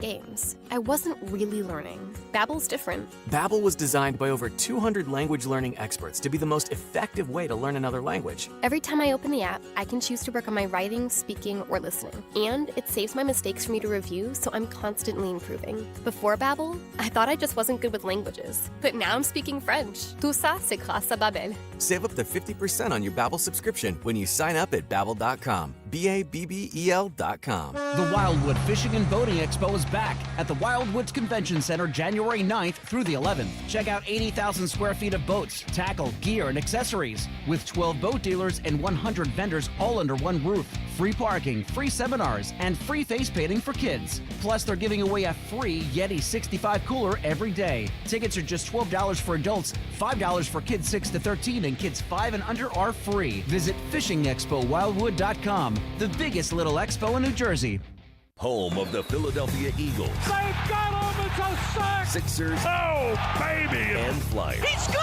games. I wasn't really learning. Babbel's different. Babbel was designed by over 200 language learning experts to be the most effective way to learn another language. Every time I open the app, I can choose to work on my writing, speaking, or listening. And it saves my mistakes for me to review, so I'm constantly improving. Before Babbel, I thought I just wasn't good with languages. But now I'm speaking French. Tout ça, c'est grâce à Babbel. Save up to 50% on your Babbel subscription when you sign up at Babbel.com. Babbel.com. The Wildwood Fishing and Boating Expo is back at the Wildwoods Convention Center January 9th through the 11th. Check out 80,000 square feet of boats, tackle, gear, and accessories with 12 boat dealers and 100 vendors all under one roof. Free parking, free seminars, and free face painting for kids. Plus, they're giving away a free Yeti 65 cooler every day. Tickets are just $12 for adults, $5 for kids 6 to 13, and kids 5 and under are free. Visit fishingexpowildwood.com, the biggest little expo in New Jersey. Home of the Philadelphia Eagles. They've got him, it's a sack! Sixers. Oh, baby! And Flyers. He scored!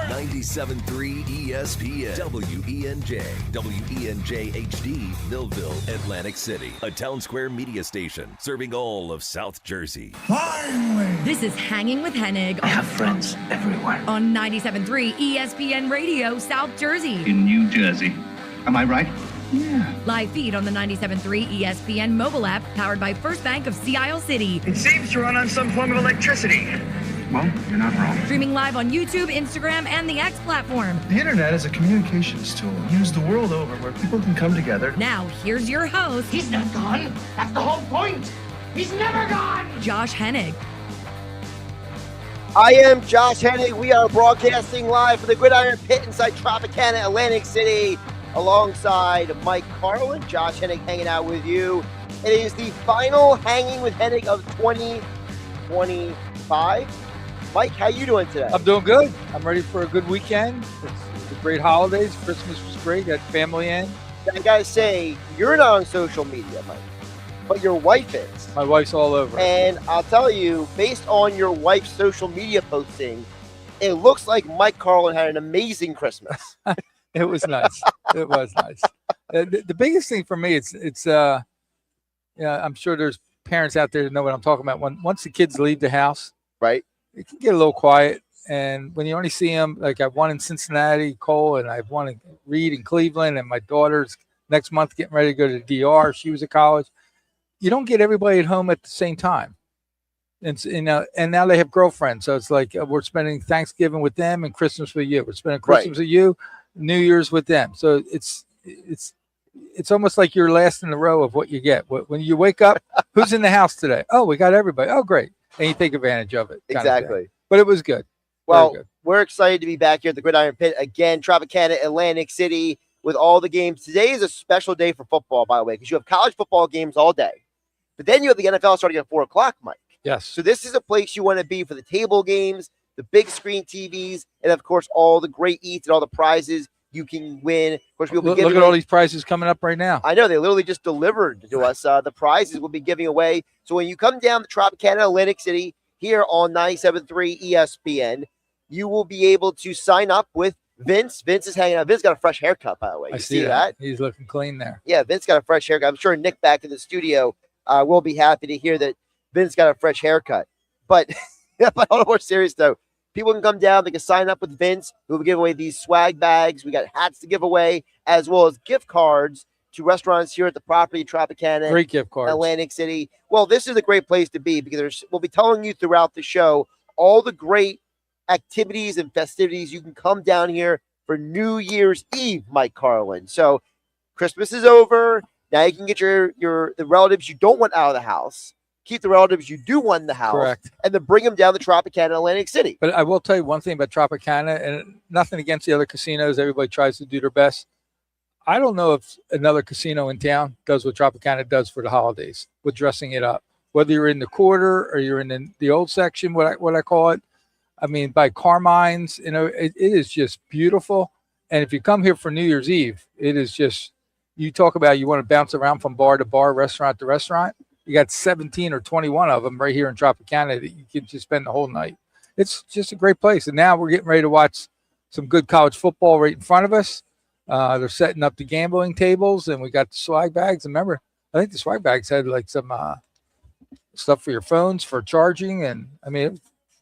97.3 ESPN. WENJ. WENJ HD, Millville, Atlantic City. A Town Square media station serving all of South Jersey. Finally! This is Hanging with Hennig. I have friends everywhere. On 97.3 ESPN Radio, South Jersey. In New Jersey. Am I right? Yeah. Live feed on the 97.3 ESPN mobile app, powered by First Bank of Sea Isle City. It seems to run on some form of electricity. Well, you're not wrong. Streaming live on YouTube, Instagram, and the X platform. The internet is a communications tool used the world over where people can come together. Now, here's your host. He's not gone. That's the whole point. He's never gone. Josh Hennig. I am Josh Hennig. We are broadcasting live from the Gridiron Pit inside Tropicana, Atlantic City, alongside Mike Carlin. Josh Hennig hanging out with you. It is the final Hanging with Hennig of 2025. Mike, how you doing today? I'm doing good. I'm ready for a good weekend. It's a great holidays. Christmas was great. Got family in. I gotta say, you're not on social media, Mike, but your wife is. My wife's all over. And I'll tell you, based on your wife's social media posting, it looks like Mike Carlin had an amazing Christmas. It was nice. It was nice. The biggest thing for me, I'm sure there's parents out there that know what I'm talking about. Once the kids leave the house, right, it can get a little quiet. And when you only see them, like I've one in Cincinnati, Cole, and I've one in Reed in Cleveland, and my daughter's next month getting ready to go to the DR. She was at college. You don't get everybody at home at the same time. And now they have girlfriends. So it's like we're spending Thanksgiving with them and Christmas with you. We're spending Christmas with you, New Year's with them. So it's almost like you're last in the row of what you get. When you wake up, who's in the house today? Oh, we got everybody. Oh, great. And you take advantage of it. Exactly. But it was good. Well, we're excited to be back here at the Gridiron Pit again, Tropicana, Atlantic City, with all the games. Today is a special day for football, by the way, because you have college football games all day. But then you have the NFL starting at 4 o'clock, Mike. Yes. So this is a place you want to be for the table games, the big screen TVs, and, of course, all the great eats and all the prizes you can win. Of course, we'll be look at all these prizes coming up right now. I know. They literally just delivered to us the prizes we'll be giving away. So when you come down to Tropicana, Atlantic City, here on 97.3 ESPN, you will be able to sign up with Vince. Vince is hanging out. Vince got a fresh haircut, by the way. You see that? He's looking clean there. Yeah, Vince got a fresh haircut. I'm sure Nick back in the studio will be happy to hear that Vince got a fresh haircut. But, but on a more serious note, people can come down. They can sign up with Vince. We'll be giving away these swag bags. We got hats to give away, as well as gift cards to restaurants here at the property, Tropicana. Great gift cards. Atlantic City. Well, this is a great place to be because we'll be telling you throughout the show all the great activities and festivities. You can come down here for New Year's Eve, Mike Carlin. So Christmas is over. Now you can get the relatives you don't want out of the house. Keep the relatives you do want in the house. Correct. And then bring them down to Tropicana, Atlantic City. But I will tell you one thing about Tropicana, and nothing against the other casinos. Everybody tries to do their best. I don't know if another casino in town does what Tropicana does for the holidays with dressing it up. Whether you're in the quarter or you're in the old section, what I call it. I mean, by Carmine's, it is just beautiful. And if you come here for New Year's Eve, it is just, you talk about you want to bounce around from bar to bar, restaurant to restaurant. You got 17 or 21 of them right here in Tropicana that you can just spend the whole night. It's just a great place. And now we're getting ready to watch some good college football right in front of us. They're setting up the gambling tables, and we got the swag bags. And remember, I think the swag bags had like some stuff for your phones, for charging, and I mean,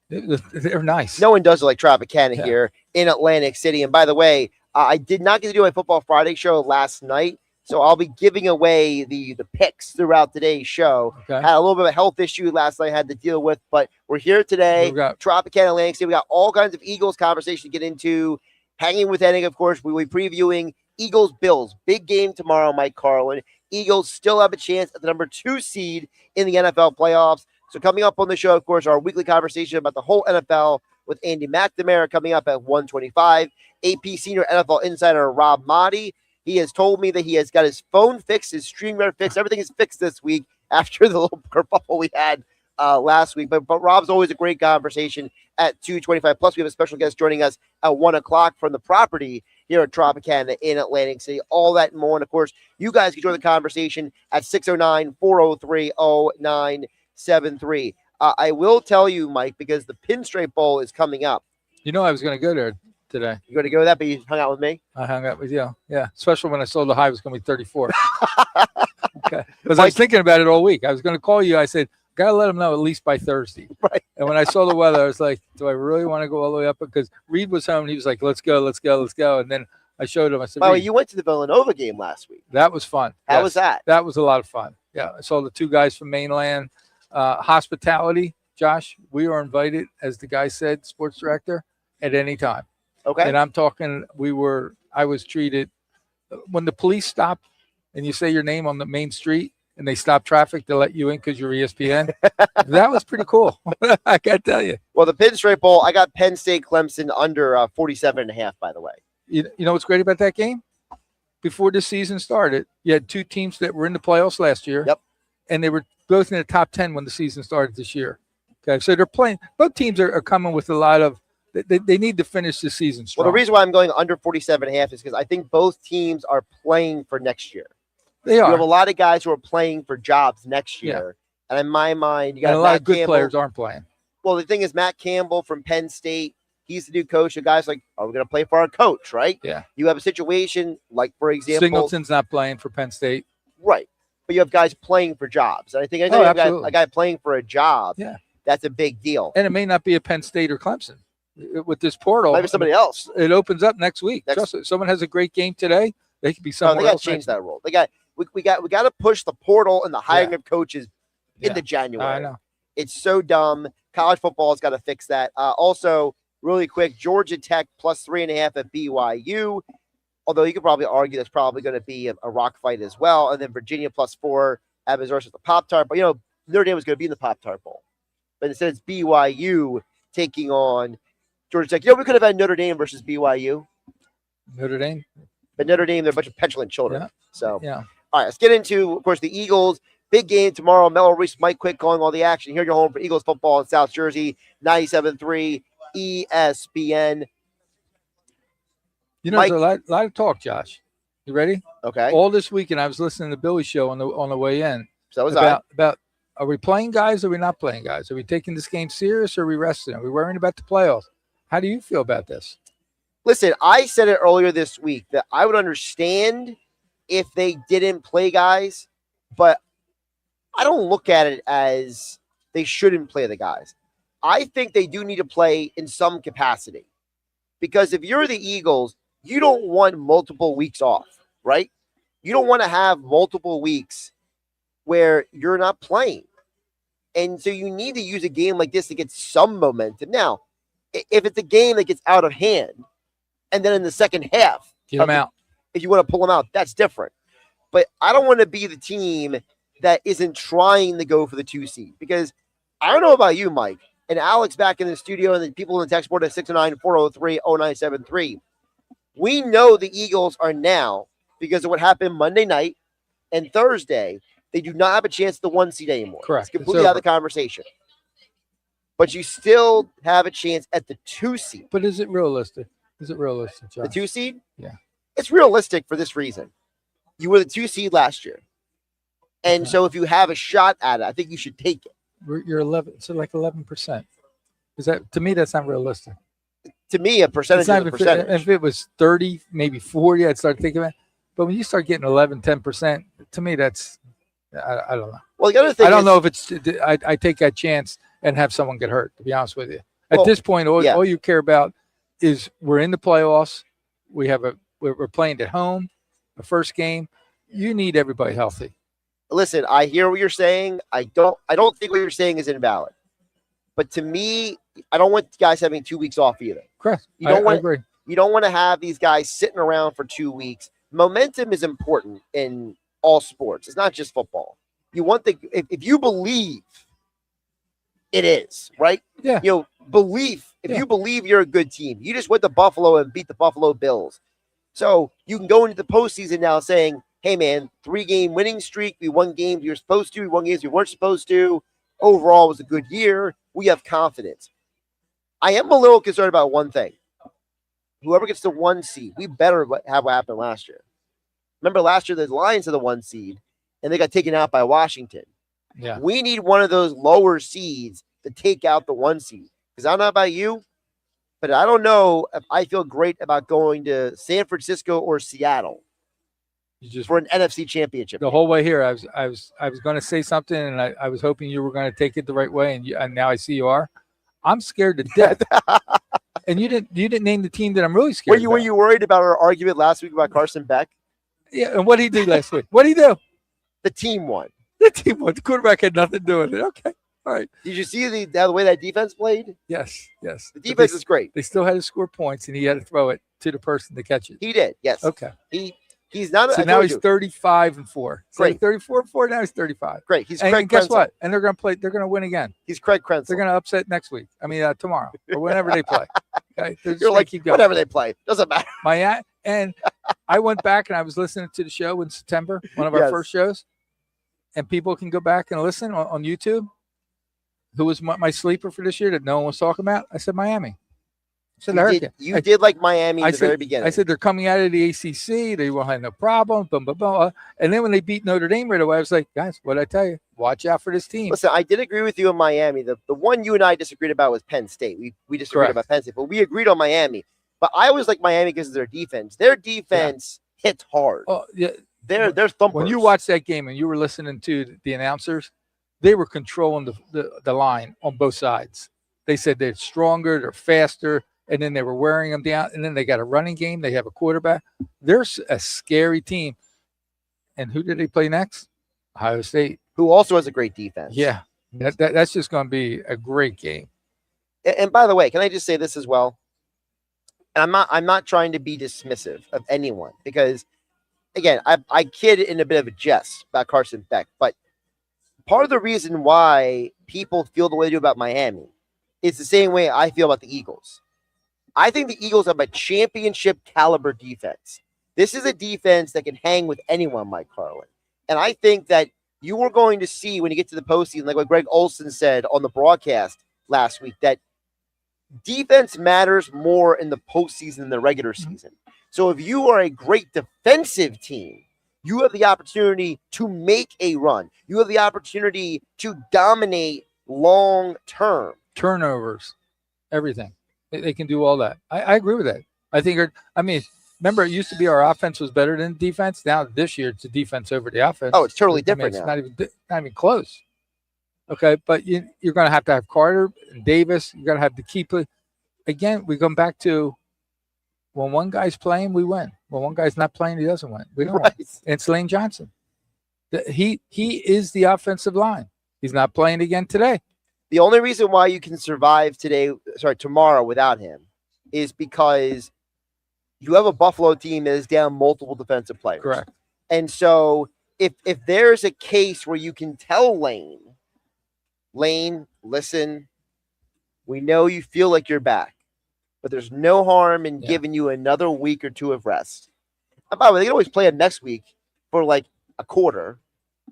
they're nice. No one does it like Tropicana Yeah. here in Atlantic City. And by the way, I did not get to do my Football Friday show last night, so I'll be giving away the picks throughout today's show. Okay. Had a little bit of a health issue last night I had to deal with, but we're here today. We've got Tropicana, Atlantic City. We got all kinds of Eagles conversation to get into. Hanging with Hennig, of course. We will be previewing Eagles-Bills. Big game tomorrow, Mike Carlin. Eagles still have a chance at the number 2 seed in the NFL playoffs. So coming up on the show, of course, our weekly conversation about the whole NFL with Andy McNamara coming up at 1:25. AP senior NFL insider Rob Maaddi. He has told me that he has got his phone fixed, his StreamYard fixed. Everything is fixed this week after the little kerfuffle we had last week. But Rob's always a great conversation at 2:25. Plus, we have a special guest joining us at 1 o'clock from the property here at Tropicana in Atlantic City. All that and more. And, of course, you guys can join the conversation at 609-403-0973. I will tell you, Mike, because the Pinstripe Bowl is coming up. You know, I was going to go there today. You're going to go to that, but you hung out with me? I hung out with you. Yeah, especially when I saw the high was going to be 34. Okay, because I was thinking about it all week. I was going to call you. I said, got to let them know at least by Thursday. Right. And when I saw the weather, I was like, do I really want to go all the way up? Because Reed was home. And he was like, let's go. And then I showed him. I said, by the way, you went to the Villanova game last week. That was fun. How was that? That was a lot of fun. Yeah, I saw the 2 guys from mainland. Hospitality, Josh, we are invited, as the guy said, sports director, at any time. Okay. And I'm talking, I was treated, when the police stop and you say your name on the main street and they stop traffic to let you in because you're ESPN, that was pretty cool. I got to tell you. Well, the Pinstripe Bowl, I got Penn State Clemson under 47.5, by the way. You know what's great about that game? Before the season started, you had 2 teams that were in the playoffs last year. Yep. And they were both in the top 10 when the season started this year. Okay, so they're playing. Both teams are coming with a lot of. They need to finish the season strong. Well, the reason why I'm going under 47.5 is because I think both teams are playing for next year. They are. You have a lot of guys who are playing for jobs next year, and in my mind, you got a lot of good players aren't playing. Well, the thing is, Matt Campbell from Penn State, he's the new coach. The guys like, are we going to play for our coach? Right? Yeah. You have a situation like, for example, Singleton's not playing for Penn State. Right. But you have guys playing for jobs. And I think you have a guy playing for a job. Yeah. That's a big deal. And it may not be a Penn State or Clemson. With this portal. Maybe somebody else. It opens up next week. Trust it. Someone has a great game today, they could be somewhere else. They got to change that rule. We got to push the portal and the hiring of coaches into January. I know. It's so dumb. College football has got to fix that. Also, really quick, Georgia Tech plus 3.5 at BYU. Although you could probably argue that's probably going to be a rock fight as well. And then Virginia plus 4 at Missouri with the Pop-Tart. But, Notre Dame was going to be in the Pop-Tart Bowl. But instead it's BYU taking on Georgia Tech. We could have had Notre Dame versus BYU. Notre Dame? But Notre Dame, they're a bunch of petulant children. Yeah. So, yeah. All right, let's get into, of course, the Eagles. Big game tomorrow. Mello Reese, Mike Quick calling all the action. Here at your home for Eagles football in South Jersey, 97.3 ESPN. There's a lot of talk, Josh. You ready? Okay. All this weekend, I was listening to Billy's show on the way in. So was about are we playing guys or are we not playing guys? Are we taking this game serious or are we resting? Are we worrying about the playoffs? How do you feel about this? Listen, I said it earlier this week that I would understand if they didn't play guys, but I don't look at it as they shouldn't play the guys. I think they do need to play in some capacity because if you're the Eagles, you don't want multiple weeks off, right? You don't want to have multiple weeks where you're not playing. And so you need to use a game like this to get some momentum. Now, if it's a game that gets out of hand, and then in the second half, get them out. If you want to pull them out, that's different. But I don't want to be the team that isn't trying to go for the 2 seed because I don't know about you, Mike, and Alex back in the studio and the people in the text board at 609-403-0973. We know the Eagles are now, because of what happened Monday night and Thursday, they do not have a chance at the 1 seed anymore. Correct. It's completely out of the conversation. But you still have a chance at the 2 seed. But is it realistic? Is it realistic, Josh? The 2 seed? Yeah. It's realistic for this reason. You were the 2 seed last year. And so if you have a shot at it, I think you should take it. You're 11, so like 11%. Is that, to me, that's not realistic. To me, a percentage is a percentage. If it was 30, maybe 40, I'd start thinking about it. But when you start getting 11, 10%, to me, that's, I don't know. Well, the other thing I don't know if it's I take that chance and have someone get hurt, to be honest with you. At this point, all you care about is we're in the playoffs. We're playing at home, the first game. You need everybody healthy. Listen, I hear what you're saying. I don't think what you're saying is invalid. But to me, I don't want guys having 2 weeks off either. Correct. I agree. You don't want to have these guys sitting around for 2 weeks. Momentum is important in all sports. It's not just football. You want if you believe it is, right? Yeah. Belief. If you believe you're a good team, you just went to Buffalo and beat the Buffalo Bills. So you can go into the postseason now saying, hey, man, 3-game winning streak. We won games you're supposed to. We won games we weren't supposed to. Overall, it was a good year. We have confidence. I am a little concerned about one thing. Whoever gets the 1 seed, we better have what happened last year. Remember last year, the Lions had the 1 seed, and they got taken out by Washington. Yeah. We need one of those lower seeds to take out the 1 seed. Because I don't know about you, but I don't know if I feel great about going to San Francisco or Seattle for an NFC championship. The whole way here, I was going to say something, and I was hoping you were going to take it the right way, and now I see you are. I'm scared to death. And you didn't name the team that I'm really scared about. Were you worried about our argument last week about Carson Beck? Yeah, and what did he do last week? What did he do? The team won. The team won. The quarterback had nothing to do with it. Okay. All right. Did you see the way that defense played? Yes. The defense is great. They still had to score points, and he had to throw it to the person to catch it. He did, yes. Okay. He's not. So now he's 35-4. Great. 34-4. Now he's 35. Great. He's and Craig guess Krenzel. what? And they're going to play. They're going to win again. He's Craig Krenzel. They're going to upset next week. I mean, tomorrow or whenever they play. Okay. You're like, keep going. Whatever they play, doesn't matter. And I went back and I was listening to the show in September, one of our first shows, and people can go back and listen on YouTube. Who was my sleeper for this year that no one was talking about? I said Miami. You did like Miami in the very beginning. I said they're coming out of the ACC. They won't have no problem. Boom, boom, boom. And then when they beat Notre Dame right away, I was like, guys, what did I tell you? Watch out for this team. Listen, I did agree with you on Miami. The one you and I disagreed about was Penn State. We disagreed about Penn State, but we agreed on Miami. But I always like Miami because of their defense. Their defense hits hard. Oh, yeah. They're thumpers. When you watched that game and you were listening to the announcers, they were controlling the line on both sides. They said they're stronger, they're faster, and then they were wearing them down. And then they got a running game. They have a quarterback. They're a scary team. And who did they play next? Ohio State. Who also has a great defense. Yeah. That's just going to be a great game. And by the way, can I just say this as well? And I'm not trying to be dismissive of anyone because, again, I kid in a bit of a jest about Carson Beck, but part of the reason why people feel the way they do about Miami is the same way I feel about the Eagles. I think the Eagles have a championship caliber defense. This is a defense that can hang with anyone, Mike Carlin. And I think that you are going to see when you get to the postseason, like what Greg Olson said on the broadcast last week, that defense matters more in the postseason than the regular season. So if you are a great defensive team, you have the opportunity to make a run. You have the opportunity to dominate long term. Turnovers, everything. They can do all that. I agree with that. Remember, it used to be our offense was better than defense. Now this year, it's the defense over the offense. Oh, it's totally different now. It's not even close. Okay, but you're going to have Carter and Davis. You're going to have to keep it. Again, we come back to when one guy's playing, we win. When one guy's not playing, he doesn't win. We don't win. It's Lane Johnson. He is the offensive line. He's not playing again today. The only reason why you can survive tomorrow without him is because you have a Buffalo team that is down multiple defensive players. Correct. And so if there's a case where you can tell Lane, listen, we know you feel like you're back, but there's no harm in giving you another week or two of rest. And by the way, they can always play him next week for like a quarter.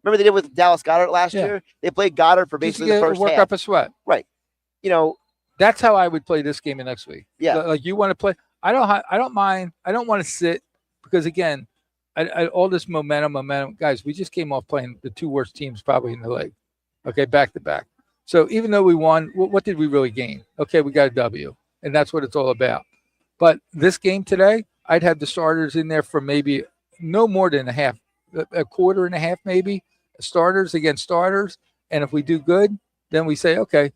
Remember they did with Dallas Goedert last year? They played Goddard for basically the first work half. up a sweat. Right. That's how I would play this game next week. Yeah. Like you want to play. I don't mind. I don't want to sit because again, all this momentum. Guys, we just came off playing the two worst teams probably in the league. Okay, back to back. So even though we won, what did we really gain? Okay, we got a W, and that's what it's all about. But this game today, I'd have the starters in there for maybe no more than a half, a quarter and a half maybe, starters against starters. And if we do good, then we say, okay,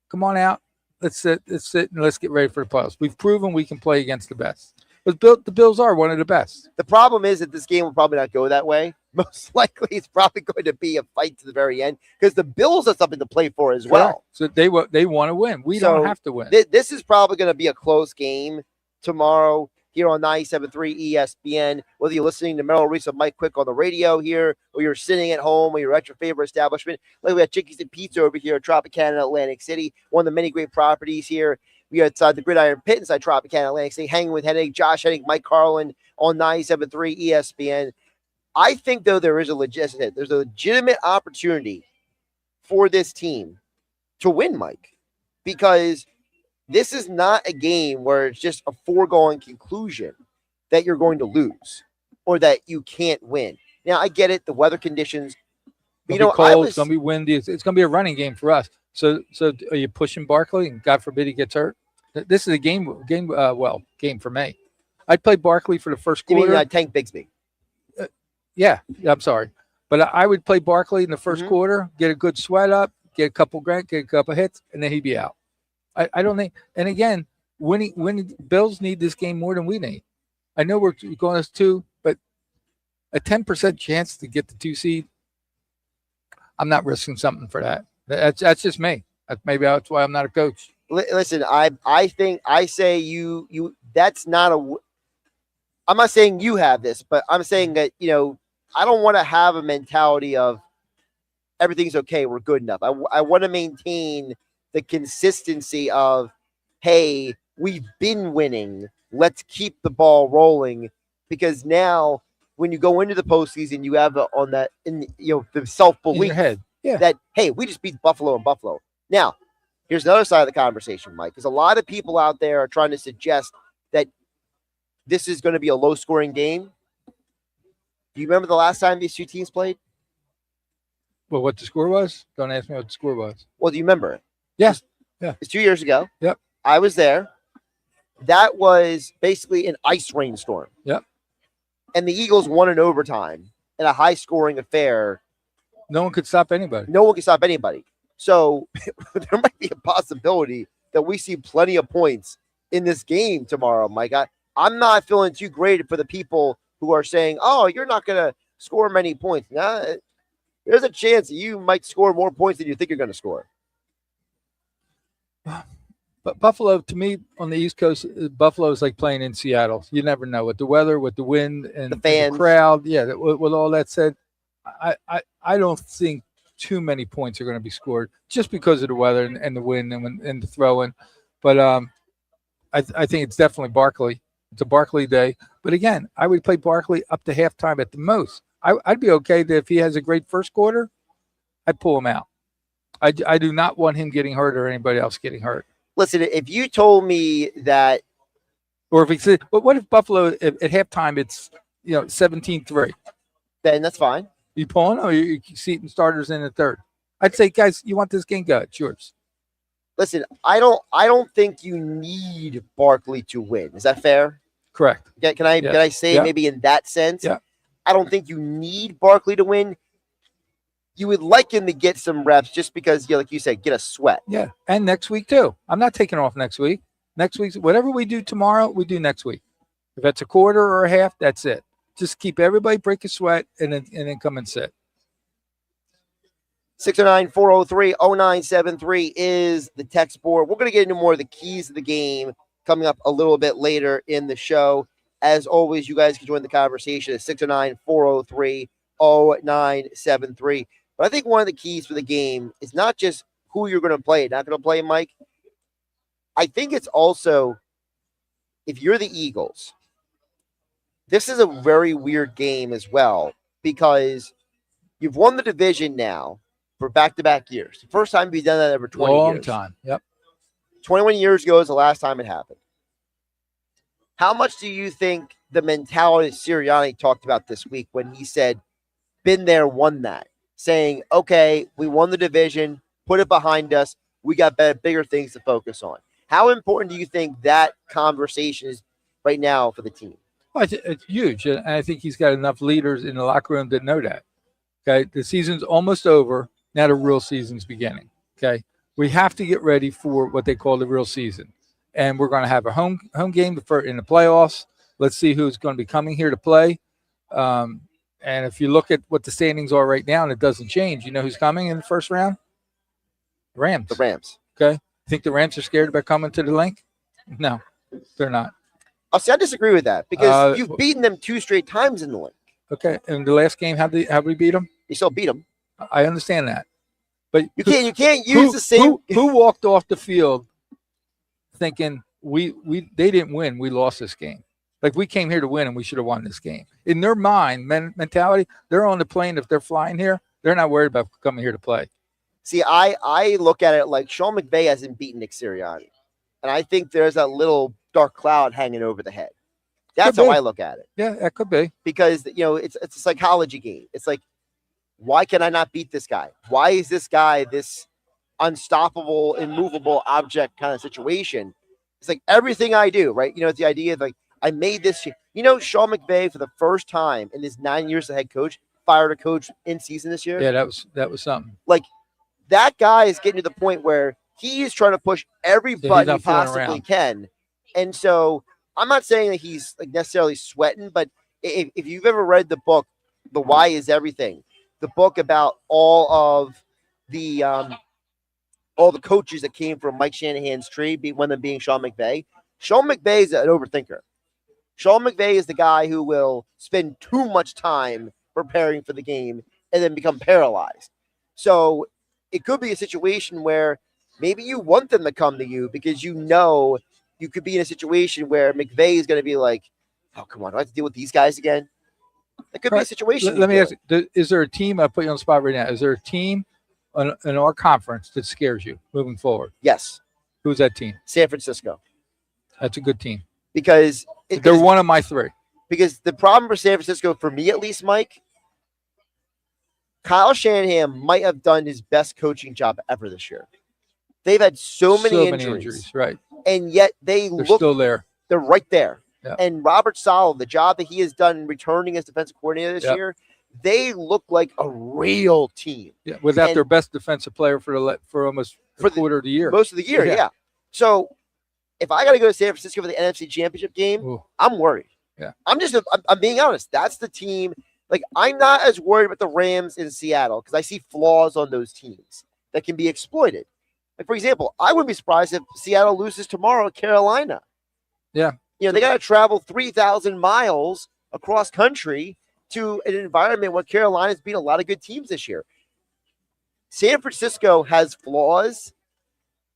come on out. Let's sit, and let's get ready for the playoffs. We've proven we can play against the best. But the Bills are one of the best. The problem is that this game will probably not go that way. Most likely, it's probably going to be a fight to the very end because the Bills have something to play for as well. So they want to win. We don't have to win. This is probably going to be a close game tomorrow here on 97.3 ESPN. Whether you're listening to Merrill Reese and Mike Quick on the radio here, or you're sitting at home, or you're at your favorite establishment. Like we have Chickies and Pizza over here at Tropicana in Atlantic City, one of the many great properties here. We are outside the Gridiron Pit inside Tropicana Atlantic City, hanging with Hennig, Josh Hennig, Mike Carlin on 97.3 ESPN. I think, though, there's a legitimate opportunity for this team to win, Mike, because this is not a game where it's just a foregone conclusion that you're going to lose or that you can't win. Now, I get it, the weather conditions. It's going to be cold, it's going to be windy. It's going to be a running game for us. So are you pushing Barkley, and God forbid he gets hurt? This is a game for me. I'd play Barkley for the first quarter. You mean Tank Bigsby? Yeah, I'm sorry. But I would play Barkley in the first quarter, get a good sweat up, get a couple hits, and then he'd be out. I don't think – and again, winning Bills need this game more than we need. I know we're going as 2, but a 10% chance to get the 2 seed, I'm not risking something for that. That's just me. Maybe that's why I'm not a coach. Listen, I think I say you that's not a – I'm not saying you have this, but I'm saying that, I don't want to have a mentality of everything's okay, we're good enough. I want to maintain the consistency of, hey, we've been winning. Let's keep the ball rolling, because now when you go into the postseason, you have the self-belief in your head. Yeah. That, hey, we just beat Buffalo in Buffalo. Now, here's another side of the conversation, Mike, because a lot of people out there are trying to suggest that this is going to be a low-scoring game. Do you remember the last time these two teams played? Well, what the score was? Don't ask me what the score was. Well, do you remember it? Yeah. It's 2 years ago. Yep. I was there. That was basically an ice rainstorm. Yep. And the Eagles won in overtime in a high-scoring affair. No one could stop anybody. So there might be a possibility that we see plenty of points in this game tomorrow, Mike. I'm not feeling too great for the people who are saying, oh, you're not going to score many points. Nah, there's a chance that you might score more points than you think you're going to score. But Buffalo, to me, on the East Coast, Buffalo is like playing in Seattle. You never know with the weather, with the wind, and the fans, the crowd. Yeah, with all that said, I don't think too many points are going to be scored just because of the weather and the wind and the throwing. But I think it's definitely Barkley. It's a Barkley day. But again, I would play Barkley up to halftime at the most. I'd be okay that if he has a great first quarter, I'd pull him out. I do not want him getting hurt or anybody else getting hurt. Listen, if you told me that, or if he said, but what if Buffalo at halftime it's 17-3? Then that's fine. You pulling or you seating starters in the third? I'd say, guys, you want this game? Go. It's yours. Listen, I don't think you need Barkley to win. Is that fair? Correct. Yeah, can I say maybe in that sense? Yeah. I don't think you need Barkley to win. You would like him to get some reps just because, like you said, get a sweat. Yeah, and next week too. I'm not taking off next week. Next week, whatever we do tomorrow, we do next week. If it's a quarter or a half, that's it. Just keep everybody break a sweat and then come and sit. 609-403-0973 is the text board. We're going to get into more of the keys of the game coming up a little bit later in the show. As always, you guys can join the conversation at 609-403-0973. But I think one of the keys for the game is not just who you're going to play, not going to play, Mike. I think it's also, if you're the Eagles, this is a very weird game as well, because you've won the division now for back-to-back years. The first time you've done that ever 20 years. Long time, yep. 21 years ago is the last time it happened. How much do you think the mentality Sirianni talked about this week when he said, been there, won that, saying, okay, we won the division, put it behind us, we got bigger things to focus on? How important do you think that conversation is right now for the team? Well, it's huge, and I think he's got enough leaders in the locker room that know that. Okay, the season's almost over. Now the real season's beginning. Okay, we have to get ready for what they call the real season, and we're going to have a home game in the playoffs. Let's see who's going to be coming here to play. And if you look at what the standings are right now, and it doesn't change, you know who's coming in the first round? Rams. The Rams. Okay, think the Rams are scared about coming to the link? No, they're not. I disagree with that because you've beaten them 2 straight times in the link. Okay, in the last game, how we beat them? You still beat them. I understand that, but you can't use the same. Who walked off the field thinking they didn't win, we lost this game? Like, we came here to win and we should have won this game. In their mind, mentality, they're on the plane. If they're flying here, they're not worried about coming here to play. See, I look at it like Sean McVay hasn't beaten Nick Sirianni, and I think there's a little dark cloud hanging over the head. That's how I look at it. Yeah, that could be. Because, it's a psychology game. It's like, why can I not beat this guy? Why is this guy this unstoppable, immovable object kind of situation? It's like everything I do, right? It's the idea of like, I made this. Sean McVay, for the first time in his 9 years as head coach, fired a coach in season this year. Yeah, that was something. Like, that guy is getting to the point where he is trying to push every button he possibly can. And so I'm not saying that he's like necessarily sweating, but if you've ever read the book, The Why Is Everything, the book about all the coaches that came from Mike Shanahan's tree, one of them being Sean McVay. Sean McVay is an overthinker. Sean McVay is the guy who will spend too much time preparing for the game and then become paralyzed. So it could be a situation where maybe you want them to come to you because you could be in a situation where McVay is going to be like, oh, come on, do I have to deal with these guys again? It could be a situation. Let me ask you, is there a team, I'll put you on the spot right now, is there a team in our conference that scares you moving forward? Yes. Who's that team? San Francisco. That's a good team. Because they're one of my 3. Because the problem for San Francisco, for me at least, Mike, Kyle Shanahan might have done his best coaching job ever this year. They've had so many injuries, right? And yet they're still there. They're right there. Yeah. And Robert Saleh, the job that he has done returning as defensive coordinator this year, they look like a real team. Yeah, without their best defensive player for almost a quarter of the year. Most of the year, yeah. So if I got to go to San Francisco for the NFC Championship game, I'm worried. Yeah. I'm being honest. That's the team. Like, I'm not as worried about the Rams in Seattle because I see flaws on those teams that can be exploited. Like, for example, I wouldn't be surprised if Seattle loses tomorrow to Carolina. Yeah. They got to travel 3,000 miles across country to an environment where Carolina's beat a lot of good teams this year. San Francisco has flaws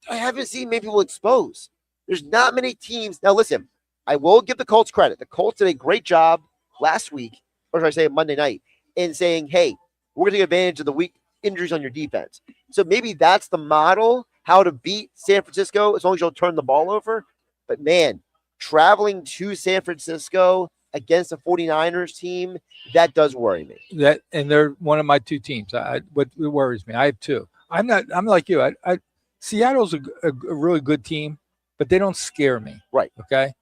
I haven't seen many people expose. There's not many teams. Now, listen, I will give the Colts credit. The Colts did a great job last week, or should I say Monday night, in saying, hey, we're going to take advantage of the weak injuries on your defense. So maybe that's the model, how to beat San Francisco, as long as you'll turn the ball over. But, man, traveling to San Francisco against a 49ers team, that does worry me. And they're one of my 2 teams. What worries me, I have 2. I'm like you. Seattle's a really good team, but they don't scare me. Right. Okay.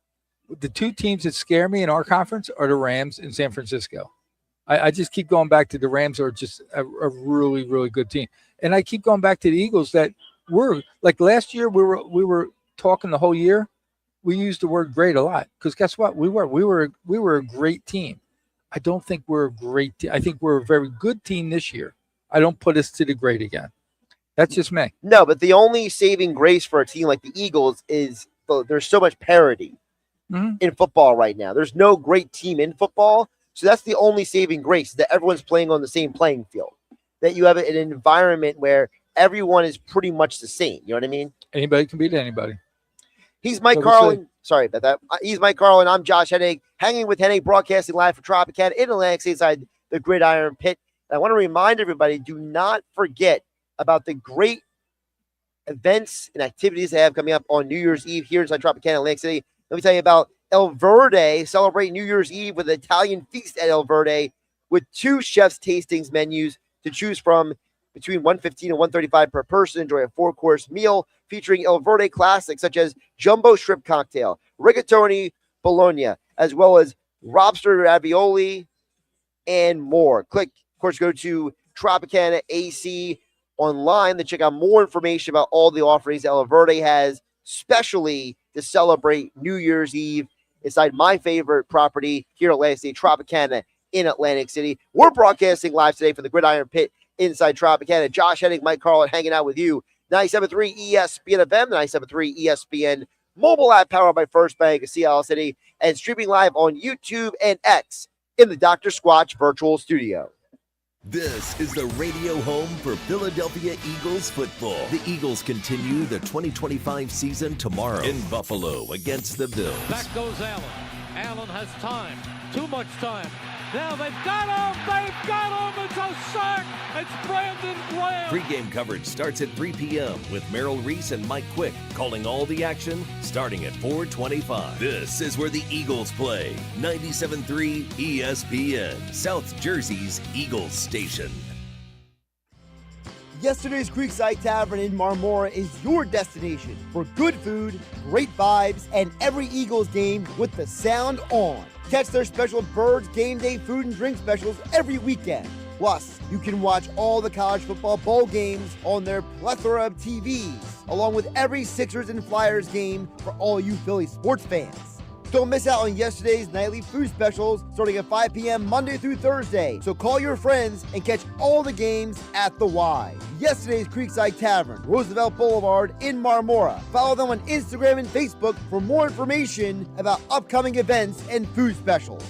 The 2 teams that scare me in our conference are the Rams and San Francisco. I just keep going back to the Rams are just a really, really good team. And I keep going back to the Eagles that were like last year, we were talking the whole year. We used the word great a lot because guess what? We were a great team. I don't think we're a great team. I think we're a very good team this year. I don't put us to the great again. That's just me. No, but the only saving grace for a team like the Eagles is there's so much parity in football right now. There's no great team in football. So that's the only saving grace, that everyone's playing on the same playing field, that you have an environment where everyone is pretty much the same. You know what I mean? Anybody can beat anybody. He's Mike Carlin. Sorry about that. He's Mike Carlin. I'm Josh Hennig, hanging with Hennig, broadcasting live for Tropicana in Atlantic City inside the Gridiron Pit. And I want to remind everybody, do not forget about the great events and activities they have coming up on New Year's Eve here inside Tropicana, Atlantic City. Let me tell you about El Verde. Celebrate New Year's Eve with an Italian feast at El Verde with 2 chef's tastings menus to choose from between $115 and $135 per person. Enjoy a 4-course meal featuring El Verde classics such as jumbo shrimp cocktail, rigatoni bologna, as well as lobster ravioli and more. Of course, go to Tropicana AC online to check out more information about all the offerings El Verde has, especially to celebrate New Year's Eve inside my favorite property here at Atlantic City, Tropicana in Atlantic City. We're broadcasting live today from the Gridiron Pit inside Tropicana. Josh Hennig, Mike Carlin hanging out with you. 97.3 ESPN FM, 97.3 ESPN mobile app powered by First Bank of Seattle City, and streaming live on YouTube and X in the Dr. Squatch virtual studio. This is the radio home for Philadelphia Eagles football. The Eagles continue the 2025 season tomorrow in Buffalo against the Bills. Back goes Allen. Allen has time. Too much time. Now they've got him! They've got him! It's a sack! It's Brandon Graham! Pre-game coverage starts at 3 p.m. with Merrill Reese and Mike Quick calling all the action starting at 4:25. This is where the Eagles play. 97.3 ESPN, South Jersey's Eagles station. Yesterday's Creekside Tavern in Marmora is your destination for good food, great vibes, and every Eagles game with the sound on. Catch their special Birds Game Day food and drink specials every weekend. Plus, you can watch all the college football bowl games on their plethora of TVs, along with every Sixers and Flyers game for all you Philly sports fans. Don't miss out on yesterday's nightly food specials starting at 5 p.m. Monday through Thursday. So call your friends and catch all the games at the Y. Yesterday's Creekside Tavern, Roosevelt Boulevard in Marmora. Follow them on Instagram and Facebook for more information about upcoming events and food specials.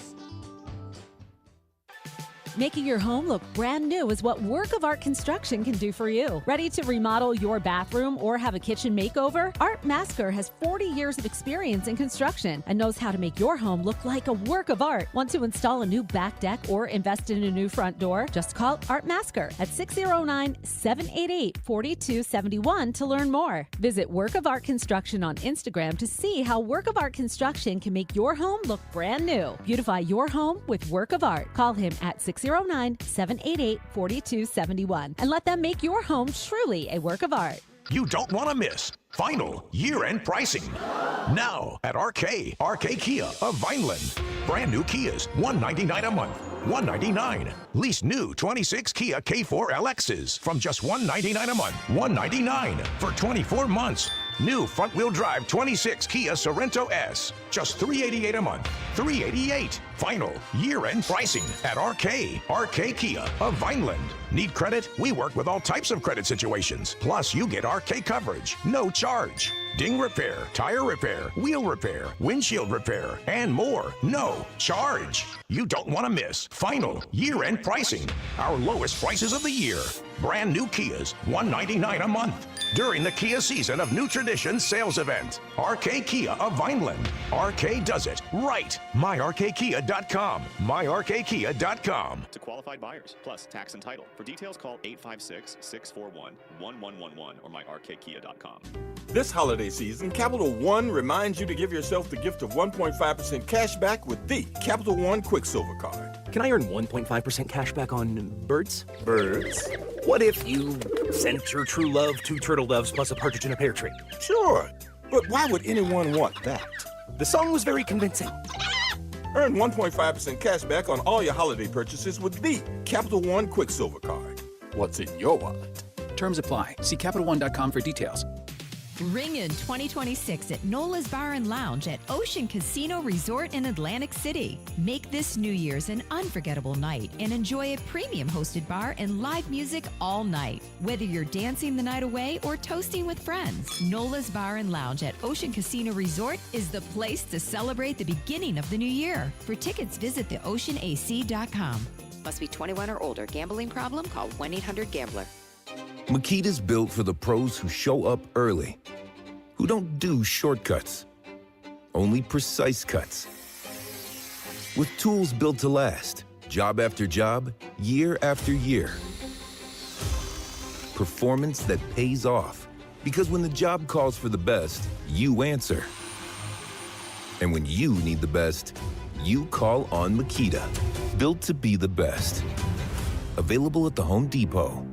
Making your home look brand new is what Work of Art Construction can do for you. Ready to remodel your bathroom or have a kitchen makeover? Art Masker has 40 years of experience in construction and knows how to make your home look like a work of art. Want to install a new back deck or invest in a new front door? Just call Art Masker at 609-788-4271 to learn more. Visit Work of Art Construction on Instagram to see how Work of Art Construction can make your home look brand new. Beautify your home with Work of Art. Call him at 609-788-4271 and let them make your home truly a work of art. You don't want to miss final year-end pricing. Now at RK Kia of Vineland. Brand new Kias, $199 a month. $199. Lease new 26 Kia K4 LXs from just $199 a month. $199 for 24 months. New front-wheel drive 26 Kia Sorento S, just $388 a month. $388. Final year-end pricing at RK Kia of Vineland. Need credit? We work with all types of credit situations. Plus, you get RK coverage, no charge. Ding repair, tire repair, wheel repair, windshield repair, and more. No charge. You don't want to miss final year-end pricing. Our lowest prices of the year. Brand new Kias, $199 a month. During the Kia Season of New Traditions sales event. RK Kia of Vineland. RK does it right. MyRKKia.com. MyRKKia.com. To qualified buyers, plus tax and title. For details, call 856-641-1111 or MyRKKia.com. This holiday season, Capital One reminds you to give yourself the gift of 1.5% cash back with the Capital One Quicksilver Card. Can I earn 1.5% cash back on birds? Birds? What if you sent your true love 2 turtle doves plus a partridge in a pear tree? Sure, but why would anyone want that? The song was very convincing. Earn 1.5% cash back on all your holiday purchases with the Capital One Quicksilver Card. What's in your wallet? Terms apply. See CapitalOne.com for details. Ring in 2026 at Nola's Bar and Lounge at Ocean Casino Resort in Atlantic City. Make this New Year's an unforgettable night and enjoy a premium hosted bar and live music all night. Whether you're dancing the night away or toasting with friends, Nola's Bar and Lounge at Ocean Casino Resort is the place to celebrate the beginning of the new year. For tickets, visit theoceanac.com. Must be 21 or older. Gambling problem? Call 1-800-GAMBLER. Makita's built for the pros who show up early, who don't do shortcuts, only precise cuts. With tools built to last, job after job, year after year. Performance that pays off, because when the job calls for the best, you answer. And when you need the best, you call on Makita. Built to be the best. Available at the Home Depot.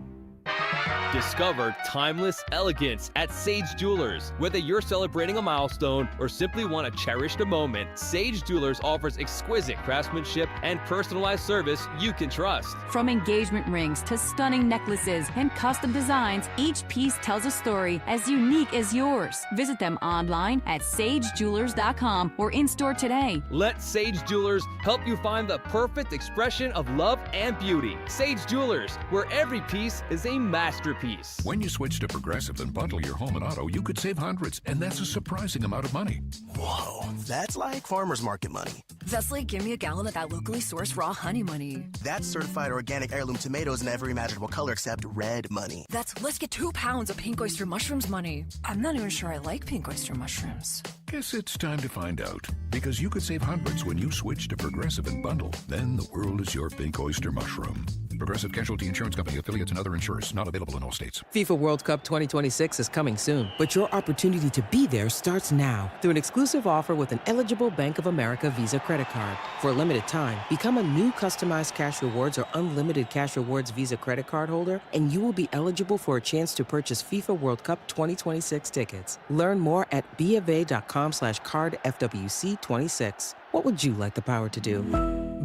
Discover timeless elegance at Sage Jewelers. Whether you're celebrating a milestone or simply want to cherish the moment, Sage Jewelers offers exquisite craftsmanship and personalized service you can trust. From engagement rings to stunning necklaces and custom designs, each piece tells a story as unique as yours. Visit them online at sagejewelers.com or in-store today. Let Sage Jewelers help you find the perfect expression of love and beauty. Sage Jewelers, where every piece is a masterpiece. When you switch to Progressive and bundle your home and auto, you could save hundreds, and that's a surprising amount of money. Whoa, that's like farmer's market money. That's like give me a gallon of that locally sourced raw honey money. That's certified organic heirloom tomatoes in every imaginable color except red money. That's let's get 2 pounds of pink oyster mushrooms money. I'm not even sure I like pink oyster mushrooms. Guess it's time to find out, because you could save hundreds when you switch to Progressive and bundle. Then the world is your pink oyster mushroom. Progressive Casualty Insurance Company, affiliates, and other insurers. Not available in all states. FIFA World Cup 2026 is coming soon, but your opportunity to be there starts now through an exclusive offer with an eligible Bank of America Visa credit card. For a limited time, become a new customized cash rewards or unlimited cash rewards Visa credit card holder, and you will be eligible for a chance to purchase FIFA World Cup 2026 tickets. Learn more at BofA.com/cardFWC26. What would you like the power to do?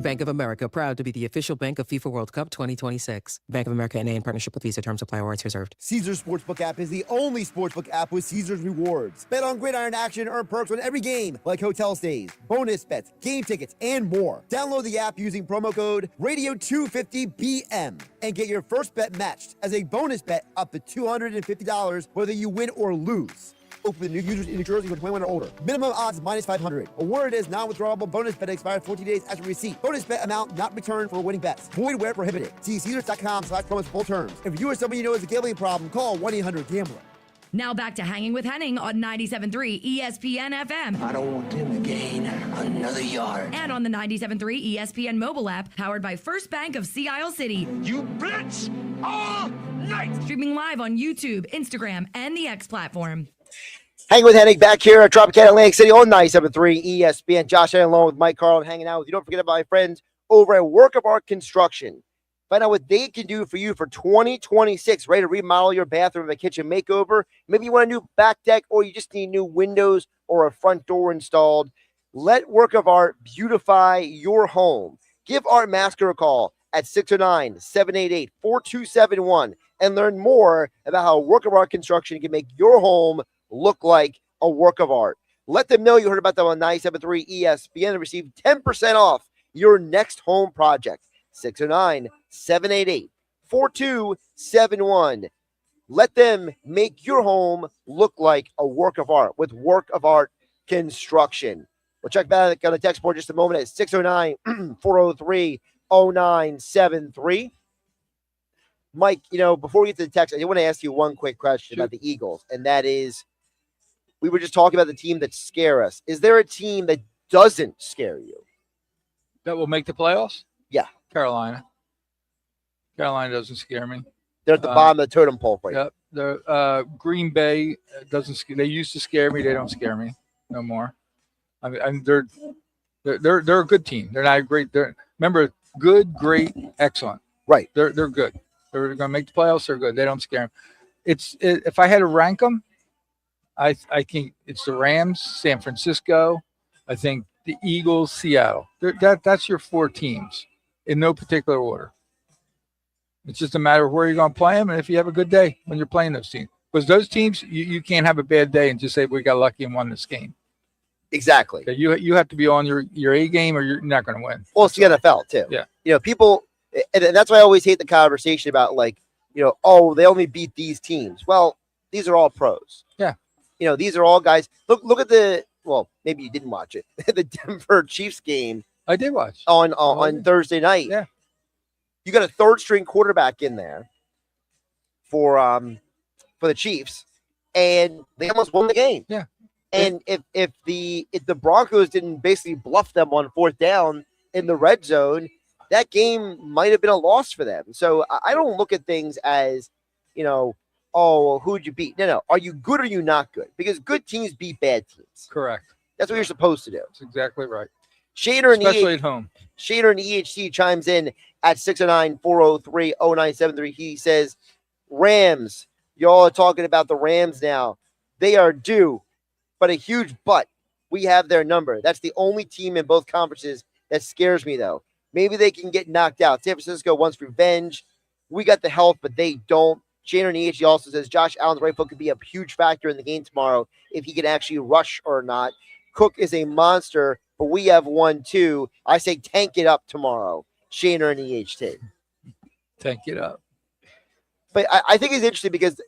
Bank of America, proud to be the official bank of FIFA World Cup 2026. Bank of America N.A. in partnership with Visa. Terms apply. Rights reserved. Caesars Sportsbook app is the only sportsbook app with Caesars rewards. Bet on Gridiron action, earn perks on every game, like hotel stays, bonus bets, game tickets, and more. Download the app using promo code Radio250BM and get your first bet matched as a bonus bet up to $250 whether you win or lose. Open to new users in New Jersey who are 21 or older. Minimum odds minus 500. Award is non-withdrawable bonus bet expires 14 days after receipt. Bonus bet amount not returned for winning bets. Void where prohibited. See Caesars.com/promos for full terms. If you or somebody you know has a gambling problem, call 1-800-GAMBLER. Now back to Hanging with Hennig on 97.3 ESPN FM. I don't want them to gain another yard. And on the 97.3 ESPN mobile app, powered by First Bank of Sea Isle City. You blitz all night. Streaming live on YouTube, Instagram, and the X platform. Hanging with Hennig back here at Tropicana, Atlantic City on 97.3 ESPN. Josh Hennig along with Mike Carlin hanging out with you. Don't forget about my friends over at Work of Art Construction. Find out what they can do for you for 2026. Ready to remodel your bathroom, a kitchen makeover. Maybe you want a new back deck or you just need new windows or a front door installed. Let Work of Art beautify your home. Give Art Masker a call at 609-788-4271 and learn more about how Work of Art Construction can make your home look like a work of art. Let them know you heard about them on 97.3 ESPN and receive 10% off your next home project. 609-788-4271. Let them make your home look like a work of art with Work of Art Construction. We'll check back on the text board just a moment at 609-403-0973. Mike, before we get to the text, I want to ask you one quick question about the Eagles, and that is, we were just talking about the team that scare us. Is there a team that doesn't scare you? That will make the playoffs? Yeah. Carolina. Carolina doesn't scare me. They're at the bottom of the totem pole for you. Yep. The Green Bay doesn't. They used to scare me. They don't scare me no more. I mean, they're a good team. They're not great. Remember, good, great, excellent. Right. They're good. They're going to make the playoffs. They're good. They don't scare me. If I had to rank them, I think it's the Rams, San Francisco. I think the Eagles, Seattle. That's your 4 teams in no particular order. It's just a matter of where you're going to play them and if you have a good day when you're playing those teams. Because those teams, you can't have a bad day and just say we got lucky and won this game. Exactly. Okay, you have to be on your A game or you're not going to win. Well, it's the NFL too. Yeah. People, and that's why I always hate the conversation about they only beat these teams. Well, these are all pros. Yeah. These are all guys. Look at maybe you didn't watch it. The Denver Chiefs game. I did watch on Thursday night. Yeah. You got a third string quarterback in there for the Chiefs, and they almost won the game. Yeah. And if the Broncos didn't basically bluff them on 4th down in the red zone, that game might have been a loss for them. So I don't look at things as, who'd you beat? No. Are you good or are you not good? Because good teams beat bad teams. Correct. That's what you're supposed to do. That's exactly right. Especially at home. Shader in EHC chimes in at 609-403-0973. He says, Rams. Y'all are talking about the Rams now. They are due, but a huge but. We have their number. That's the only team in both conferences that scares me, though. Maybe they can get knocked out. San Francisco wants revenge. We got the health, but they don't. Shannon EH also says Josh Allen's right foot could be a huge factor in the game tomorrow if he can actually rush or not. Cook is a monster, but we have one too. I say tank it up tomorrow. Shannon and EHT. Tank it up. But I think it's interesting because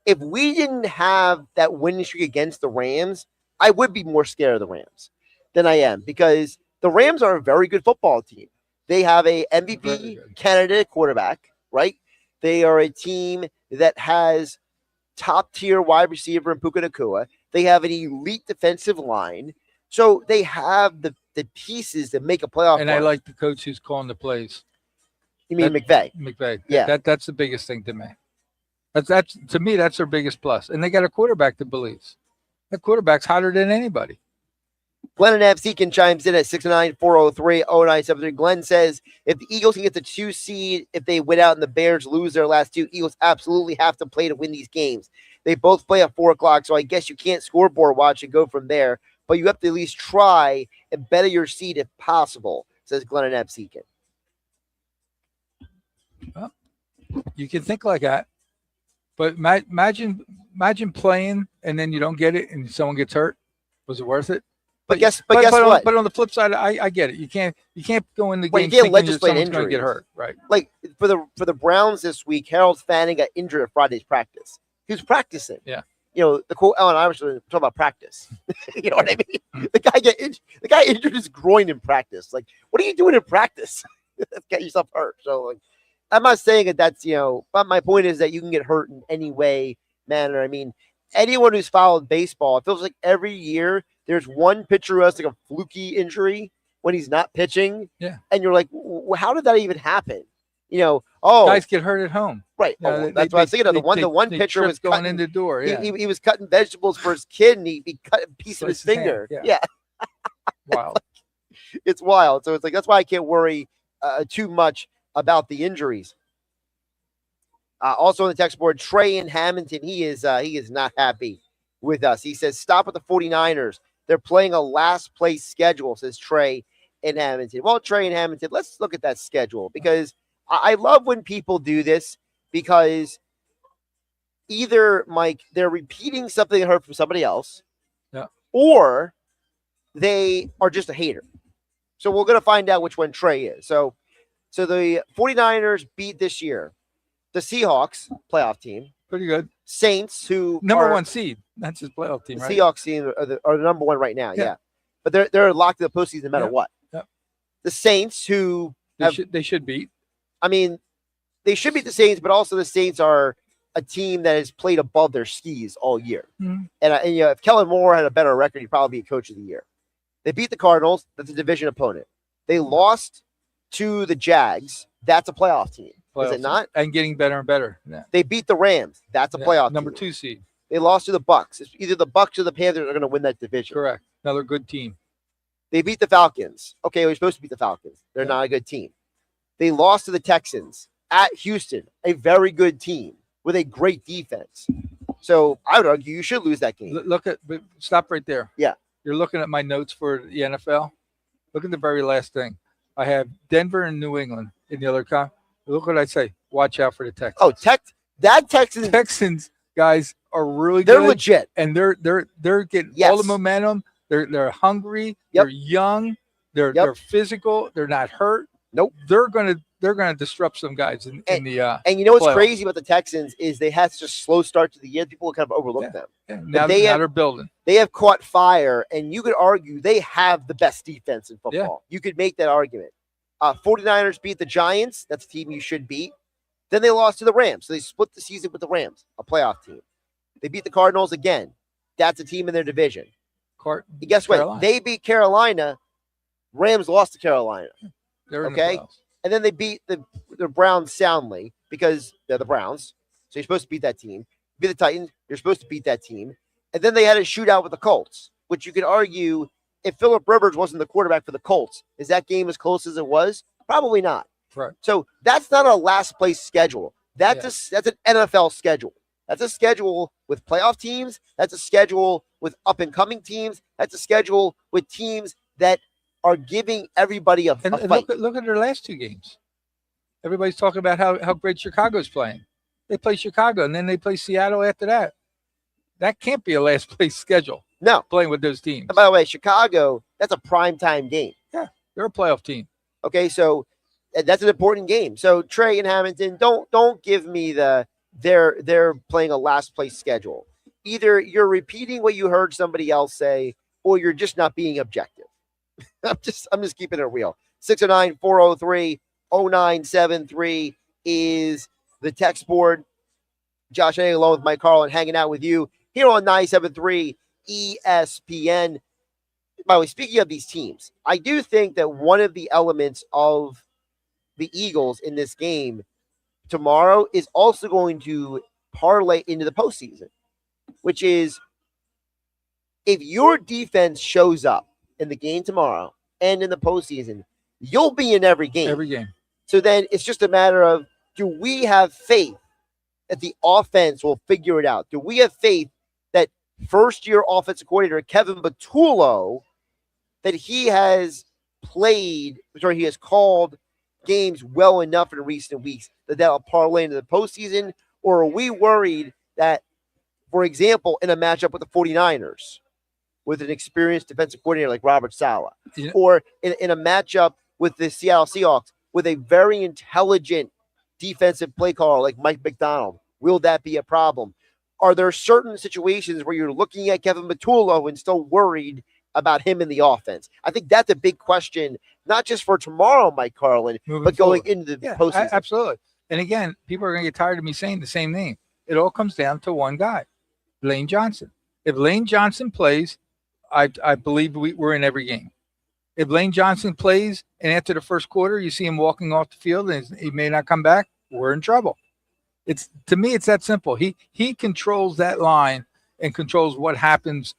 if we didn't have that winning streak against the Rams, I would be more scared of the Rams than I am because the Rams are a very good football team. They have a MVP candidate quarterback, right? They are a team that has top-tier wide receiver in Puka Nacua. They have an elite defensive line. So they have the pieces that make a playoff. And I like the coach who's calling the plays. You mean McVay? McVay. Yeah. That's the biggest thing to me. That's to me, that's their biggest plus. And they got a quarterback that believes. That quarterback's hotter than anybody. Glenn and Absekin chimes in at 694030973. Glenn says, if the Eagles can get the 2 seed, if they win out and the Bears lose their last 2, Eagles absolutely have to play to win these games. They both play at 4 o'clock, so I guess you can't scoreboard watch and go from there, but you have to at least try and better your seed if possible, says Glenn and Absekin. Well, you can think like that, but imagine playing and then you don't get it and someone gets hurt. Was it worth it? But guess what? But on the flip side, I get it. You can't go in the game you can't legislate someone's going to injuries. get hurt, right? Like for the Browns this week, Harold Fanning got injured at Friday's practice. He was practicing. Yeah. You know, the quote Allen Iverson talking about practice. You know what I mean? The guy injured his groin in practice. Like, what are you doing in practice? Get yourself hurt. So like, I'm not saying that that's, but my point is that you can get hurt in any way, manner. I mean, anyone who's followed baseball, it feels like every year there's one pitcher who has like a fluky injury when he's not pitching. Yeah. And you're like, how did that even happen? Guys get hurt at home. Right. That's what I was thinking of. The one pitcher was going in the door. Yeah. He was cutting vegetables for his kid and he cut a piece of his finger. Yeah. Wild. It's wild. So it's like, that's why I can't worry too much about the injuries. Also on the text board, Trey in Hamilton, he is not happy with us. He says, stop with the 49ers. They're playing a last place schedule, says Trey in Hamilton. Well, Trey in Hamilton, let's look at that schedule because I love when people do this because either, Mike, they're repeating something they heard from somebody else, or they are just a hater. So we're going to find out which one Trey is. So the 49ers beat this year the Seahawks, playoff team. Pretty good. Saints, who number 1 seed. That's his playoff team, right? Seahawks team are the number 1 right now, yeah. But they're locked to the postseason no matter what. Yep. The Saints, who they should beat. I mean, they should beat the Saints, but also the Saints are a team that has played above their skis all year. Mm-hmm. And if Kellen Moore had a better record, he'd probably be coach of the year. They beat the Cardinals. That's a division opponent. They lost to the Jags. That's a playoff team. Is it not? And getting better and better. Yeah. They beat the Rams. That's a playoff number team. 2 seed. They lost to the Bucks. It's either the Bucks or the Panthers are going to win that division. Correct. Another good team. They beat the Falcons. Okay, we're supposed to beat the Falcons. They're not a good team. They lost to the Texans at Houston, a very good team with a great defense. So I would argue you should lose that game. Stop right there. Yeah. You're looking at my notes for the NFL. Look at the very last thing. I have Denver and New England in the other Look what I say. Watch out for the Texans. Oh, Texans guys are really they're good. Legit. And they're getting all the momentum. They're hungry. They're young. They're physical. They're not hurt. Nope. They're gonna disrupt some guys in the and you know what's playoffs. crazy about the Texans is they had such a slow start to the year. People kind of overlook them. Yeah. Now they're building. They have caught fire, and you could argue they have the best defense in football. You could make that argument. 49ers beat the Giants. That's a team you should beat. Then they lost to the Rams. So they split the season with the Rams, a playoff team. They beat the Cardinals again. That's a team in their division. Guess what? Carolina. They beat Carolina. Rams lost to Carolina. They're in okay? the playoffs. And then they beat the Browns soundly because they're the Browns. So you're supposed to beat that team. Beat the Titans. You're supposed to beat that team. And then they had a shootout with the Colts, which you could argue if Phillip Rivers wasn't the quarterback for the Colts, is that game as close as it was? Probably not. Right. So that's not a last place schedule. That's an NFL schedule. That's a schedule with playoff teams. That's a schedule with up-and-coming teams. That's a schedule with teams that are giving everybody a fight. Look at their last 2 games. Everybody's talking about how great Chicago's playing. They play Chicago, and then they play Seattle after that. That can't be a last-place schedule. No. Playing with those teams. And by the way, Chicago, that's a primetime game. Yeah, they're a playoff team. Okay, so that's an important game. So Trey and Hamilton, don't give me they're playing a last place schedule. Either you're repeating what you heard somebody else say, or you're just not being objective. I'm just keeping it real. 609-403-0973 is the text board. Josh Hennig along with Mike Carlin hanging out with you here on 97.3 ESPN. By the way, speaking of these teams, I do think that one of the elements of the Eagles in this game tomorrow is also going to parlay into the postseason, which is if your defense shows up in the game tomorrow and in the postseason, you'll be in every game. Every game. So then it's just a matter of, do we have faith that the offense will figure it out? Do we have faith that first-year offensive coordinator Kevin Batullo, that he has called games well enough in recent weeks that'll parlay into the postseason? Or are we worried that, for example, in a matchup with the 49ers, with an experienced defensive coordinator like Robert Saleh, or in a matchup with the Seattle Seahawks with a very intelligent defensive play caller like Mike McDonald, will that be a problem? Are there certain situations where you're looking at Kevin Batullo and still worried about him in the offense? I think that's a big question, not just for tomorrow, Mike Carlin, but going into the postseason. Absolutely. And again, people are going to get tired of me saying the same name. It all comes down to one guy, Lane Johnson. If Lane Johnson plays, I believe we're in every game. If Lane Johnson plays and after the first quarter you see him walking off the field and he may not come back, we're in trouble. To me, it's that simple. He controls that line and controls what happens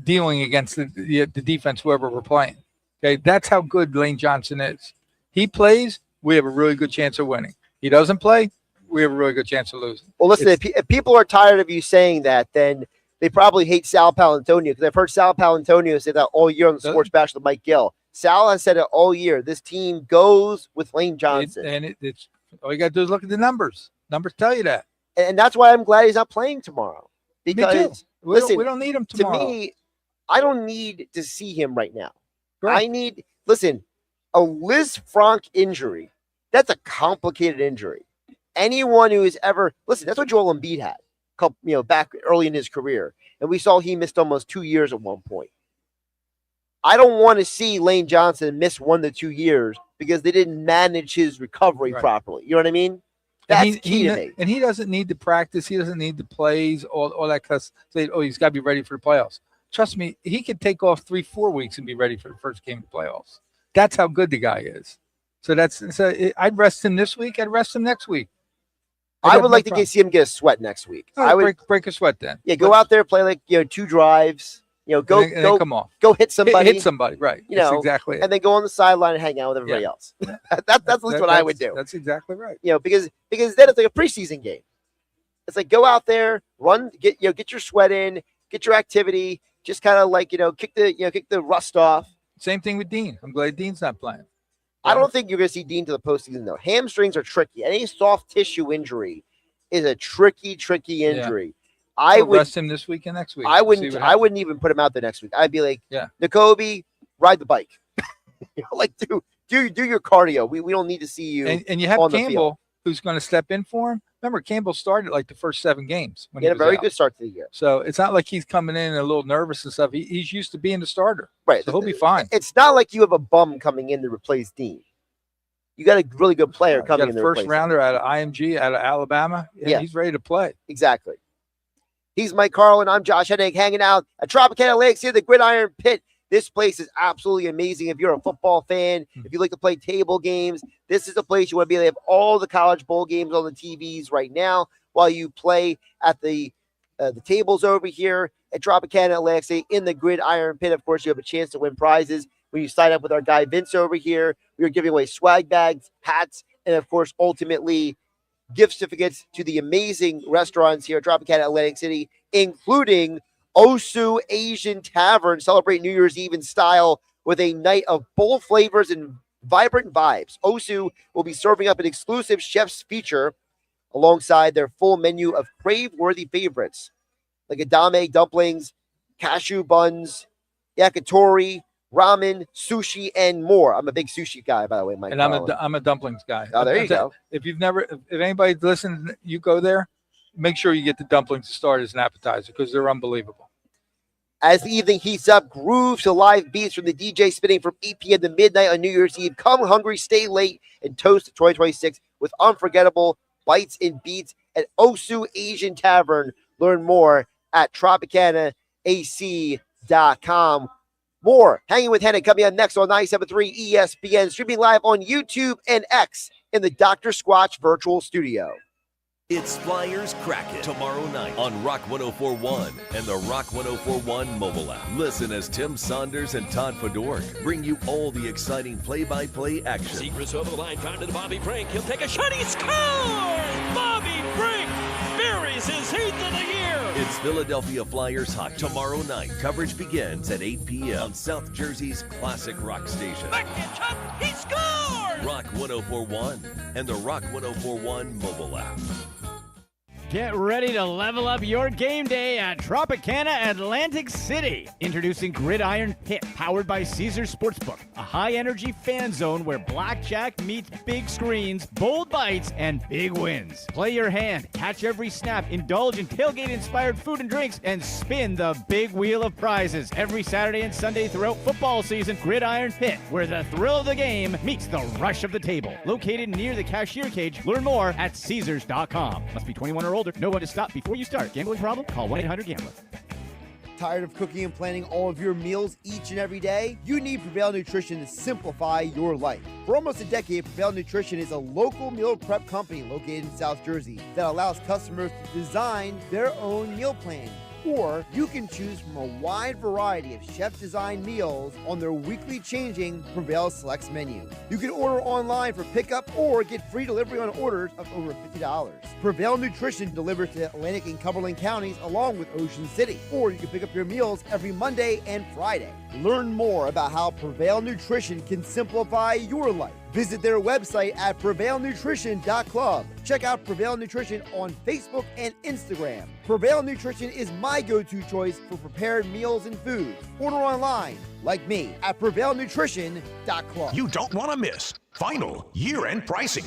dealing against the defense, whoever we're playing. Okay, that's how good Lane Johnson is. He plays, we have a really good chance of winning. He doesn't play, we have a really good chance of losing. Well, listen, if people are tired of you saying that, then they probably hate Sal Paolantonio, because I've heard Sal Paolantonio say that all year on the Sports Bash with Mike Gill. Sal has said it all year. This team goes with Lane Johnson. It's all you got to do is look at the numbers. Numbers tell you that. And that's why I'm glad he's not playing tomorrow. Because, we don't need him tomorrow. To me, I don't need to see him right now. Right. I need, a Liz Frank injury, that's a complicated injury. Anyone who has ever, that's what Joel Embiid had, back early in his career. And we saw he missed almost 2 years at one point. I don't want to see Lane Johnson miss 1 to 2 years because they didn't manage his recovery properly. You know what I mean? That's key to me. And he doesn't need to practice. He doesn't need the plays, all that. Because he's got to be ready for the playoffs. Trust me, he could take off 3-4 weeks and be ready for the first game of the playoffs. That's how good the guy is. So I'd rest him this week. I'd rest him next week. I would like to see him get a sweat next week. I would break a sweat then. Yeah, go out there, play 2 drives. Go come off. Go hit somebody. Hit somebody, right? That's exactly it. And then go on the sideline and hang out with everybody else. That's at least what I would do. That's exactly right. Because then it's like a preseason game. It's like go out there, run, get your sweat in, get your activity, just kind of kick the rust off. Same thing with Dean. I'm glad Dean's not playing. I don't think you're going to see Dean to the postseason, though. Hamstrings are tricky. Any soft tissue injury is a tricky injury. I would rest him this week and next week. I wouldn't even put him out there next week. I'd be like, N'Kobe, ride the bike. Do your cardio. We don't need to see you. And you have Campbell, who's going to step in for him. Remember, Campbell started the first 7 games. He had a very good start to the year. So it's not like he's coming in a little nervous and stuff. He's used to being the starter. Right. So he'll be fine. It's not like you have a bum coming in to replace Dean. You got a really good player coming in to replace first rounder out of IMG, out of Alabama. Yeah, he's ready to play. Exactly. He's Mike Carlin. I'm Josh Hennig, hanging out at Tropicana Lakes here, the Gridiron Pit. This place is absolutely amazing. If you're a football fan, if you like to play table games, this is a place you want to be. They have all the college bowl games on the TVs right now while you play at the tables over here at Tropicana Lakes in the Gridiron Pit. Of course, you have a chance to win prizes when you sign up with our guy Vince over here. We are giving away swag bags, hats, and of course, ultimately gift certificates to the amazing restaurants here at Tropicana Atlantic City, including Osu Asian Tavern. Celebrate New Year's Eve in style with a night of bold flavors and vibrant vibes. Osu will be serving up an exclusive chef's feature alongside their full menu of crave-worthy favorites like edamame dumplings, cashew buns, yakitori, ramen, sushi, and more. I'm a big sushi guy, by the way, Mike. And I'm a dumplings guy. Oh, there you go. If anybody listens, you go there, make sure you get the dumplings to start as an appetizer because they're unbelievable. As the evening heats up, groove to live beats from the DJ spinning from 8 p.m. to midnight on New Year's Eve. Come hungry, stay late, and toast 2026 with unforgettable bites and beats at Osu Asian Tavern. Learn more at TropicanaAC.com. More Hanging with Hennig coming up next on 97.3 ESPN, streaming live on YouTube and X in the Dr. Squatch virtual studio. It's Flyers Kraken tomorrow night on Rock 104.1 and the Rock 104.1 mobile app. Listen as Tim Saunders and Todd Fedork bring you all the exciting play-by-play action. Secrets over the line, found to Bobby Brink. He'll take a shot. He scores! Bobby Brink buries his 8th of the year. It's Philadelphia Flyers hockey tomorrow night. Coverage begins at 8 p.m. on South Jersey's classic rock station. Backhand shot. He scores! Rock 104.1 and the Rock 104.1 mobile app. Get ready to level up your game day at Tropicana Atlantic City. Introducing Gridiron Pit, powered by Caesars Sportsbook, a high-energy fan zone where blackjack meets big screens, bold bites, and big wins. Play your hand, catch every snap, indulge in tailgate-inspired food and drinks, and spin the big wheel of prizes. Every Saturday and Sunday throughout football season, Gridiron Pit, where the thrill of the game meets the rush of the table. Located near the cashier cage, learn more at Caesars.com. Must be 21 or older. Know when to stop before you start. Gambling problem? Call 1-800-GAMBLER. Tired of cooking and planning all of your meals each and every day? You need Prevail Nutrition to simplify your life. For almost a decade, Prevail Nutrition is a local meal prep company located in South Jersey that allows customers to design their own meal plan. Or you can choose from a wide variety of chef-designed meals on their weekly changing Prevail Selects menu. You can order online for pickup or get free delivery on orders of over $50. Prevail Nutrition delivers to Atlantic and Cumberland counties along with Ocean City. Or you can pick up your meals every Monday and Friday. Learn more about how Prevail Nutrition can simplify your life. Visit their website at prevailnutrition.club. Check out Prevail Nutrition on Facebook and Instagram. Prevail Nutrition is my go-to choice for prepared meals and foods. Order online, like me, at prevailnutrition.club. You don't want to miss final year-end pricing.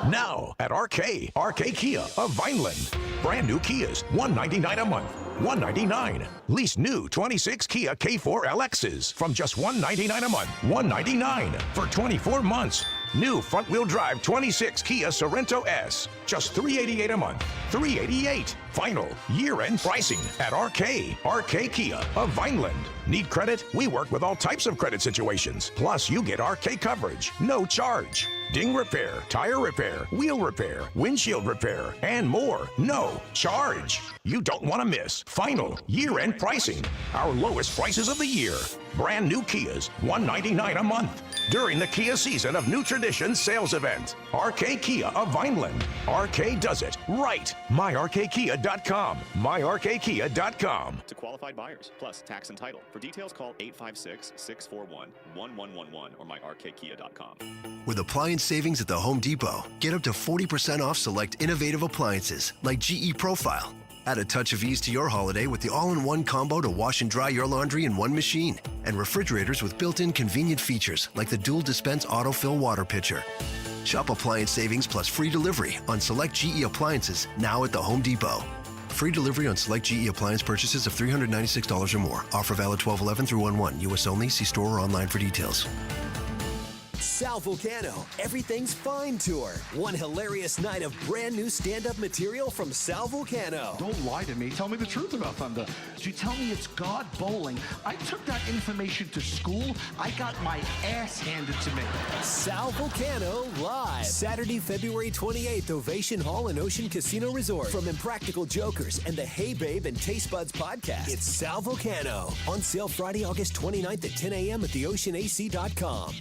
Now at RK Kia of Vineland. Brand new Kias, $199 a month. $199. Lease new 26 Kia K4 LXs from just $199 a month. $199 for 24 months. New front-wheel drive 26 Kia Sorento S, just $388 a month. $388. Final year-end pricing at RK Kia of Vineland. Need credit? We work with all types of credit situations. Plus, you get RK coverage, no charge. Ding repair, tire repair, wheel repair, windshield repair, and more. No charge. You don't want to miss final year-end pricing. Our lowest prices of the year. Brand new Kias, $199 a month. During the Kia season of New Tradition sales event. RK Kia of Vineland. RK does it right. MyRKKia.com. MyRKKia.com. To qualified buyers, plus tax and title. For details, call 856-641-1111 or myrkkia.com. With appliance savings at the Home Depot, get up to 40% off select innovative appliances like GE Profile. Add a touch of ease to your holiday with the all-in-one combo to wash and dry your laundry in one machine. And refrigerators with built-in convenient features like the dual dispense autofill water pitcher. Shop appliance savings plus free delivery on select GE appliances now at the Home Depot. Free delivery on select GE appliance purchases of $396 or more. Offer valid 12/11 through 1/1. U.S. only. See store or online for details. Sal Vulcano, Everything's Fine Tour. One hilarious night of brand new stand-up material from Sal Vulcano. Don't lie to me. Tell me the truth about Thunder. Did you tell me it's God bowling? I took that information to school. I got my ass handed to me. Sal Vulcano live. Saturday, February 28th, Ovation Hall and Ocean Casino Resort. From Impractical Jokers and the Hey Babe and Taste Buds podcast. It's Sal Vulcano. On sale Friday, August 29th at 10 a.m. at theoceanac.com.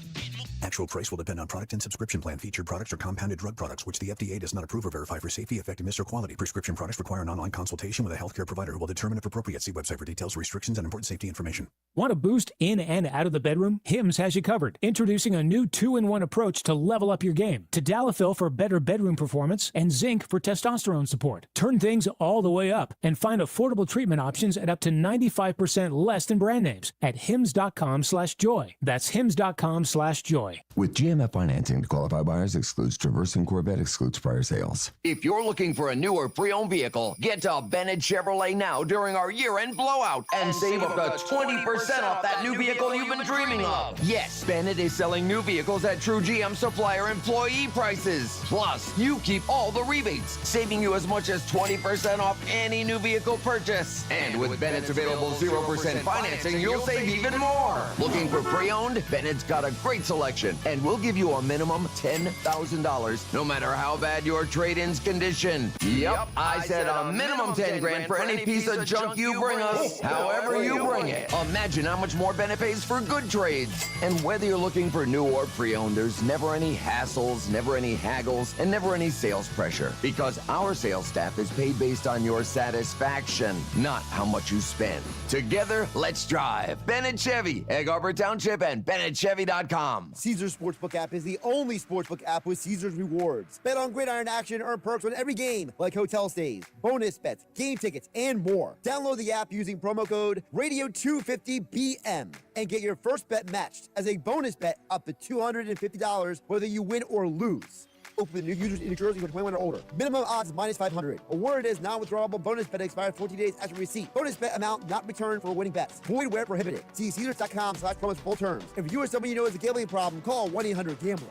Actual price will depend on product and subscription plan. Featured products are compounded drug products, which the FDA does not approve or verify for safety, effectiveness, or quality. Prescription products require an online consultation with a healthcare provider who will determine if appropriate. See website for details, restrictions, and important safety information. Want a boost in and out of the bedroom? Hims has you covered. Introducing a new 2-in-1 approach to level up your game. Tadalafil for better bedroom performance and zinc for testosterone support. Turn things all the way up and find affordable treatment options at up to 95% less than brand names at hims.com/joy. That's hims.com/joy. With GMF financing to qualify buyers excludes Traverse and Corvette excludes prior sales. If you're looking for a new or pre-owned vehicle, get to Bennett Chevrolet now during our year-end blowout and save up to 20% off that new vehicle you've been dreaming of. Yes, Bennett is selling new vehicles at true GM supplier employee prices. Plus, you keep all the rebates, saving you as much as 20% off any new vehicle purchase. And with Bennett's available 0% financing, you'll save even more. Looking for pre-owned? Bennett's got a great selection, and we'll give you a minimum $10,000, no matter how bad your trade-in's condition. Yep, I said a minimum 10 grand for any piece of junk you bring us, however you bring it. Imagine how much more Bennett pays for good trades. And whether you're looking for new or pre-owned, there's never any hassles, never any haggles, and never any sales pressure. Because our sales staff is paid based on your satisfaction, not how much you spend. Together, let's drive. Bennett Chevy, Egg Harbor Township, and BennettChevy.com. Caesars Sportsbook app is the only sportsbook app with Caesars rewards. Bet on Gridiron action and earn perks on every game, like hotel stays, bonus bets, game tickets, and more. Download the app using promo code Radio250BM and get your first bet matched as a bonus bet up to $250 whether you win or lose. Open to new users in New Jersey for 21 or older. Minimum odds -500. Award is non-withdrawable bonus bet expires 14 days after receipt. Bonus bet amount not returned for winning bets. Void where prohibited. See Caesars.com/promos for full terms. If you or someone you know has a gambling problem, call 1-800-GAMBLER.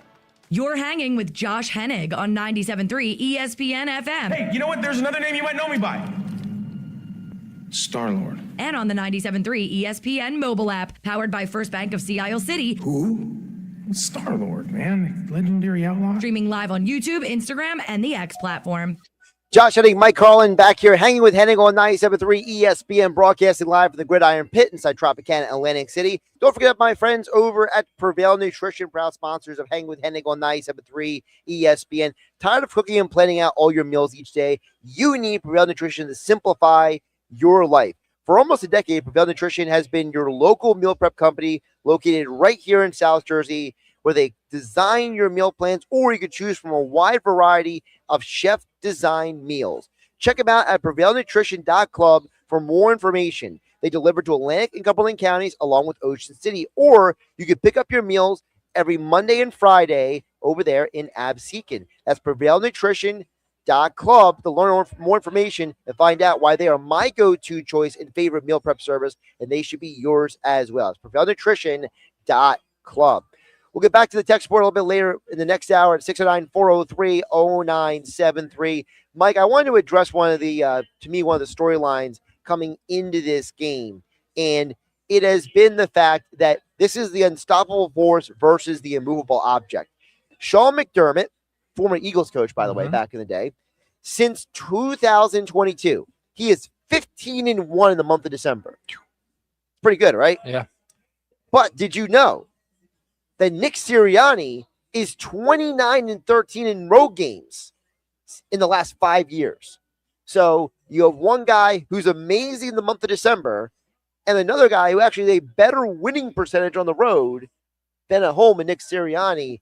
You're hanging with Josh Hennig on 97.3 ESPN FM. Hey, you know what? There's another name you might know me by. Star-Lord. And on the 97.3 ESPN mobile app, powered by First Bank of Sea Isle City. Who? Star-Lord, man. Legendary outlaw. Streaming live on YouTube, Instagram, and the X platform. Josh Hennig, Mike Carlin back here, hanging with Hennig on 97.3 ESPN, broadcasting live from the Gridiron Pit inside Tropicana, Atlantic City. Don't forget my friends over at Prevail Nutrition, proud sponsors of Hanging with Hennig on 97.3 ESPN. Tired of cooking and planning out all your meals each day? You need Prevail Nutrition to simplify your life. For almost a decade, Prevail Nutrition has been your local meal prep company located right here in South Jersey, where they design your meal plans, or you can choose from a wide variety of chef-designed meals. Check them out at prevailnutrition.club for more information. They deliver to Atlantic and Cumberland counties along with Ocean City, or you can pick up your meals every Monday and Friday over there in Absecon. That's prevailnutrition.club to learn more information and find out why they are my go-to choice and favorite meal prep service, and they should be yours as well. It's prevailnutrition.club. We'll get back to the text board a little bit later in the next hour at 609-403-0973. Mike, I wanted to address one of the storylines coming into this game, and it has been the fact that this is the unstoppable force versus the immovable object. Sean McDermott, former Eagles coach, by the way, back in the day, since 2022, he is 15-1 in the month of December. Pretty good, right? Yeah. But did you know that Nick Sirianni is 29-13 in road games in the last 5 years? So you have one guy who's amazing in the month of December and another guy who actually has a better winning percentage on the road than at home in Nick Sirianni.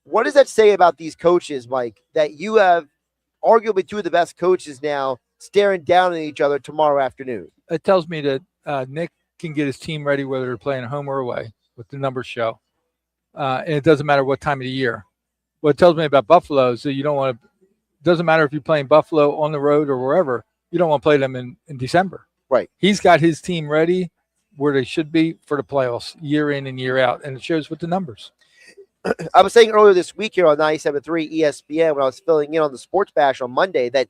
What does that say about these coaches, Mike, that you have arguably two of the best coaches now staring down at each other tomorrow afternoon? It tells me that Nick can get his team ready whether they're playing home or away, what the numbers show. And it doesn't matter what time of the year. What it tells me about Buffalo is that you don't want to – doesn't matter if you're playing Buffalo on the road or wherever, you don't want to play them in December. Right. He's got his team ready where they should be for the playoffs year in and year out, and it shows with the numbers. I was saying earlier this week here on 97.3 ESPN when I was filling in on the Sports Bash on Monday that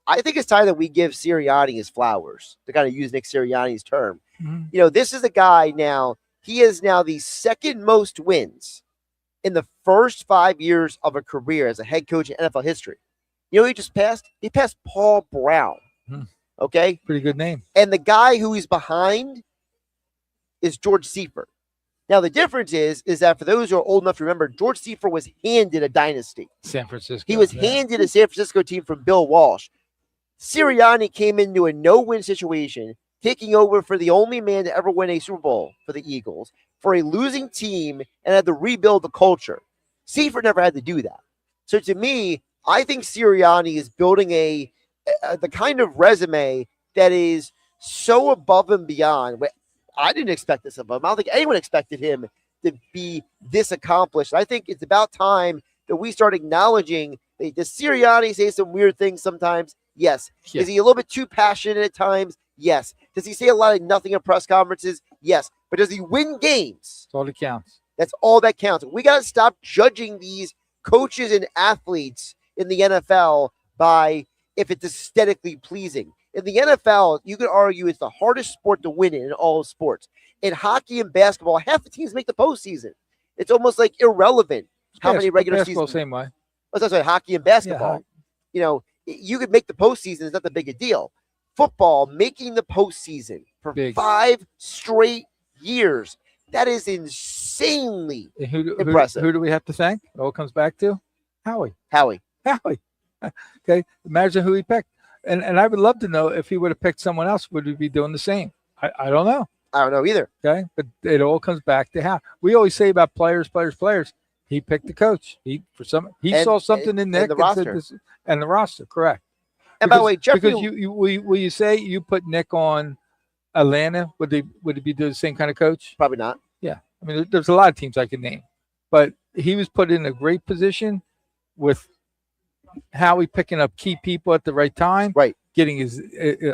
I think it's time that we give Sirianni his flowers, to kind of use Nick Sirianni's term. Mm-hmm. You know, this is a guy now – he is now the second most wins in the first 5 years of a career as a head coach in NFL history. You know who he just passed? He passed Paul Brown. Okay? Pretty good name. And the guy who he's behind is George Seifert. Now, the difference is that for those who are old enough to remember, George Seifert was handed a dynasty. San Francisco. He was handed a San Francisco team from Bill Walsh. Sirianni came into a no-win situation, taking over for the only man to ever win a Super Bowl for the Eagles, for a losing team, and had to rebuild the culture. Seifert never had to do that. So to me, I think Sirianni is building the kind of resume that is so above and beyond. I didn't expect this of him. I don't think anyone expected him to be this accomplished. I think it's about time that we start acknowledging that does Sirianni say some weird things sometimes? Yes. Is he a little bit too passionate at times? Yes. Does he say a lot of nothing in press conferences? Yes. But does he win games? That's all that counts. That's all that counts. We got to stop judging these coaches and athletes in the NFL by if it's aesthetically pleasing. In the NFL, you could argue it's the hardest sport to win in all sports. In hockey and basketball, half the teams make the postseason. It's almost like irrelevant how many regular seasons. Same way. That's right. Hockey and basketball. Yeah, you could make the postseason. It's not that big a deal. Football, making the postseason for 5 straight years. That is insanely impressive. Who do we have to thank? It all comes back to Howie. Okay. Imagine who he picked. And I would love to know if he would have picked someone else, would he be doing the same? I don't know. I don't know either. Okay. But it all comes back to how we always say about players. He picked the coach. He saw something in Nick and the roster. And the roster, correct. And by the way, Jeffrey, because will you say you put Nick on Atlanta? Would he be the same kind of coach? Probably not. Yeah. I mean, there's a lot of teams I can name, but he was put in a great position with Howie picking up key people at the right time, right? Getting his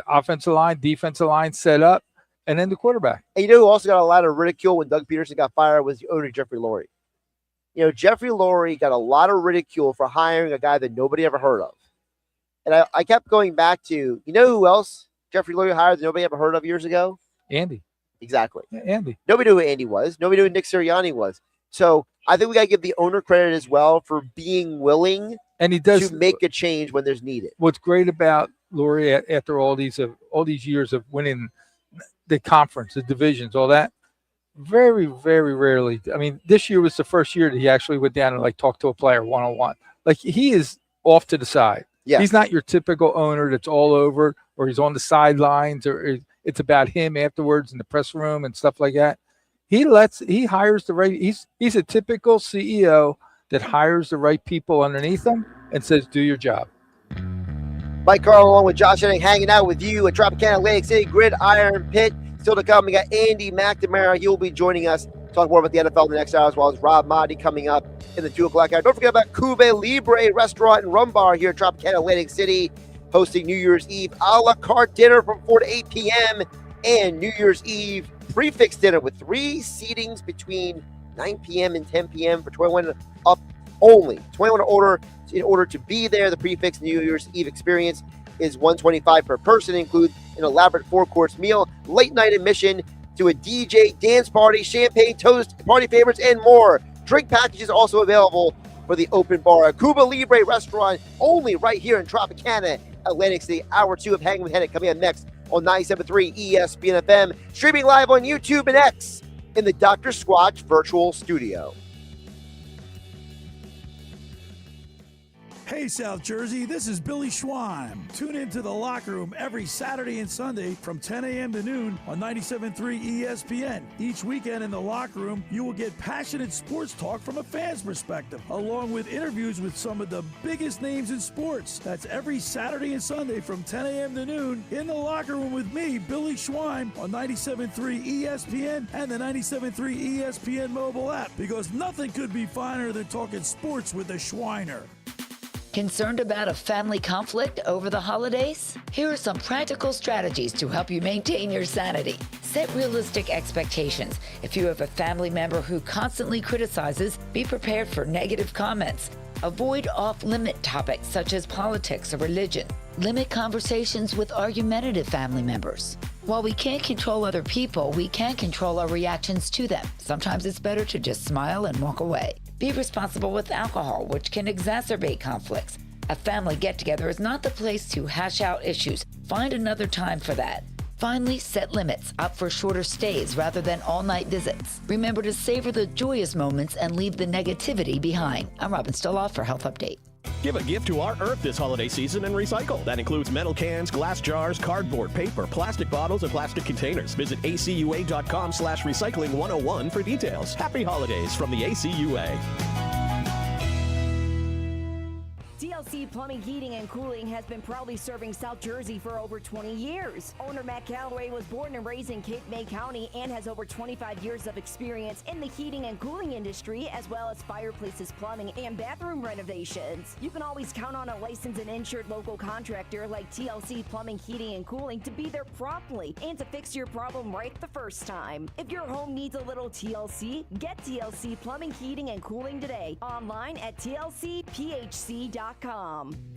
offensive line, defensive line set up, and then the quarterback. And you know who also got a lot of ridicule when Doug Peterson got fired was the owner, Jeffrey Lurie. Jeffrey Lurie got a lot of ridicule for hiring a guy that nobody ever heard of. And I kept going back to, who else Jeffrey Lurie hired that nobody ever heard of years ago? Andy. Exactly. Yeah, Andy. Nobody knew who Andy was. Nobody knew who Nick Sirianni was. So I think we got to give the owner credit as well for being willing and he does to make a change when there's needed. What's great about Lurie after all these years of winning the conference, the divisions, all that, very, very rarely. I mean, this year was the first year that he actually went down and talked to a player one-on-one. He is off to the side. Yeah. He's not your typical owner that's all over or he's on the sidelines or it's about him afterwards in the press room and stuff like that. He hires the right. He's a typical CEO that hires the right people underneath him and says, "Do your job." Mike Carlin along with Josh Hennig hanging out with you at Tropicana Atlantic City Gridiron Pit. Still to come, we got Andy McNamara. He'll be joining us. Talk more about the NFL in the next hour, as well as Rob Maaddi coming up in the 2 o'clock hour. Don't forget about Cuba Libre Restaurant and Rum Bar here at Tropicana Atlantic City, hosting New Year's Eve a la carte dinner from 4 to 8 p.m. and New Year's Eve prefix dinner with 3 seatings between 9 p.m. and 10 p.m. for 21 up only. 21 order in order to be there. The prefix New Year's Eve experience is $125 per person. Include an elaborate 4-course meal, late night admission to a DJ, dance party, champagne, toast, party favorites, and more. Drink packages also available for the open bar. A Cuba Libre Restaurant only right here in Tropicana, Atlantic City. Hour 2 of Hanging with Hennig coming up next on 97.3 ESPN FM. Streaming live on YouTube and X in the Dr. Squatch virtual studio. Hey, South Jersey, this is Billy Schwein. Tune into The Locker Room every Saturday and Sunday from 10 a.m. to noon on 97.3 ESPN. Each weekend in The Locker Room, you will get passionate sports talk from a fan's perspective, along with interviews with some of the biggest names in sports. That's every Saturday and Sunday from 10 a.m. to noon in The Locker Room with me, Billy Schwein, on 97.3 ESPN and the 97.3 ESPN mobile app, because nothing could be finer than talking sports with a Schweiner. Concerned about a family conflict over the holidays? Here are some practical strategies to help you maintain your sanity. Set realistic expectations. If you have a family member who constantly criticizes, be prepared for negative comments. Avoid off-limit topics such as politics or religion. Limit conversations with argumentative family members. While we can't control other people, we can control our reactions to them. Sometimes it's better to just smile and walk away. Be responsible with alcohol, which can exacerbate conflicts. A family get-together is not the place to hash out issues. Find another time for that. Finally, set limits. Opt for shorter stays rather than all-night visits. Remember to savor the joyous moments and leave the negativity behind. I'm Robin Stoloff for Health Update. Give a gift to our Earth this holiday season and recycle. That includes metal cans, glass jars, cardboard, paper, plastic bottles, and plastic containers. Visit acua.com/recycling101 for details. Happy holidays from the ACUA. TLC Plumbing, Heating, and Cooling has been proudly serving South Jersey for over 20 years. Owner Matt Calloway was born and raised in Cape May County and has over 25 years of experience in the heating and cooling industry, as well as fireplaces, plumbing, and bathroom renovations. You can always count on a licensed and insured local contractor like TLC Plumbing, Heating, and Cooling to be there promptly and to fix your problem right the first time. If your home needs a little TLC, get TLC Plumbing, Heating, and Cooling today. Online at tlcphc.com.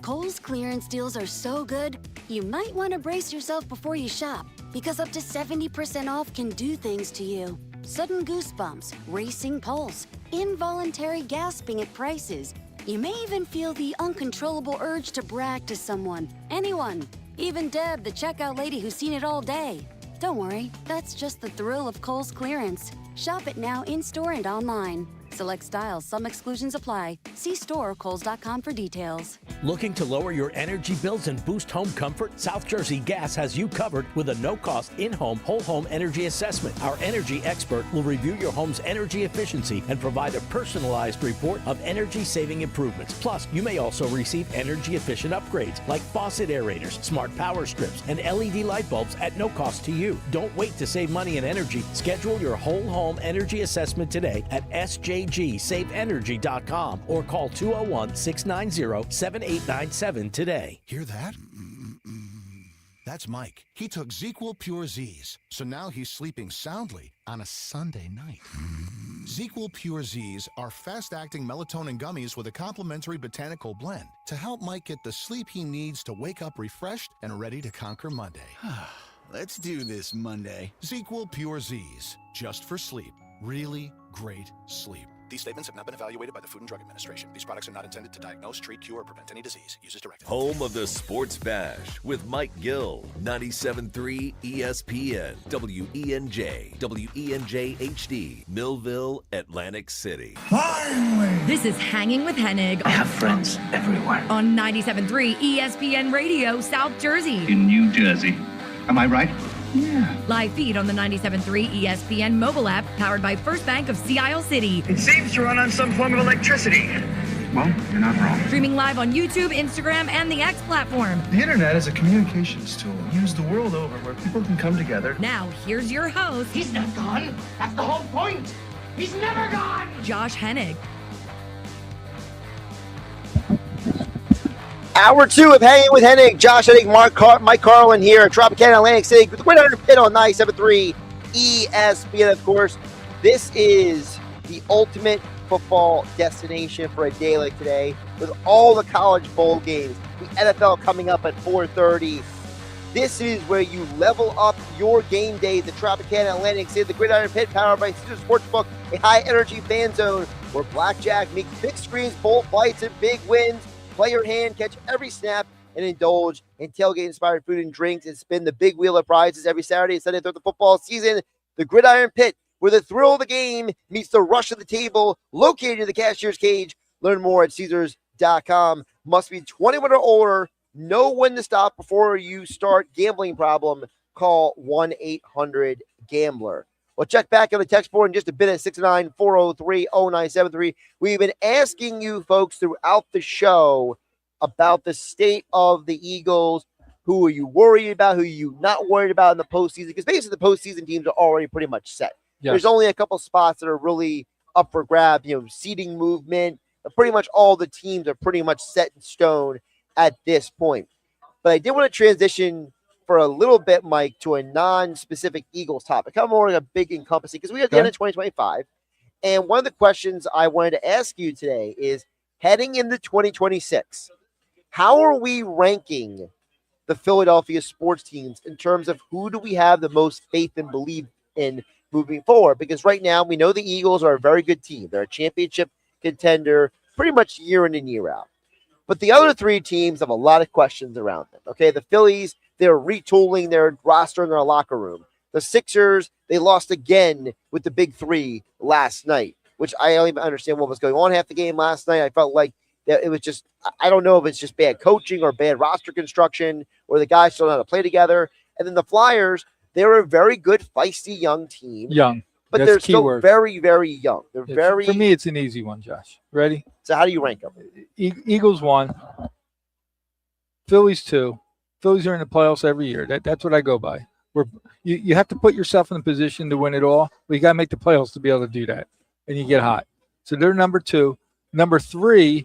Kohl's clearance deals are so good, you might want to brace yourself before you shop, because up to 70% off can do things to you. Sudden goosebumps, racing pulse, involuntary gasping at prices. You may even feel the uncontrollable urge to brag to someone, anyone, even Deb, the checkout lady who's seen it all day. Don't worry, that's just the thrill of Kohl's clearance. Shop it now in-store and online. Select styles, some exclusions apply. See store or kohls.com for details. Looking to lower your energy bills and boost home comfort? South Jersey Gas has you covered with a no-cost in-home, whole-home energy assessment. Our energy expert will review your home's energy efficiency and provide a personalized report of energy-saving improvements. Plus, you may also receive energy-efficient upgrades like faucet aerators, smart power strips, and LED light bulbs at no cost to you. Don't wait to save money and energy. Schedule your whole-home energy assessment today at sjgsaveenergy.com or call 201-690-7897 today. Hear that? That's Mike. He took ZQL Pure Z's, so now he's sleeping soundly on a Sunday night. ZQL Pure Z's are fast-acting melatonin gummies with a complementary botanical blend to help Mike get the sleep he needs to wake up refreshed and ready to conquer Monday. Let's do this Monday. ZQL Pure Z's, just for sleep. Really great sleep. These statements have not been evaluated by the Food and Drug Administration. These products are not intended to diagnose, treat, cure, or prevent any disease. Use as directed. Home of the Sports Bash with Mike Gill, 97.3 ESPN, WENJ, WENJ HD, Millville, Atlantic City. Finally! This is Hanging with Hennig. I have friends everywhere. On 97.3 ESPN Radio, South Jersey. In New Jersey. Am I right? Yeah. Live feed on the 97.3 ESPN mobile app, powered by First Bank of Sea Isle City. It seems to run on some form of electricity. Well, you're not wrong. Streaming live on YouTube, Instagram, and the X platform. The internet is a communications tool used the world over where people can come together. Now, here's your host. He's not gone. That's the whole point. He's never gone. Josh Hennig. Hour 2 of Hanging with Hennig. Josh Hennig, Mike Carlin here at Tropicana, Atlantic City, with the Gridiron Pit on 97.3 ESPN, of course. This is the ultimate football destination for a day like today, with all the college bowl games, the NFL coming up at 4:30. This is where you level up your game day at the Tropicana, Atlantic City, the Gridiron Pit, powered by Caesars Sportsbook, a high-energy fan zone where blackjack meets big screens, bold fights, and big wins. Play your hand, catch every snap, and indulge in tailgate-inspired food and drinks, and spin the big wheel of prizes every Saturday and Sunday throughout the football season. The Gridiron Pit, where the thrill of the game meets the rush of the table, located in the cashier's cage. Learn more at Caesars.com. Must be 21 or older. Know when to stop before you start gambling problem. Call 1-800-GAMBLER. We'll check back on the text board in just a bit at 694030973. We've been asking you folks throughout the show about the state of the Eagles. Who are you worried about? Who are you not worried about in the postseason? Because basically the postseason teams are already pretty much set. Yes. There's only a couple spots that are really up for grab. Seeding movement. Pretty much all the teams are pretty much set in stone at this point. But I did want to transition for a little bit, Mike, to a non-specific Eagles topic. I'm more a big encompassing, because we are at the end of 2025. And one of the questions I wanted to ask you today is, heading into 2026, how are we ranking the Philadelphia sports teams in terms of who do we have the most faith and belief in moving forward? Because right now we know the Eagles are a very good team. They're a championship contender pretty much year in and year out. But the other three teams have a lot of questions around them. Okay, the Phillies they're retooling their roster in their locker room. The Sixers, they lost again with the big three last night, which I don't even understand what was going on half the game last night. I felt like that it was just, I don't know if it's just bad coaching or bad roster construction or the guys don't know how to play together. And then the Flyers, they're a very good, feisty young team. Young. But That's they're key still word. very, very young. They're very. For me, it's an easy one, Josh. Ready? So how do you rank them? Eagles 1, Phillies 2. Phillies are in the playoffs every year. That's what I go by. You have to put yourself in a position to win it all, but you got to make the playoffs to be able to do that, and you get hot. So they're number 2. Number 3,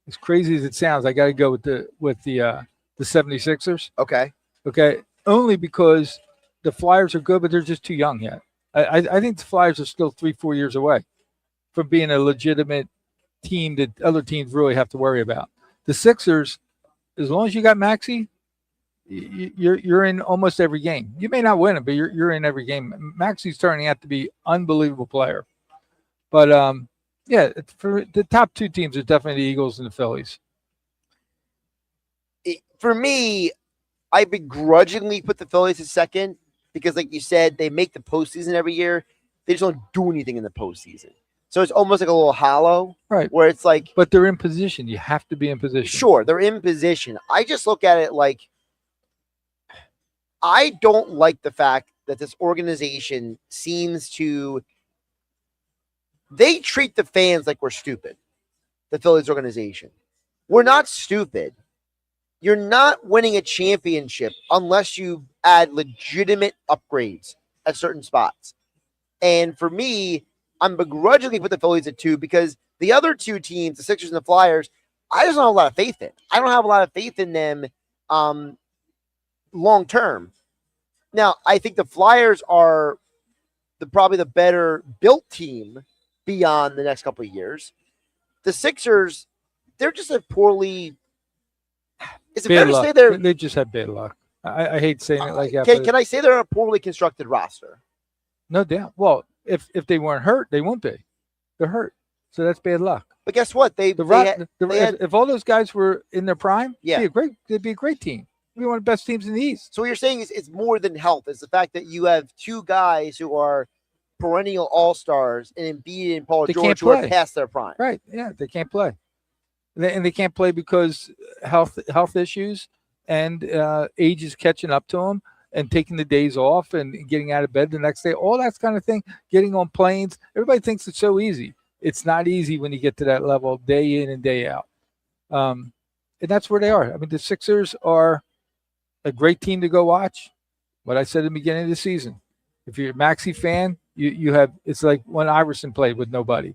as crazy as it sounds, I got to go with the 76ers. Okay. Only because the Flyers are good, but they're just too young yet. I think the Flyers are still 3-4 years away from being a legitimate team that other teams really have to worry about. The Sixers, as long as you got Maxey, you're in almost every game. You may not win it, but you're in every game. Maxey's turning out to be an unbelievable player. But for the top 2 teams are definitely the Eagles and the Phillies. For me, I begrudgingly put the Phillies at second because, like you said, they make the postseason every year. They just don't do anything in the postseason. So it's almost like a little hollow. Right. Where it's like. But they're in position. You have to be in position. Sure, they're in position. I just look at it like I don't like the fact that this organization seems to. They treat the fans like we're stupid. The Phillies organization. We're not stupid. You're not winning a championship unless you add legitimate upgrades at certain spots. And for me, I'm begrudgingly put the Phillies at 2 because the other 2 teams, the Sixers and the Flyers, I just don't have a lot of faith in. I don't have a lot of faith in them long term. Now, I think the Flyers are probably the better built team beyond the next couple of years. The Sixers, they're just a poorly. Is it fair to say they just have bad luck? I hate saying it like that. Can I say they're a poorly constructed roster? No doubt. Well, if they weren't hurt, they won't be. They're hurt, so that's bad luck. But guess what? If all those guys were in their prime, yeah, they'd be a great team. They'd be one of the best teams in the East. So what you're saying is it's more than health. It's the fact that you have 2 guys who are perennial all-stars and Embiid and Paul George who are past their prime. Right? Yeah, they can't play. And they can't play because health issues and age is catching up to them and taking the days off and getting out of bed the next day, all that kind of thing, getting on planes. Everybody thinks it's so easy. It's not easy when you get to that level day in and day out. And that's where they are. I mean, the Sixers are a great team to go watch. What I said at the beginning of the season, if you're a Maxey fan, you have – it's like when Iverson played with nobody.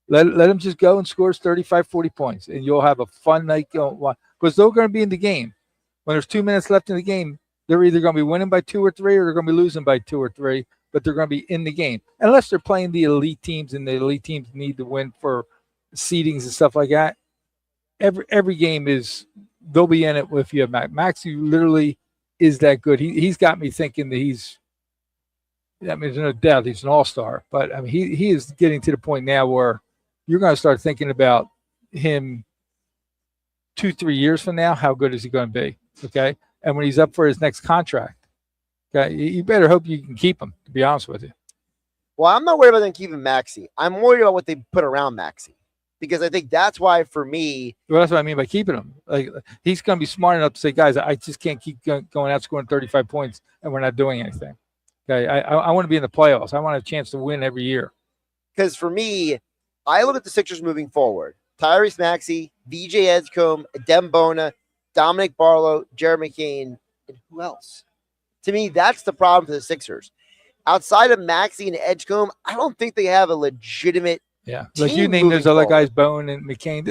Let him just go and scores 35, 40 points, and you'll have a fun night going. Because they're going to be in the game. When there's 2 minutes left in the game, they're either going to be winning by 2 or 3 or they're going to be losing by 2 or 3, but they're going to be in the game. Unless they're playing the elite teams, and the elite teams need to win for seedings and stuff like that. Every game is – they'll be in it with you. Maxey literally is that good. He's got me thinking that he's – I mean, there's no doubt he's an all-star. But, I mean, he is getting to the point now where – you're going to start thinking about him 2-3 years from now. How good is he going to be? Okay. And when he's up for his next contract, okay, you better hope you can keep him, to be honest with you. Well, I'm not worried about them keeping Maxey. I'm worried about what they put around Maxey because I think that's why, for me. Well, that's what I mean by keeping him. Like, he's going to be smart enough to say, guys, I just can't keep going out scoring 35 points and we're not doing anything. Okay. I want to be in the playoffs. I want a chance to win every year. Because for me, I look at the Sixers moving forward. Tyrese Maxey, VJ Edgecombe, Adem Bona, Dominic Barlow, Jared McCain, and who else? To me, that's the problem for the Sixers. Outside of Maxey and Edgecombe, I don't think they have a legitimate team. Like you name those other guys, Bone and McCain,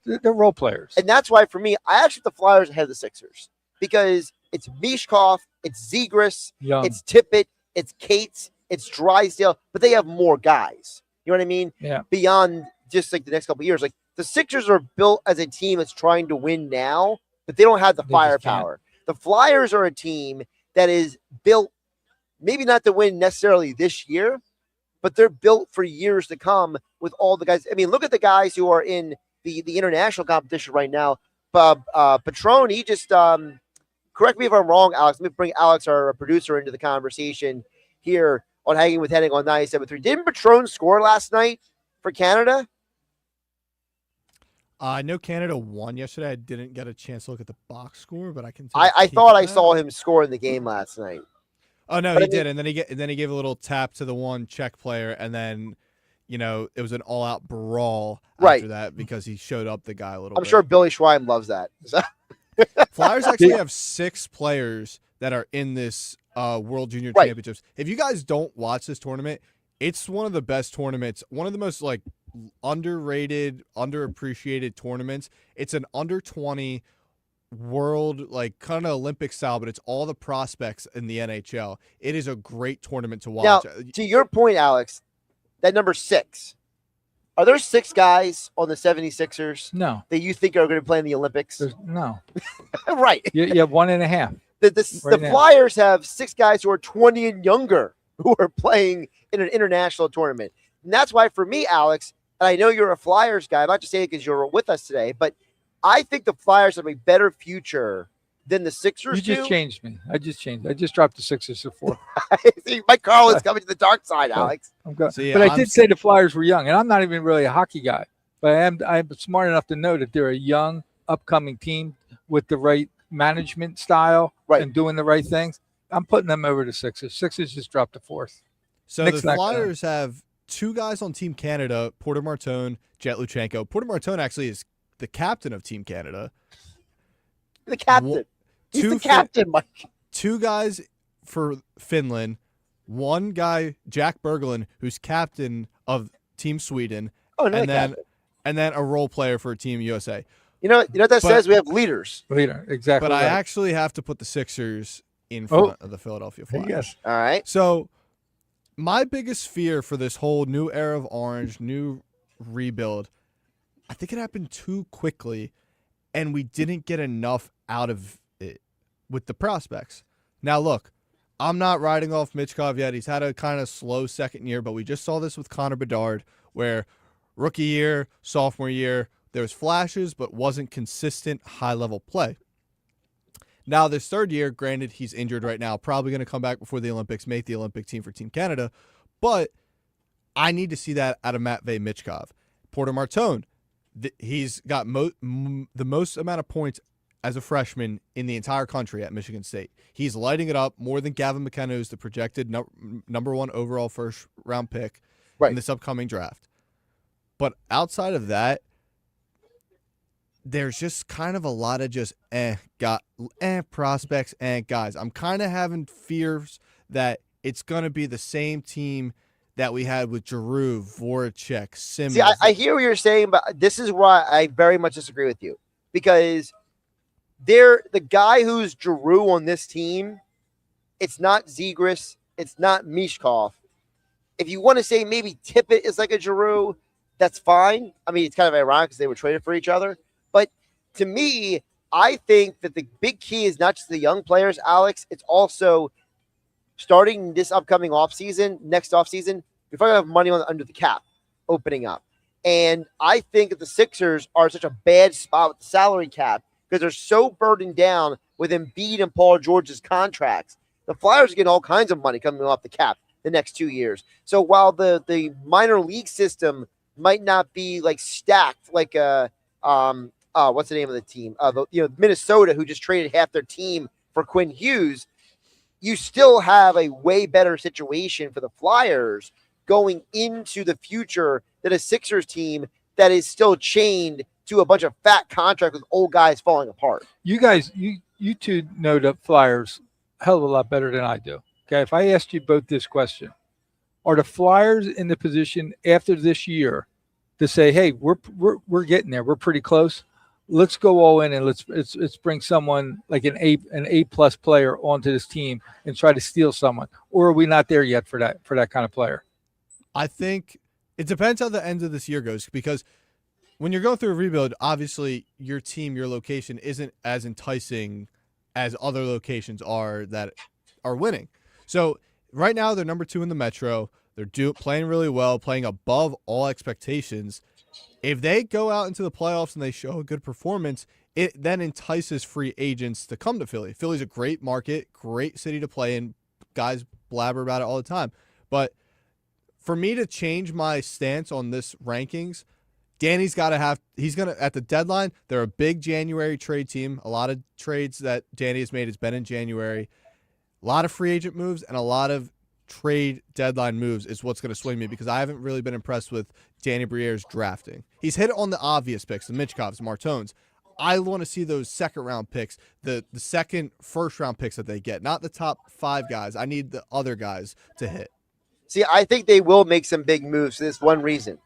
they're role players. And that's why, for me, I actually put the Flyers ahead of the Sixers because it's Mishkov, it's Zegras, it's Tippett, it's Cates, it's Drysdale, but they have more guys. You know what I mean? Yeah. Beyond just like the next couple of years. Like the Sixers are built as a team that's trying to win now, but they don't have the firepower. The Flyers are a team that is built maybe not to win necessarily this year, but they're built for years to come with all the guys. I mean, look at the guys who are in the international competition right now. Patron, he just correct me if I'm wrong, Alex. Let me bring Alex, our producer, into the conversation here on Hanging with Hennig on 97.3. Didn't Patron score last night for Canada? I know Canada won yesterday. I didn't get a chance to look at the box score, but I can. I thought I saw him score in the game last night. Oh no, he did, and then he gave a little tap to the one Czech player, and then, it was an all-out brawl after that because he showed up the guy a little bit. I'm sure Billy Schwein loves that. Flyers actually have 6 players that are in this World Junior Championships. If you guys don't watch this tournament, it's one of the best tournaments, one of the most underrated, underappreciated tournaments. It's an under 20 world, kind of Olympic style, but it's all the prospects in the NHL. It is a great tournament to watch. Now, to your point, Alex, that number 6, are there 6 guys on the 76ers that you think are going to play in the Olympics? No. Right. You have 1.5. The Flyers have 6 guys who are 20 and younger who are playing in an international tournament. And that's why, for me, Alex, and I know you're a Flyers guy, I'm not just saying it because you're with us today, but I think the Flyers have a better future than the Sixers do. You just changed me. I just dropped the Sixers to 4. See, Mike Carlin's coming to the dark side, Alex. But I did say the Flyers were young, and I'm not even really a hockey guy, but I'm smart enough to know that they're a young, upcoming team with the right management style and doing the right things. I'm putting them over the Sixers. Sixers just dropped to 4th. So the Flyers have 2 guys on Team Canada, Porter Martone, Jet Luchenko. Porter Martone actually is the captain of Team Canada. The captain. He's the captain, Mike. 2 guys for Finland. 1 guy, Jack Berglund, who's captain of Team Sweden. Oh, and then a role player for Team USA. You know what that says? We have leaders. Exactly. But I actually have to put the Sixers in front of the Philadelphia Flyers. Yes. All right. So my biggest fear for this whole new era of orange, new rebuild, I think it happened too quickly, and we didn't get enough out of it with the prospects. Now, look, I'm not riding off Michkov yet. He's had a kind of slow second year, but we just saw this with Connor Bedard, where rookie year, sophomore year, there was flashes, but wasn't consistent high-level play. Now, this third year, granted, he's injured right now, probably going to come back before the Olympics, make the Olympic team for Team Canada, but I need to see that out of Matvei Michkov. Porter Martone, he's got the most amount of points as a freshman in the entire country at Michigan State. He's lighting it up more than Gavin McKenna, who's the projected number 1 overall first-round pick in this upcoming draft. But outside of that, there's just kind of a lot of just prospects and guys. I'm kind of having fears that it's going to be the same team that we had with Giroux, Voracek, Simmons. See, I hear what you're saying, but this is why I very much disagree with you. Because the guy who's Giroux on this team, it's not Zegras, it's not Mishkov. If you want to say maybe Tippett is like a Giroux, that's fine. I mean, it's kind of ironic because they were traded for each other. But to me, I think that the big key is not just the young players, Alex. It's also starting this upcoming next offseason, you're going to have money under the cap opening up. And I think that the Sixers are such a bad spot with the salary cap because they're so burdened down with Embiid and Paul George's contracts. The Flyers are getting all kinds of money coming off the cap the next 2 years. So while the minor league system might not be stacked what's the name of the team? Minnesota, who just traded half their team for Quinn Hughes. You still have a way better situation for the Flyers going into the future than a Sixers team that is still chained to a bunch of fat contracts with old guys falling apart. You guys, you two know the Flyers a hell of a lot better than I do. Okay, if I asked you both this question, are the Flyers in the position after this year to say, hey, we're getting there, we're pretty close, let's go all in and let's bring someone like an A+ player onto this team and try to steal someone, or are we not there yet for that kind of player? I think it depends how the end of this year goes, because when you're going through a rebuild, obviously your team, your location isn't as enticing as other locations are that are winning. So right now they're number 2 in the Metro. They're playing really well, playing above all expectations. If they go out into the playoffs and they show a good performance, it then entices free agents to come to Philly. Philly's a great market, great city to play in. Guys blabber about it all the time. But for me to change my stance on this rankings, Danny's got to have – he's going to – at the deadline, they're a big January trade team. A lot of trades that Danny has made has been in January. A lot of free agent moves and a lot of trade deadline moves is what's going to swing me because I haven't really been impressed with Danny Briere's drafting. He's hit on the obvious picks, the Mitchkovs, Martones. I want to see those second-round picks, the second, first-round picks that they get, not the top 5 guys. I need the other guys to hit. See, I think they will make some big moves for this one reason.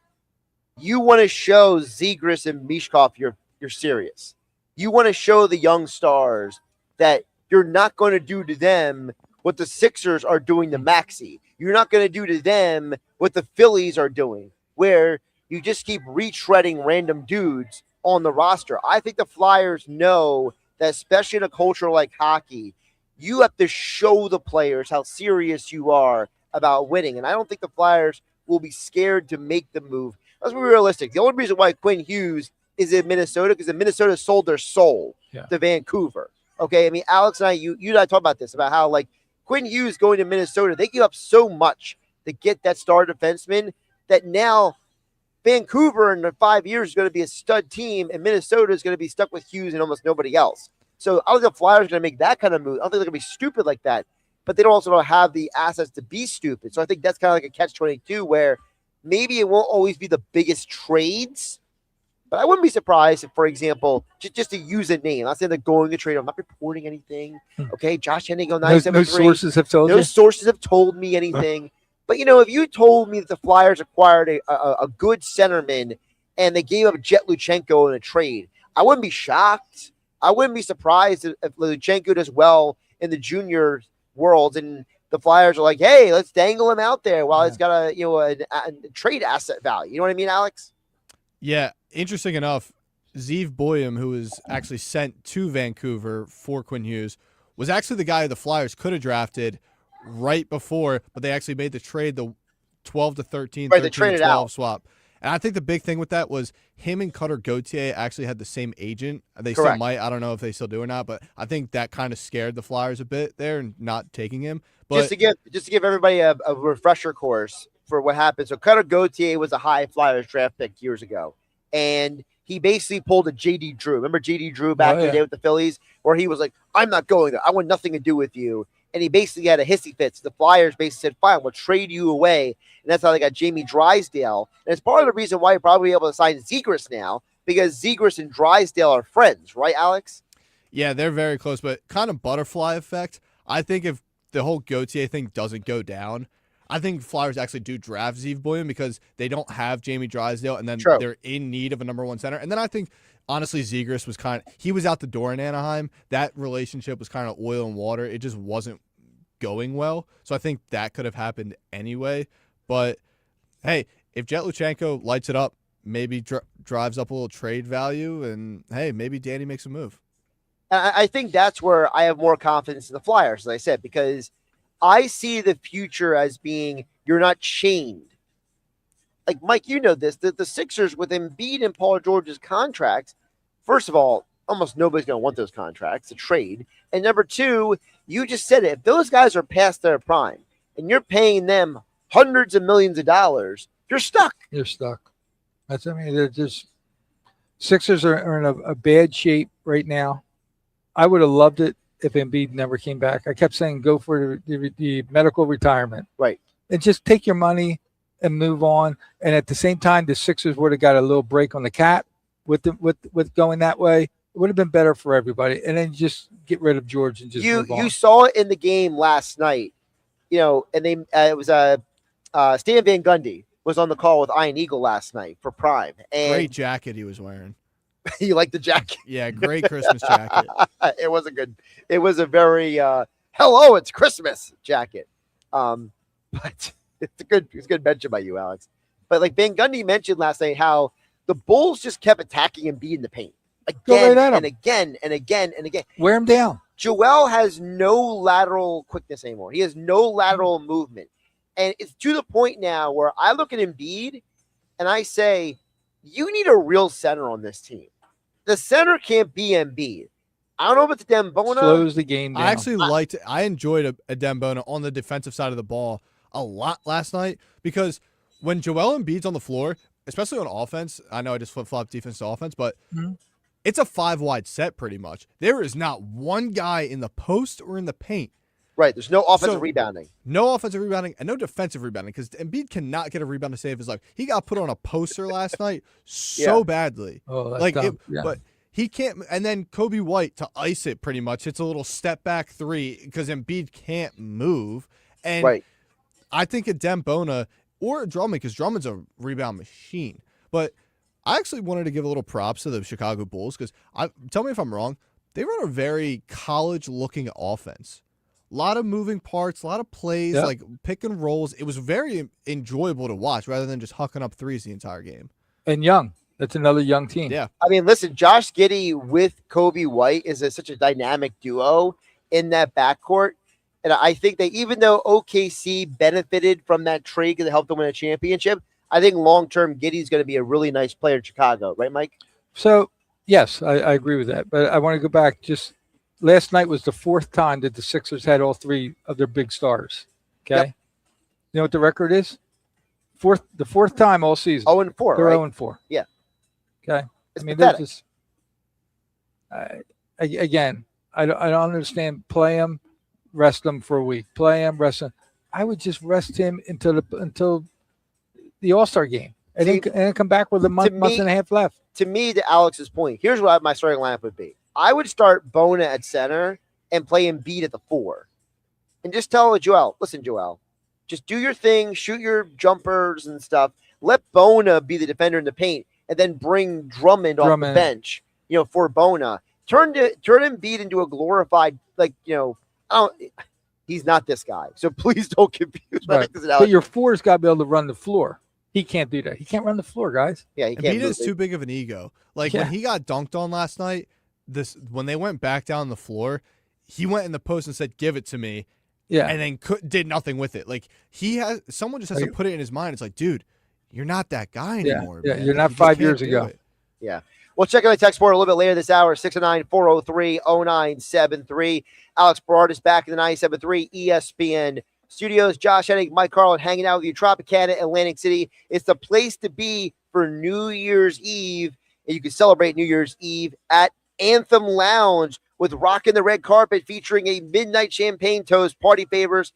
You want to show Zegras and Mishkov you're serious. You want to show the young stars that you're not going to do to them what the Sixers are doing to Maxey. You're not going to do to them what the Phillies are doing, where you just keep retreading random dudes on the roster. I think the Flyers know that, especially in a culture like hockey, you have to show the players how serious you are about winning. And I don't think the Flyers will be scared to make the move. Let's be realistic. The only reason why Quinn Hughes is in Minnesota because Minnesota sold their soul to Vancouver. Okay, I mean, Alex and I, you and I talk about this, about how, like, Quinn Hughes going to Minnesota, they give up so much to get that star defenseman that now Vancouver in 5 years is going to be a stud team, and Minnesota is going to be stuck with Hughes and almost nobody else. So I don't think the Flyers are going to make that kind of move. I don't think they're going to be stupid like that, but they don't have the assets to be stupid. So I think that's kind of like a catch-22 where maybe it won't always be the biggest trades, but I wouldn't be surprised if, for example, just to use a name, I'm not saying they're going to trade. I'm not reporting anything. Okay, Josh Hennig on 973. No sources have told you? No sources have told me anything. But, if you told me that the Flyers acquired a good centerman and they gave up Jet Luchenko in a trade, I wouldn't be shocked. I wouldn't be surprised if Luchenko does well in the junior world and the Flyers are like, hey, let's dangle him out there while it's got a trade asset value. You know what I mean, Alex? Yeah, interesting enough, Zeev Boyum, who was actually sent to Vancouver for Quinn Hughes, was actually the guy the Flyers could have drafted right before, but they actually made the trade, the 12 to 13, right, 13 to 12 swap. And I think the big thing with that was him and Cutter Gauthier actually had the same agent. They still might. I don't know if they still do or not, but I think that kind of scared the Flyers a bit there and not taking him. But just to give everybody a refresher course for what happened. So Cutter Gauthier was a high Flyers draft pick years ago, and he basically pulled a J.D. Drew. Remember J.D. Drew back in the day with the Phillies, where he was like, I'm not going there. I want nothing to do with you. And he basically had a hissy fit. So the Flyers basically said, fine, we'll trade you away. And that's how they got Jamie Drysdale. And it's part of the reason why you're probably able to sign Zegras now, because Zegras and Drysdale are friends, right, Alex? Yeah, they're very close, but kind of butterfly effect. I think if the whole Gauthier thing doesn't go down, I think Flyers actually do draft Zeev Boyum because they don't have Jamie Drysdale, and then they're in need of a number 1 center. And then I think, honestly, Zegras was he was out the door in Anaheim. That relationship was kind of oil and water. It just wasn't going well. So I think that could have happened anyway. But, hey, if Jet Luchenko lights it up, maybe drives up a little trade value, and, hey, maybe Danny makes a move. I think that's where I have more confidence in the Flyers, as I said, because I see the future as being you're not chained. Like, Mike, you know this, that the Sixers with Embiid and Paul George's contracts, first of all, almost nobody's going to want those contracts, a trade. And number 2, you just said it. If those guys are past their prime and you're paying them hundreds of millions of dollars, you're stuck. You're stuck. They're just Sixers are in a bad shape right now. I would have loved it if Embiid never came back. I kept saying go for the medical retirement. Right. And just take your money and move on. And at the same time, the Sixers would have got a little break on the cap with going that way. It would have been better for everybody. And then just get rid of George and just move on. You saw it in the game last night, and they it was Stan Van Gundy was on the call with Ian Eagle last night for Prime. And great jacket he was wearing. You like the jacket? Yeah, great Christmas jacket. It was a very hello, it's Christmas jacket. But it's a good mention by you, Alex. But like Van Gundy mentioned last night, how the Bulls just kept attacking Embiid in the paint again and again and again and again. Wear him down. Joel has no lateral quickness anymore. He has no lateral movement. And it's to the point now where I look at Embiid and I say, you need a real center on this team. the center can't be Embiid. I don't know if it's Dembona. Slows the game down. I actually I enjoyed a Dembona on the defensive side of the ball a lot last night because when Joel Embiid's on the floor, especially on offense, I know I just flip-flopped defense to offense, but it's a 5-wide set pretty much. There is not one guy in the post or in the paint. Right, there's no offensive rebounding. No offensive rebounding and no defensive rebounding because Embiid cannot get a rebound to save his life. He got put on a poster last night so badly. Oh, that's dumb. But he can't, and then Kobe White to ice it pretty much. It's a little step back three because Embiid can't move. And I think a Dembona or a Drummond, because Drummond's a rebound machine. But I actually wanted to give a little props to the Chicago Bulls because tell me if I'm wrong. They run a very college-looking offense. A lot of moving parts, a lot of plays, like pick and rolls. It was very enjoyable to watch rather than just hucking up threes the entire game. And young. That's another young team. Yeah. I mean, listen, Josh Giddey with Kobe White is such a dynamic duo in that backcourt. And I think that even though OKC benefited from that trade because it helped them win a championship, I think long-term Giddey's going to be a really nice player in Chicago. Right, Mike? So, yes, I agree with that. But I want to go back. Just last night was the fourth time that the Sixers had all three of their big stars. Okay? Yep. You know what the record is? The fourth time all season. 0-4, They're right? 0-4. Yeah. Okay. It's I mean, pathetic. there's just again, I don't understand. Play him, rest him for a week. Play him, rest him. I would just rest him until the All-Star game, and then come back with a month and a half left. To me, to Alex's point, here's what my starting lineup would be. I would start Bona at center and play Embiid at the 4, and just tell Joel, listen, Joel, just do your thing, shoot your jumpers and stuff. Let Bona be the defender in the paint. And then bring Drummond off the bench, for Bona. Turn Embiid into a glorified, he's not this guy. So please don't confuse. Right. But your 4's got to be able to run the floor. He can't do that. He can't run the floor, guys. Yeah, he can't. Embiid is too big of an ego. When he got dunked on last night, when they went back down the floor, he went in the post and said, "Give it to me." Yeah, and then did nothing with it. Someone just has to put it in his mind. It's like, dude, you're not that guy anymore. Yeah, man. you're not 5 years ago. Yeah. We'll check out the text board a little bit later this hour, 609-403-0973. Alex Berard is back in the 97.3 ESPN studios. Josh Hennig, Mike Carlin hanging out with you. Tropicana, Atlantic City. It's the place to be for New Year's Eve. And you can celebrate New Year's Eve at Anthem Lounge with Rockin' the Red Carpet featuring a midnight champagne toast, party favors,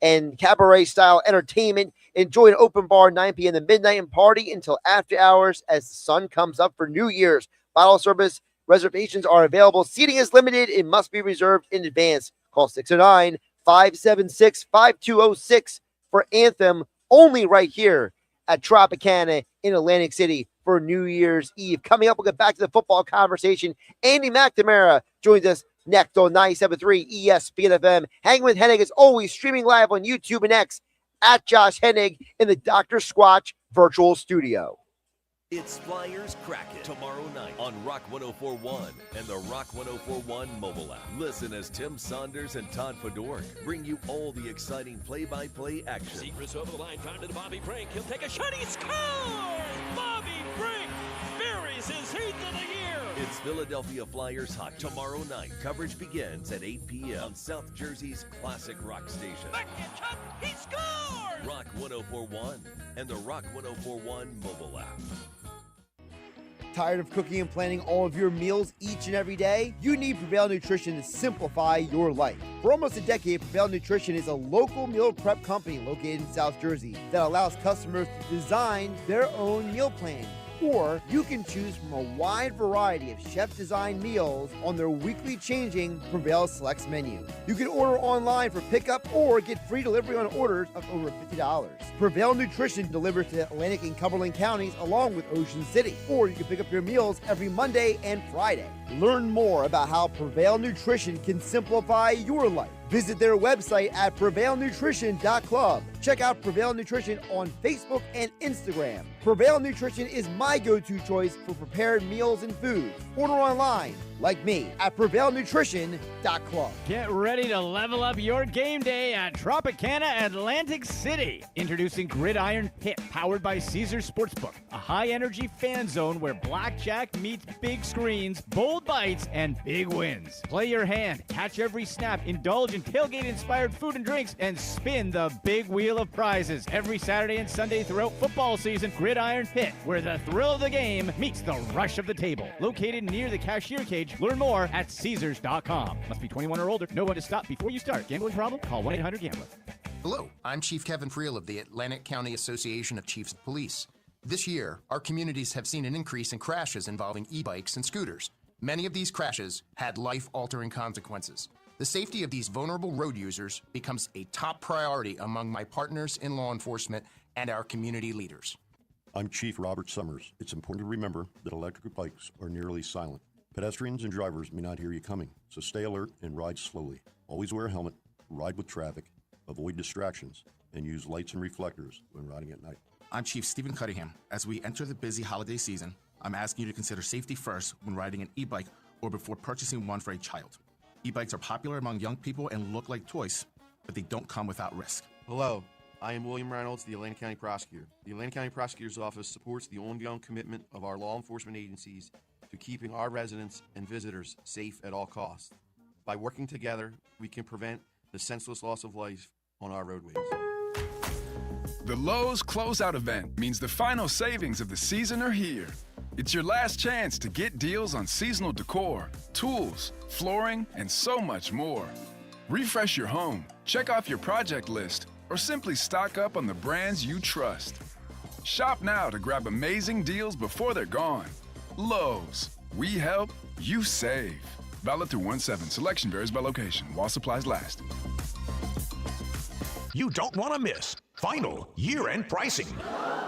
and cabaret-style entertainment. Enjoy an open bar 9 p.m. to midnight and party until after hours as the sun comes up for New Year's. Bottle service reservations are available. Seating is limited. It must be reserved in advance. Call 609-576-5206 for Anthem, only right here at Tropicana in Atlantic City for New Year's Eve. Coming up, we'll get back to the football conversation. Andy McNamara joins us next on 97.3 ESPN FM. Hang with Hennig is always streaming live on YouTube and X at Josh Hennig in the Dr. Squatch virtual studio. It's Flyers Kraken tomorrow night on Rock 104.1 and the Rock 104.1 mobile app. Listen as Tim Saunders and Todd Fedork bring you all the exciting play-by-play action. Secrets over the line, found to Bobby Brink. He'll take a shot. He scores! Bobby Brink buries his 8th of the year. It's Philadelphia Flyers hot tomorrow night. Coverage begins at 8 p.m. on South Jersey's classic rock station. Backhand shot. He scored! Rock 104.1 and the Rock 104.1 mobile app. Tired of cooking and planning all of your meals each and every day? You need Prevail Nutrition to simplify your life. For almost a decade, Prevail Nutrition is a local meal prep company located in South Jersey that allows customers to design their own meal plan. Or you can choose from a wide variety of chef-designed meals on their weekly changing Prevail Selects menu. You can order online for pickup or get free delivery on orders of over $50. Prevail Nutrition delivers to Atlantic and Cumberland counties along with Ocean City. Or you can pick up your meals every Monday and Friday. Learn more about how Prevail Nutrition can simplify your life. Visit their website at prevailnutrition.club. Check out Prevail Nutrition on Facebook and Instagram. Prevail Nutrition is my go-to choice for prepared meals and foods. Order online like me, at PrevailNutrition.club. Get ready to level up your game day at Tropicana Atlantic City. Introducing Gridiron Pit, powered by Caesars Sportsbook, a high-energy fan zone where blackjack meets big screens, bold bites, and big wins. Play your hand, catch every snap, indulge in tailgate-inspired food and drinks, and spin the big wheel of prizes. Every Saturday and Sunday throughout football season, Gridiron Pit, where the thrill of the game meets the rush of the table. Located near the cashier cage. Learn more at Caesars.com. Must be 21 or older. Know when to stop before you start. Gambling problem? Call 1-800-GAMBLER. Hello, I'm Chief Kevin Friel of the Atlantic County Association of Chiefs of Police. This year, our communities have seen an increase in crashes involving e-bikes and scooters. Many of these crashes had life-altering consequences. The safety of these vulnerable road users becomes a top priority among my partners in law enforcement and our community leaders. I'm Chief Robert Summers. It's important to remember that electric bikes are nearly silent. Pedestrians and drivers may not hear you coming, so stay alert and ride slowly. Always wear a helmet, ride with traffic, avoid distractions, and use lights and reflectors when riding at night. I'm Chief Stephen Cunningham. As we enter the busy holiday season, I'm asking you to consider safety first when riding an e-bike or before purchasing one for a child. E-bikes are popular among young people and look like toys, but they don't come without risk. Hello, I am William Reynolds, the Atlantic County Prosecutor. The Atlantic County Prosecutor's Office supports the ongoing commitment of our law enforcement agencies to keeping our residents and visitors safe at all costs. By working together, we can prevent the senseless loss of life on our roadways. The Lowe's Closeout event means the final savings of the season are here. It's your last chance to get deals on seasonal decor, tools, flooring, and so much more. Refresh your home, check off your project list, or simply stock up on the brands you trust. Shop now to grab amazing deals before they're gone. Lowe's. We help, you save. Valid through 1/7. Selection varies by location while supplies last. You don't want to miss final year-end pricing.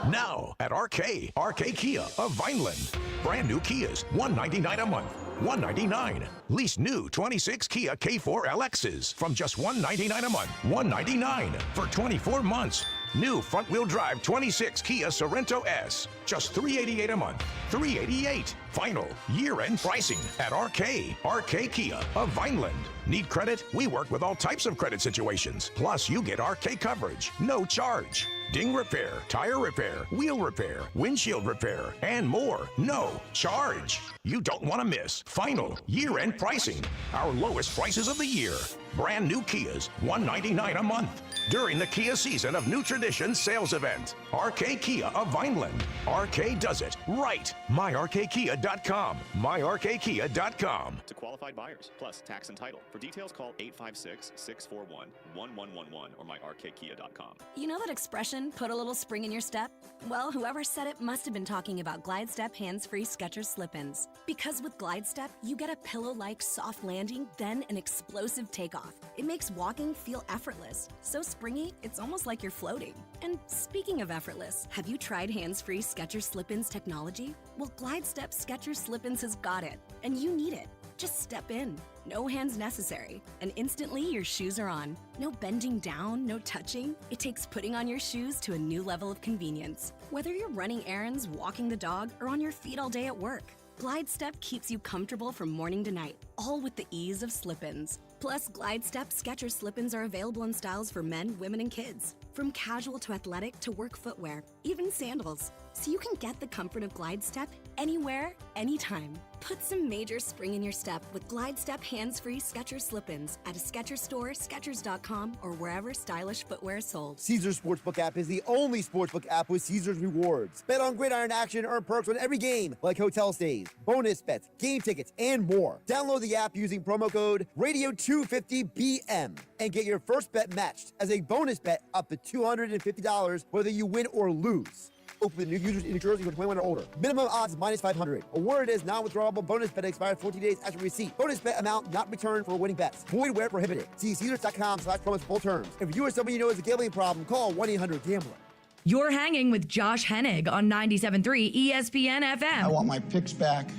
Now at RK Kia of Vineland. Brand new Kias, $199 a month. $199. Lease new 26 Kia K4 LXs from just $199 a month. $199 for 24 months. New front-wheel drive 26 Kia Sorento S, just $388 a month. $388. Final year-end pricing at RK Kia of Vineland. Need credit? We work with all types of credit situations. Plus, you get RK coverage, no charge. Ding repair, tire repair, wheel repair, windshield repair, and more. No charge. You don't want to miss final year-end pricing. Our lowest prices of the year. Brand new Kias, $199 a month. During the Kia Season of New Traditions sales event. RK Kia of Vineland. RK does it right. MyRKKia.com. MyRKKia.com. To qualified buyers, plus tax and title. For details, call 856-641-1111 or MyRKKia.com. You know that expression, put a little spring in your step? Well, whoever said it must have been talking about Glide Step hands-free Skechers slip-ins. Because with Glide Step, you get a pillow-like soft landing, then an explosive takeoff. It makes walking feel effortless. So springy, it's almost like you're floating. And speaking of effortless, have you tried hands-free Skechers slip-ins technology? Well, Glide Step Skechers slip-ins has got it, and you need it. Just step in. No hands necessary. And instantly your shoes are on. No bending down, no touching. It takes putting on your shoes to a new level of convenience. Whether you're running errands, walking the dog, or on your feet all day at work, Glide Step keeps you comfortable from morning to night, all with the ease of slip-ins. Plus, Glide Step Skechers slip-ins are available in styles for men, women, and kids. From casual to athletic to work footwear, even sandals. So you can get the comfort of Glide Step anywhere, anytime. Put some major spring in your step with Glide Step hands-free Skechers slip-ins at a Skechers store, Skechers.com, or wherever stylish footwear is sold. Caesars Sportsbook app is the only sportsbook app with Caesars rewards. Bet on Gridiron action, earn perks on every game, like hotel stays, bonus bets, game tickets, and more. Download the app using promo code Radio250BM and get your first bet matched as a bonus bet up to $250 whether you win or lose. Open new users in New Jersey for 21 or older. Minimum odds minus 500. Award is non-withdrawable bonus bet expires 14 days after receipt. Bonus bet amount not returned for winning bets. Void where prohibited. See Caesars.com/promos for full terms. If you or someone you know has a gambling problem, call 1-800-GAMBLER. You're hanging with Josh Hennig on 97.3 ESPN FM. I want my picks back.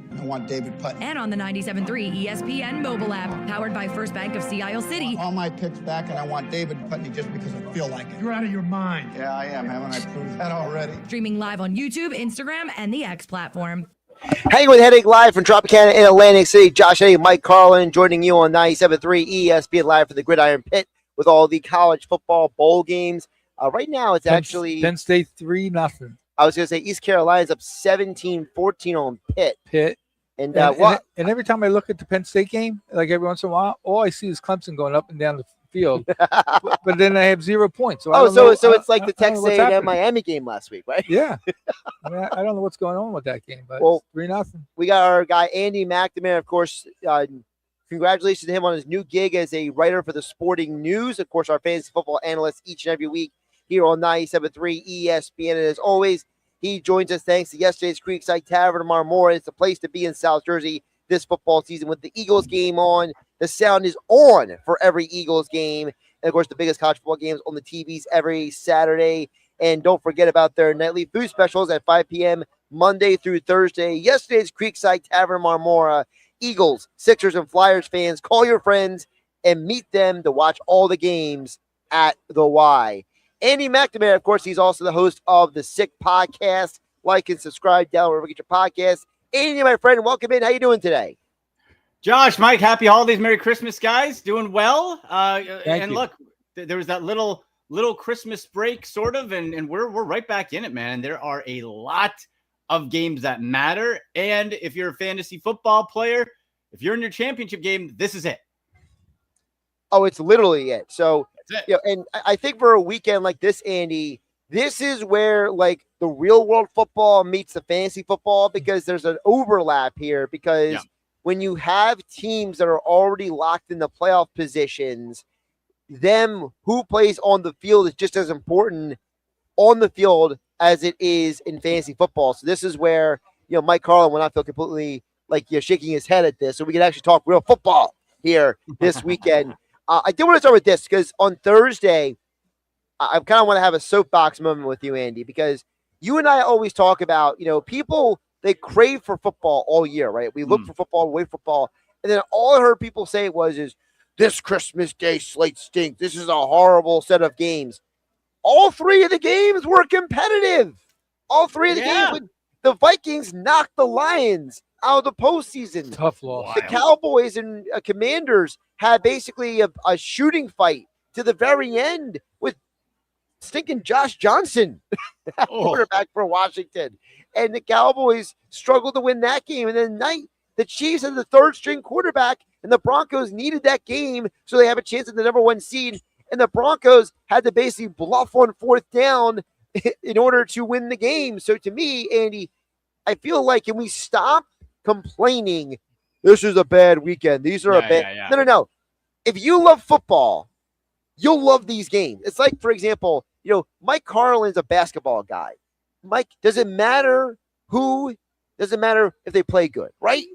And I want David Putnam. And on the 97.3 ESPN mobile app, powered by First Bank of Sea Isle City. All my picks back, and I want David Putnam just because I feel like it. You're out of your mind. Yeah, I am. Haven't I proved that already? Streaming live on YouTube, Instagram, and the X platform. Hanging with Hennig live from Tropicana in Atlantic City. Josh Hennig, Mike Carlin joining you on 97.3 ESPN live from the Gridiron Pit with all the college football bowl games. Right now, it's actually Penn State 3-0. I was going to say East Carolina's up 17-14 on Pitt. And every time I look at the Penn State game, like every once in a while, all I see is Clemson going up and down the field. but then they have 0 points. So so it's like the Texas A&M Miami game last week, right? Yeah. I don't know what's going on with that game, but well, 3-0. We got our guy Andy McNamara, of course. Congratulations to him on his new gig as a writer for the Sporting News. Of course, our fantasy football analyst each and every week here on 97.3 ESPN. And as always, he joins us thanks to yesterday's Creekside Tavern tomorrow morning. It's the place to be in South Jersey this football season with the Eagles game on. The sound is on for every Eagles game. And, of course, the biggest college football games on the TVs every Saturday. And don't forget about their nightly food specials at 5 p.m. Monday through Thursday. Yesterday's Creekside Tavern Marmora. Eagles, Sixers, and Flyers fans, call your friends and meet them to watch all the games at the Y. Andy McNamara, of course, he's also the host of the Sick Podcast. Like and subscribe down wherever you get your podcasts. Andy, my friend, welcome in. How you doing today? Josh, Mike, happy holidays, Merry Christmas, guys. Doing well. Thank you. Look, there was that little Christmas break, sort of, and we're right back in it, man. There are a lot of games that matter, and if you're a fantasy football player, if you're in your championship game, this is it. Oh, it's literally it. So, and I think for a weekend like this, Andy, this is where like the real world football meets the fantasy football because there's an overlap here. Because when you have teams that are already locked in the playoff positions, them who plays on the field is just as important on the field as it is in fantasy football. So this is where, Mike Carlin will not feel completely like you're shaking his head at this. So we can actually talk real football here this weekend. I did want to start with this because on Thursday, I kind of want to have a soapbox moment with you, Andy, because you and I always talk about, people, they crave for football all year, right? We look for football, wait for football. And then all I heard people say is this Christmas Day slate stinks. This is a horrible set of games. All three of the games were competitive. All three of the games. The Vikings knocked the Lions out of the postseason. Tough loss. The Cowboys and Commanders had basically a shooting fight to the very end with stinking Josh Johnson, quarterback for Washington. And the Cowboys struggled to win that game. And then the Chiefs had the third string quarterback, and the Broncos needed that game so they have a chance at the number 1 seed. And the Broncos had to basically bluff on fourth down in order to win the game. So to me, Andy, I feel like can we stop complaining this is a bad weekend? These are a bad. No. If you love football, you'll love these games. It's like, for example, Mike Carlin's a basketball guy. Mike, does it matter who? Does it matter if they play good, right?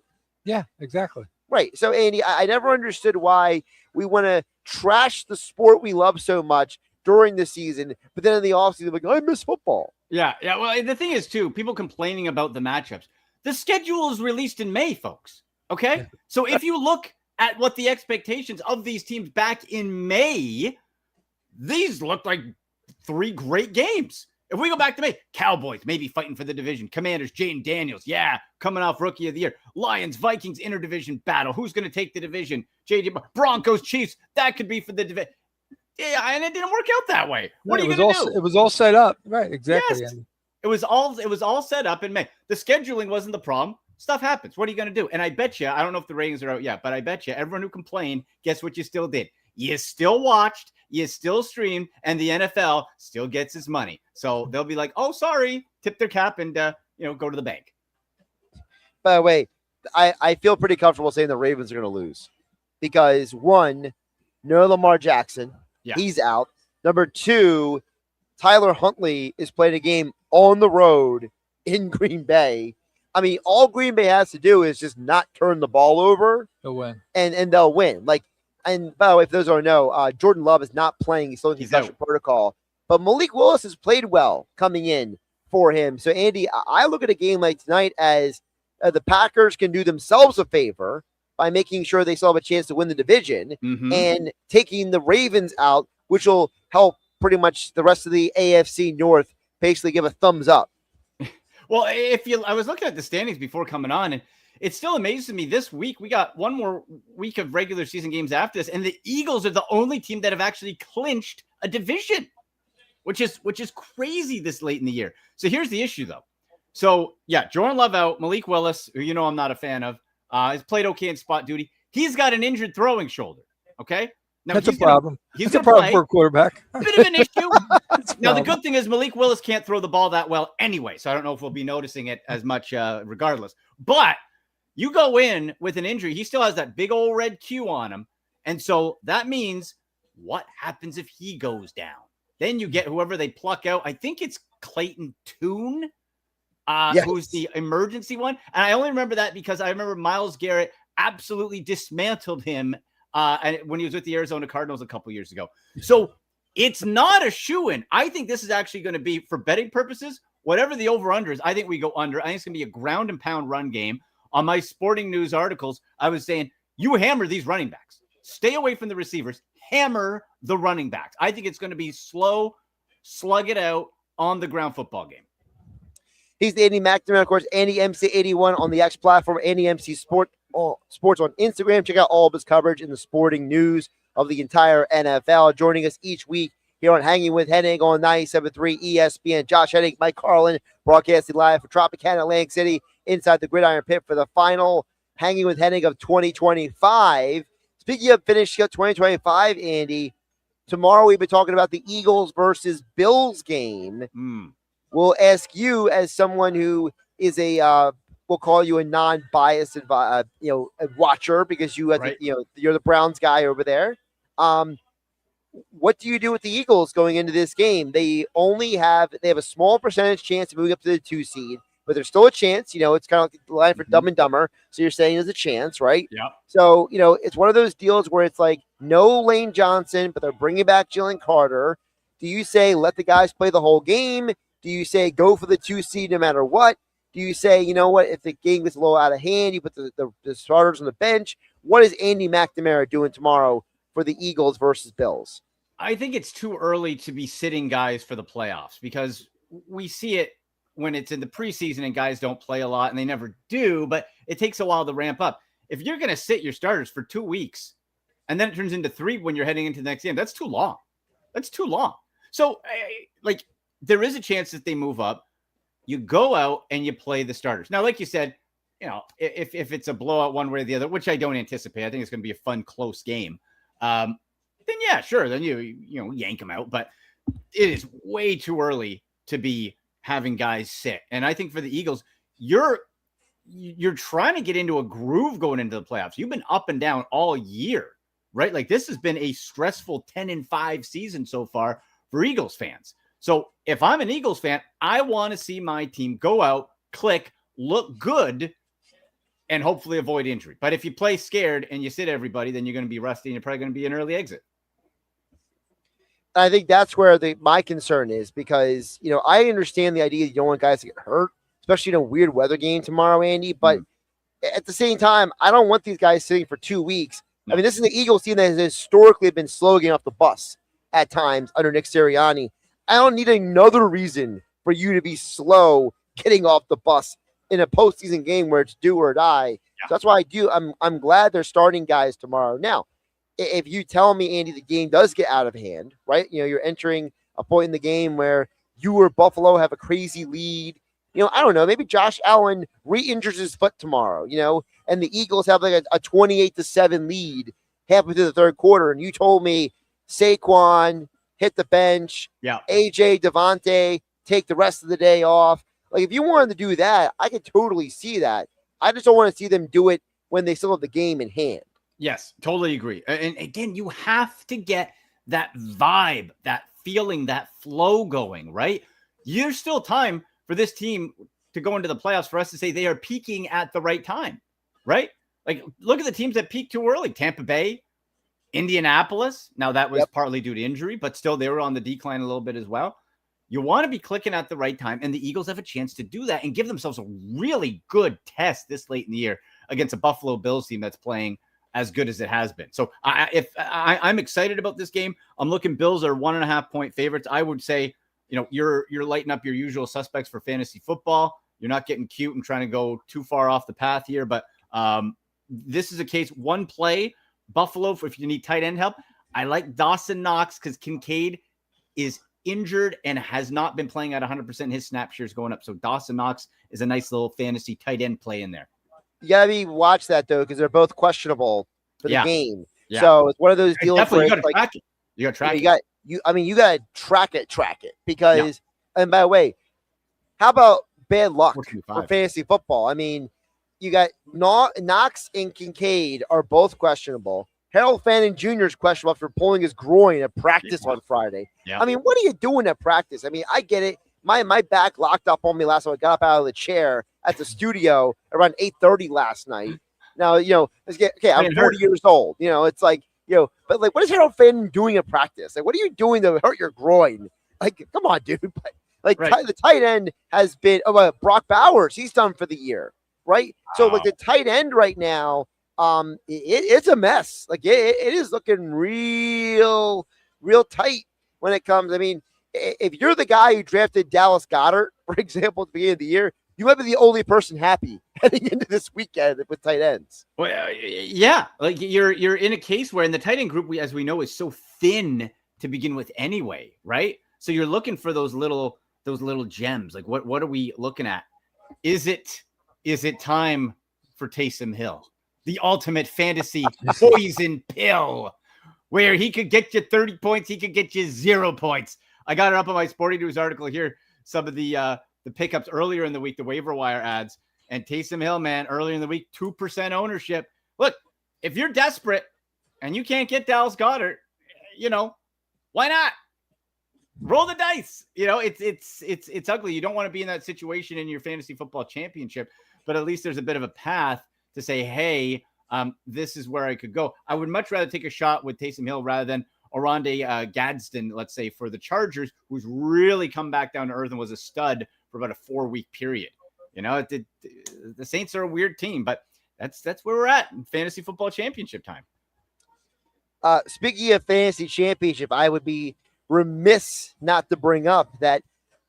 Yeah, exactly. Right. So, Andy, I never understood why we want to trash the sport we love so much during the season, but then in the offseason, like, I miss football. Yeah. Well, the thing is, too, people complaining about the matchups. The schedule is released in May, folks. Okay? So if you look at what the expectations of these teams back in May, these look like 3 great games. If we go back to May, Cowboys maybe fighting for the division. Commanders, Jaden Daniels, coming off Rookie of the Year. Lions, Vikings, interdivision battle. Who's going to take the division? Broncos, Chiefs, that could be for the division. Yeah, and it didn't work out that way. What are you going to do? It was all set up. Right, exactly. Yes. It was all set up in May. The scheduling wasn't the problem. Stuff happens. What are you going to do? And I bet you, I don't know if the ratings are out yet, but I bet you everyone who complained, guess what you still did? You still watched, you still streamed, and the NFL still gets his money. So they'll be like, oh, sorry, tip their cap and, go to the bank. By the way, I feel pretty comfortable saying the Ravens are going to lose because, one, no Lamar Jackson. Yeah. He's out. Number 2, Tyler Huntley is playing a game on the road in Green Bay. I mean, all Green Bay has to do is just not turn the ball over. They'll win. And they'll win. And by the way, if those don't know, Jordan Love is not playing. He's still in concussion protocol. But Malik Willis has played well coming in for him. So, Andy, I look at a game like tonight as the Packers can do themselves a favor by making sure they still have a chance to win the division and taking the Ravens out, which will help pretty much the rest of the AFC North basically give a thumbs up. Well, I was looking at the standings before coming on, and it still amazes me this week. We got one more week of regular season games after this, and the Eagles are the only team that have actually clinched a division, which is crazy this late in the year. So here's the issue, though. So yeah, Jordan Love out, Malik Willis, who I'm not a fan of, has played okay in spot duty. He's got an injured throwing shoulder. Okay. Now, that's a problem. He's a problem for a quarterback. A bit of an issue. Now, the good thing is Malik Willis can't throw the ball that well anyway, so I don't know if we'll be noticing it as much regardless. But you go in with an injury, he still has that big old red Q on him, and so that means what happens if he goes down? Then you get whoever they pluck out. I think it's Clayton Tune, who's the emergency one. And I only remember that because I remember Myles Garrett absolutely dismantled him when he was with the Arizona Cardinals a couple years ago. So it's not a shoo-in. I think this is actually going to be, for betting purposes, whatever the over-under is, I think we go under. I think it's going to be a ground and pound run game. On my Sporting News articles, I was saying, you hammer these running backs. Stay away from the receivers. Hammer the running backs. I think it's going to be slow, slug it out on the ground football game. He's Andy McNamara, of course, Andy MC81 on the X platform, Andy MC Sports on Instagram. Check out all of his coverage in the Sporting News of the entire NFL. Joining us each week here on Hanging with Hennig on 97.3 ESPN. Josh Hennig, Mike Carlin, broadcasting live for Tropicana, Atlantic City, inside the Gridiron Pit for the final Hanging with Hennig of 2025. Speaking of finishing up 2025, Andy, tomorrow we've been talking about the Eagles versus Bills game. We'll ask you, as someone who is we'll call you a non-biased, a watcher, because you, you're the Browns guy over there. What do you do with the Eagles going into this game? They have a small percentage chance of moving up to the 2 seed, but there's still a chance. It's kind of like the line for Dumb and Dumber. So you're saying there's a chance, right? Yeah. So, it's one of those deals where it's like no Lane Johnson, but they're bringing back Jalen Carter. Do you say let the guys play the whole game? Do you say go for the 2 seed no matter what? Do you say, you know what, if the game gets a little out of hand, you put the starters on the bench? What is Andy McNamara doing tomorrow for the Eagles versus Bills? I think it's too early to be sitting guys for the playoffs, because we see it when it's in the preseason and guys don't play a lot, and they never do, but it takes a while to ramp up. If you're going to sit your starters for 2 weeks and then it turns into 3 when you're heading into the next game, that's too long. That's too long. So, there is a chance that they move up. You go out and you play the starters. Now, like you said, if it's a blowout one way or the other, which I don't anticipate, I think it's going to be a fun, close game. Then yeah, sure. Then you yank them out, but it is way too early to be having guys sit. And I think for the Eagles, you're trying to get into a groove going into the playoffs. You've been up and down all year, right? Like, this has been a stressful 10-5 season so far for Eagles fans. So if I'm an Eagles fan, I want to see my team go out, click, look good, and hopefully avoid injury. But if you play scared and you sit everybody, then you're going to be rusty and you're probably going to be an early exit. I think that's where my concern is, because, I understand the idea that you don't want guys to get hurt, especially in a weird weather game tomorrow, Andy. But at the same time, I don't want these guys sitting for 2 weeks. I mean, this is the Eagles team that has historically been slow getting off the bus at times under Nick Sirianni. I don't need another reason for you to be slow getting off the bus in a postseason game where it's do or die. Yeah. So that's why I'm glad they're starting guys tomorrow. Now, if you tell me, Andy, the game does get out of hand, right? You're entering a point in the game where you or Buffalo have a crazy lead. I don't know. Maybe Josh Allen re-injures his foot tomorrow, and the Eagles have like a 28-7 lead halfway through the third quarter. And you told me Saquon hit the bench. Yeah. AJ, Devontae, take the rest of the day off. Like, if you wanted to do that, I could totally see that. I just don't want to see them do it when they still have the game in hand. Yes, totally agree. And again, you have to get that vibe, that feeling, that flow going, right? There's still time for this team to go into the playoffs for us to say they are peaking at the right time, right? Like, look at the teams that peaked too early. Tampa Bay, Indianapolis. Now, that was partly due to injury, but still they were on the decline a little bit as well. You want to be clicking at the right time, and the Eagles have a chance to do that and give themselves a really good test this late in the year against a Buffalo Bills team that's playing as good as it has been. So I'm excited about this game. I'm looking Bills are 1.5 point favorites. I would say, you're lighting up your usual suspects for fantasy football. You're not getting cute and trying to go too far off the path here, but this is a case, one play, Buffalo, if you need tight end help. I like Dawson Knox because Kincaid is injured and has not been playing at 100%. His snap share is going up. So Dawson Knox is a nice little fantasy tight end play in there. You gotta watch that though, because they're both questionable for the game. Yeah. So it's one of those deals Definitely, where you gotta like, track it. You gotta track it. You gotta track it because. And by the way, how about bad luck for fantasy football? I mean, you got Knox and Kincaid are both questionable. Harold Fannin Jr. is questionable after pulling his groin at practice on Friday. Yeah. I mean, what are you doing at practice? I mean, I get it. My back locked up on me last time I got up out of the chair at the studio around 8:30 last night. Now, I'm 40 years old. It's like, but like, what is Harold Fannin doing at practice? Like, what are you doing to hurt your groin? Like, come on, dude. Like, the tight end has been Brock Bowers. He's done for the year, right? Wow. So, like, the tight end right now, it's a mess. Like, it is looking real tight when it comes. I mean, if you're the guy who drafted Dallas Goedert, for example, at the beginning of the year, you might be the only person happy heading into this weekend with tight ends. Well, yeah, like you're in a case where in the tight end group, as we know, is so thin to begin with anyway, right? So you're looking for those little gems. Like what are we looking at? Is it time for Taysom Hill, the ultimate fantasy poison pill, where he could get you 30 points, he could get you 0 points. I got it up on my Sporting News article here. Some of the pickups earlier in the week, the waiver wire ads, and Taysom Hill, man, earlier in the week, 2% ownership. Look, if you're desperate and you can't get Dallas Goedert, why not? Roll the dice. It's ugly. You don't want to be in that situation in your fantasy football championship, but at least there's a bit of a path to say, hey, this is where I could go. I would much rather take a shot with Taysom Hill rather than Oronde Gadsden, let's say, for the Chargers, who's really come back down to earth and was a stud for about a 4-week period. The Saints are a weird team, but that's where we're at in fantasy football championship time. Speaking of fantasy championship, I would be remiss not to bring up that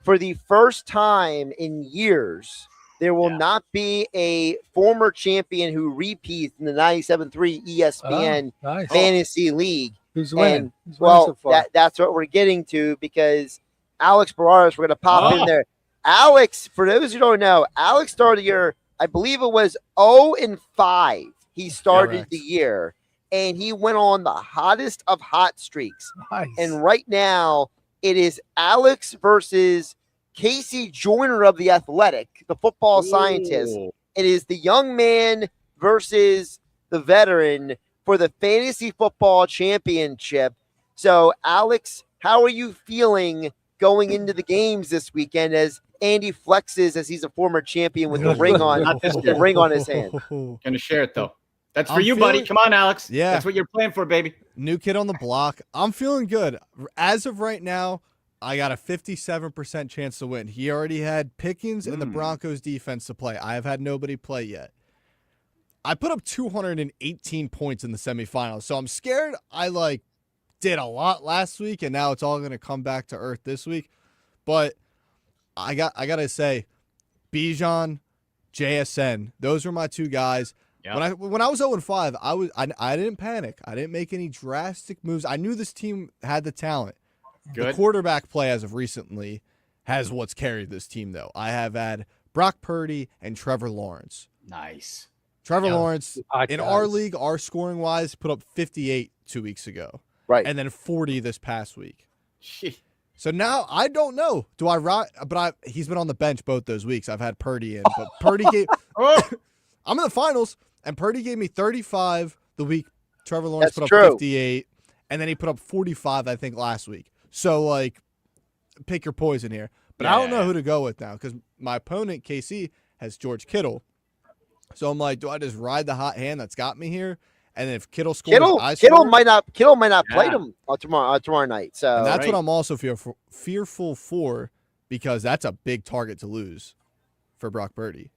for the first time in years, there will not be a former champion who repeats in the 97.3 ESPN Fantasy League. Who's winning? That's what we're getting to, because Alex Barraras, we're going to pop in there. Alex, for those who don't know, Alex started the year, I believe it was 0-5. He started the year, and he went on the hottest of hot streaks. Nice. And right now, it is Alex versus Casey Joyner of The Athletic, the football scientist. It is the young man versus the veteran for the fantasy football championship. So, Alex, how are you feeling going into the games this weekend as Andy flexes as he's a former champion with the ring on his hand? Gonna share it though. That's for you, buddy. Come on, Alex. Yeah. That's what you're playing for, baby. New kid on the block. I'm feeling good. As of right now, I got a 57% chance to win. He already had Pickens and the Broncos defense to play. I have had nobody play yet. I put up 218 points in the semifinals, so I'm scared I did a lot last week, and now it's all going to come back to earth this week. But I got to say, Bijan, JSN, those were my two guys. Yep. When I was 0-5, I didn't panic. I didn't make any drastic moves. I knew this team had the talent. Good. The quarterback play as of recently has what's carried this team, though. I have had Brock Purdy and Trevor Lawrence. Nice. Trevor Lawrence, in our league, our scoring-wise, put up 58 2 weeks ago. Right. And then 40 this past week. So now I don't know. Do I ride? But he's been on the bench both those weeks. I've had Purdy in. But Purdy gave I'm in the finals, and Purdy gave me 35 the week Trevor Lawrence put up 58. And then he put up 45, I think, last week. So, pick your poison here. But I don't know who to go with now because my opponent, KC, has George Kittle. So I'm like, do I just ride the hot hand that's got me here? And if Kittle scores, Kittle might not play them tomorrow night. So and that's what I'm also fearful for, because that's a big target to lose for Brock Purdy.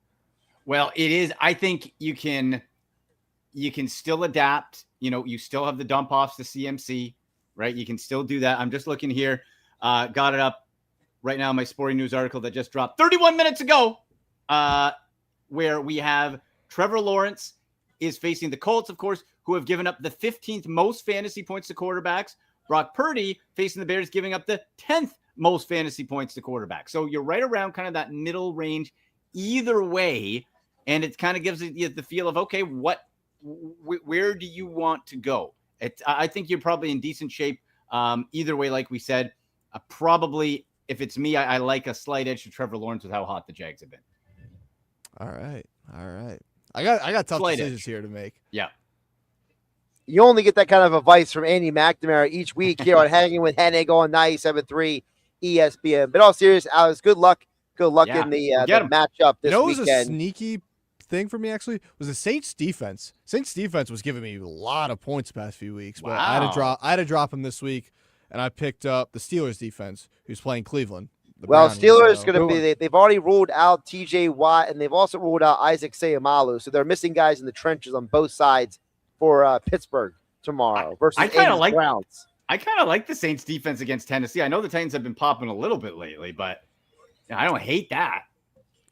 Well, it is. I think you can still adapt. You still have the dump offs to CMC, right? You can still do that. I'm just looking here. Got it up right now. My Sporting News article that just dropped 31 minutes ago. where we have Trevor Lawrence is facing the Colts, of course, who have given up the 15th most fantasy points to quarterbacks. Brock Purdy facing the Bears, giving up the 10th most fantasy points to quarterbacks. So you're right around kind of that middle range either way. And it kind of gives you the feel of, okay, where do you want to go? I think you're probably in decent shape either way, like we said. Probably, if it's me, I like a slight edge to Trevor Lawrence with how hot the Jags have been. All right. I got tough Slight decisions edge here to make. Yeah. You only get that kind of advice from Andy McNamara each week here on Hanging with Hennig on 97.3 ESPN. But all serious, Alex, good luck. Good luck in the matchup this weekend. Was a sneaky thing for me, actually, was the Saints defense. Saints defense was giving me a lot of points the past few weeks, but I had to drop them this week, and I picked up the Steelers defense, who's playing Cleveland. Steelers going to be, they've already ruled out TJ Watt, and they've also ruled out Isaac Seumalo. So they're missing guys in the trenches on both sides for Pittsburgh tomorrow versus Browns. I kind of like the Saints defense against Tennessee. I know the Titans have been popping a little bit lately, but I don't hate that.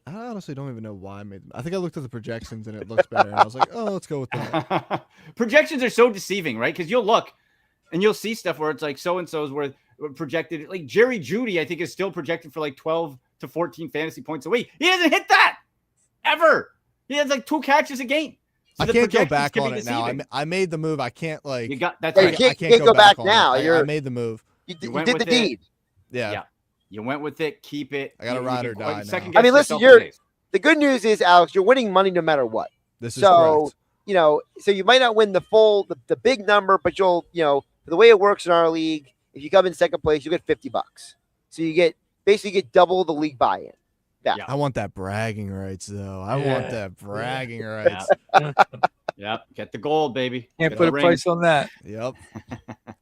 I honestly don't even know why I made them. I think I looked at the projections and it looks better. And I was like, oh, let's go with that. Projections are so deceiving, right? Because you'll look and you'll see stuff where it's like so-and-so's worth projected. Like Jerry Jeudy, I think, is still projected for like 12 to 14 fantasy points a week. He hasn't hit that ever. He has like 2 catches a game. So I can't go back on it now. I made the move. I can't like. You got that's right. You can't go back now. I made the move. You did the deed. Yeah. You went with it. Keep it. I got to ride or die. I mean, listen. The good news is, Alex, you're winning money no matter what. This is correct. So you might not win the big number, but you'll, the way it works in our league, if you come in second place, you get $50. So you basically get double the league buy-in. Yeah. I want that bragging rights, though. I want that bragging rights. Yep. Get the gold, baby. Can't put a price on that. Yep.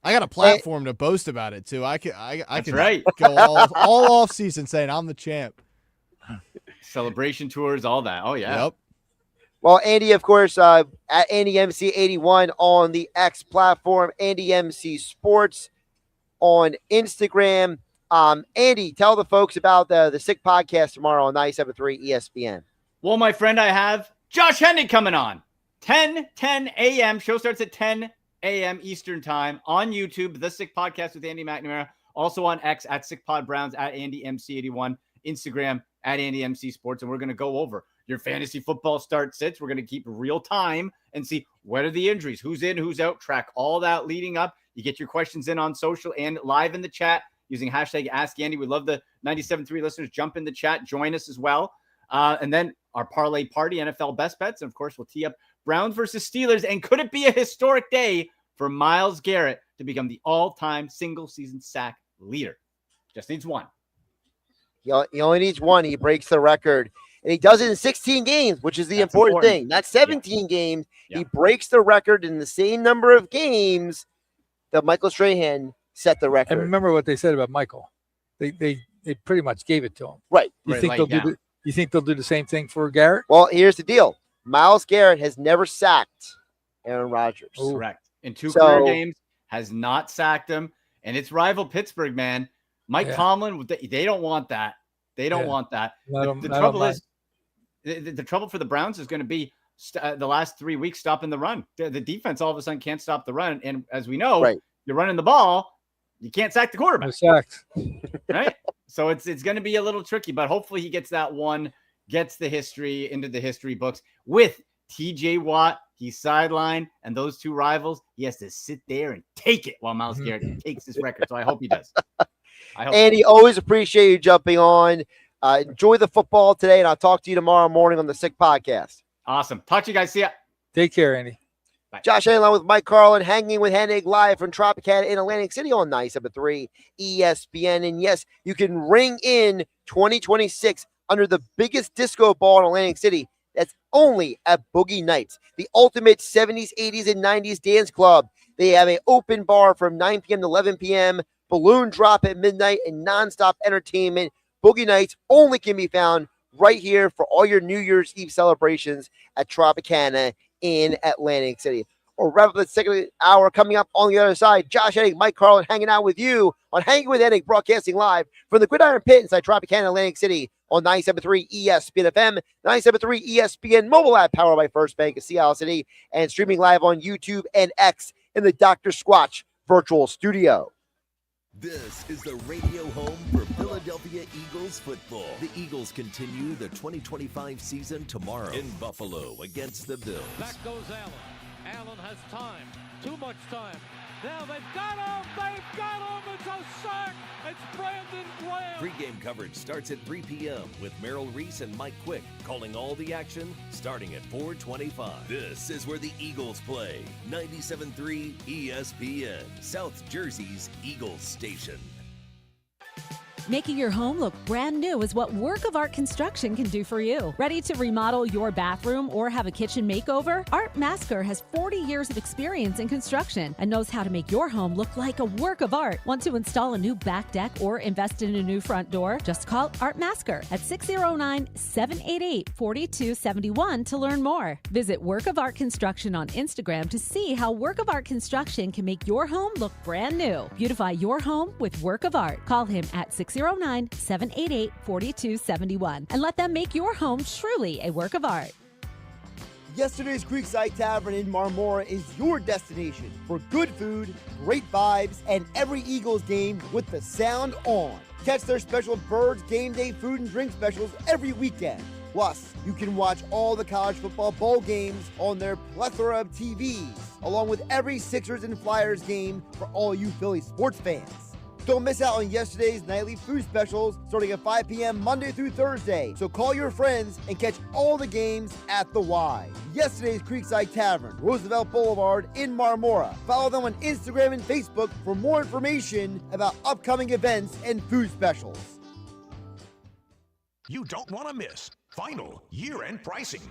I got a platform to boast about it too. I can right. go all off season saying I'm the champ. Celebration tours, all that. Oh yeah. Yep. Well, Andy, of course, at AndyMC81 on the X platform, AndyMC Sports on Instagram. Andy, tell the folks about the Sick Podcast tomorrow on 97.3 ESPN. Well, my friend, I have Josh Hennig coming on. 10 a.m. Show starts at 10 a.m. Eastern time on YouTube. The Sick Podcast with Andy McNamara. Also on X at SickPodBrowns, at AndyMC81. Instagram at AndyMC Sports. And we're going to go over your fantasy football start sits. We're going to keep real time and see what are the injuries, who's in, who's out, track all that leading up. You get your questions in on social and live in the chat using hashtag AskAndy. We love the 97.3 listeners. Jump in the chat. Join us as well. And then our parlay party, NFL best bets. And of course, we'll tee up Browns versus Steelers. And could it be a historic day for Myles Garrett to become the all-time single-season sack leader? Just needs one. He only needs one. He breaks the record. And he does it in 16 games, which is the important thing. Not 17 games. Yeah. He breaks the record in the same number of games that Michael Strahan set the record. And remember what they said about Michael. They pretty much gave it to him. Right. You think they'll do the same thing for Garrett? Well, here's the deal. Myles Garrett has never sacked Aaron Rodgers. Correct. In 2 career games, has not sacked him. And it's rival Pittsburgh, man. Mike Tomlin, they don't want that. They don't want that. The trouble is, the trouble for the Browns is going to be the last 3 weeks stopping the run. The defense all of a sudden can't stop the run. And as we know, you're running the ball, you can't sack the quarterback. Sacked. Right? So it's going to be a little tricky, but hopefully he gets that one, gets the history into the history books. With TJ Watt, he's sidelined, and those 2 rivals, he has to sit there and take it while Myles Garrett takes his record. So I hope he does. Andy, always appreciate you jumping on. Enjoy the football today, and I'll talk to you tomorrow morning on the Sick Podcast. Awesome. Talk to you guys. See ya. Take care, Andy. Bye. Josh Hennig with Mike Carlin, hanging with Hennig live from Tropicana in Atlantic City on 97.3 ESPN. And yes, you can ring in 2026 under the biggest disco ball in Atlantic City. That's only at Boogie Nights, the ultimate 70s, 80s, and 90s dance club. They have an open bar from 9 p.m. to 11 p.m., balloon drop at midnight, and nonstop entertainment. Boogie Nights only can be found right here for all your New Year's Eve celebrations at Tropicana in Atlantic City. We'll wrap up the second hour. Coming up on the other side, Josh Hennig, Mike Carlin hanging out with you on Hanging with Hennig, broadcasting live from the Gridiron Pit inside Tropicana, Atlantic City on 97.3 ESPN FM, 97.3 ESPN mobile app powered by First Bank of Seattle City, and streaming live on YouTube and X in the Dr. Squatch virtual studio. This is the radio home for Philadelphia Eagles football. The Eagles continue the 2025 season tomorrow in Buffalo against the Bills. Back goes Allen. Allen has time. Too much time. Now they've got him! They've got him! It's a sack! It's Brandon Graham! Pre-game coverage starts at 3 p.m. with Merrill Reese and Mike Quick calling all the action starting at 4:25. This is where the Eagles play. 97.3 ESPN, South Jersey's Eagles station. Making your home look brand new is what Work of Art Construction can do for you. Ready to remodel your bathroom or have a kitchen makeover? Art Masker has 40 years of experience in construction and knows how to make your home look like a work of art. Want to install a new back deck or invest in a new front door? Just call Art Masker at 609-788-4271 to learn more. Visit Work of Art Construction on Instagram to see how Work of Art Construction can make your home look brand new. Beautify your home with Work of Art. Call him at 609-788-4271 and let them make your home truly a work of art. Yesterday's Creekside Tavern in Marmora is your destination for good food, great vibes, and every Eagles game with the sound on. Catch their special Birds Game Day food and drink specials every weekend. Plus, you can watch all the college football bowl games on their plethora of TVs, along with every Sixers and Flyers game for all you Philly sports fans. Don't miss out on yesterday's nightly food specials starting at 5 p.m. Monday through Thursday. So call your friends and catch all the games at the Y. Yesterday's Creekside Tavern, Roosevelt Boulevard in Marmora. Follow them on Instagram and Facebook for more information about upcoming events and food specials. You don't want to miss final year-end pricing.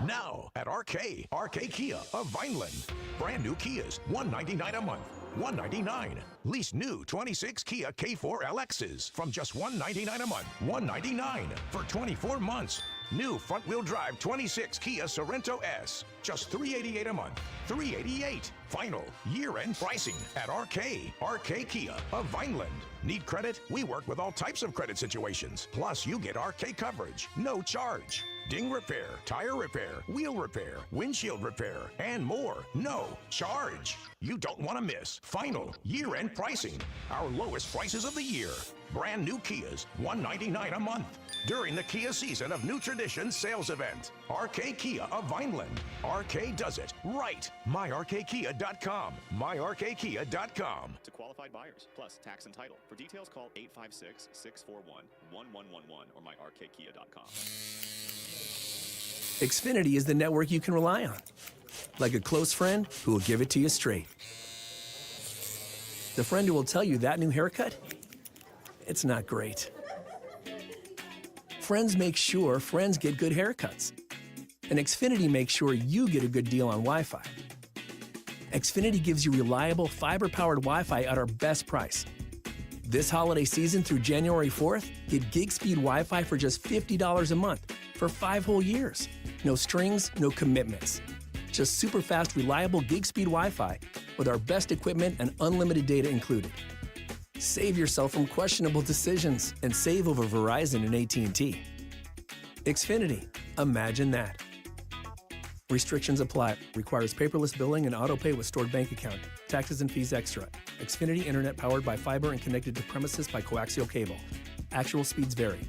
Now at RK Kia of Vineland. Brand new Kias, $199 a month. $199. Lease new 26 Kia K4 LXs from just $199 a month. $199 for 24 months. New front-wheel drive 26 Kia Sorento S. Just $388 a month. $388. Final year-end pricing at RK Kia of Vineland. Need credit? We work with all types of credit situations. Plus, you get RK coverage. No charge. Ding repair, tire repair, wheel repair, windshield repair, and more. No charge. You don't want to miss final year-end pricing. Our lowest prices of the year. Brand new Kias, $199 a month. During the Kia Season of New Traditions sales event. RK Kia of Vineland. RK does it right. MyRKKia.com. MyRKKia.com. To qualified buyers, plus tax and title. For details, call 856-641-1111 or myrkkia.com. Xfinity is the network you can rely on. Like a close friend who will give it to you straight. The friend who will tell you that new haircut, it's not great. Friends make sure friends get good haircuts. And Xfinity makes sure you get a good deal on Wi-Fi. Xfinity gives you reliable fiber-powered Wi-Fi at our best price. This holiday season through January 4th, get gig speed Wi-Fi for just $50 a month for 5 whole years. No strings, no commitments. Just super fast, reliable gig speed Wi-Fi with our best equipment and unlimited data included. Save yourself from questionable decisions and save over Verizon and AT&T. Xfinity, imagine that. Restrictions apply. Requires paperless billing and auto pay with stored bank account. Taxes and fees extra. Xfinity Internet powered by fiber and connected to premises by coaxial cable. Actual speeds vary.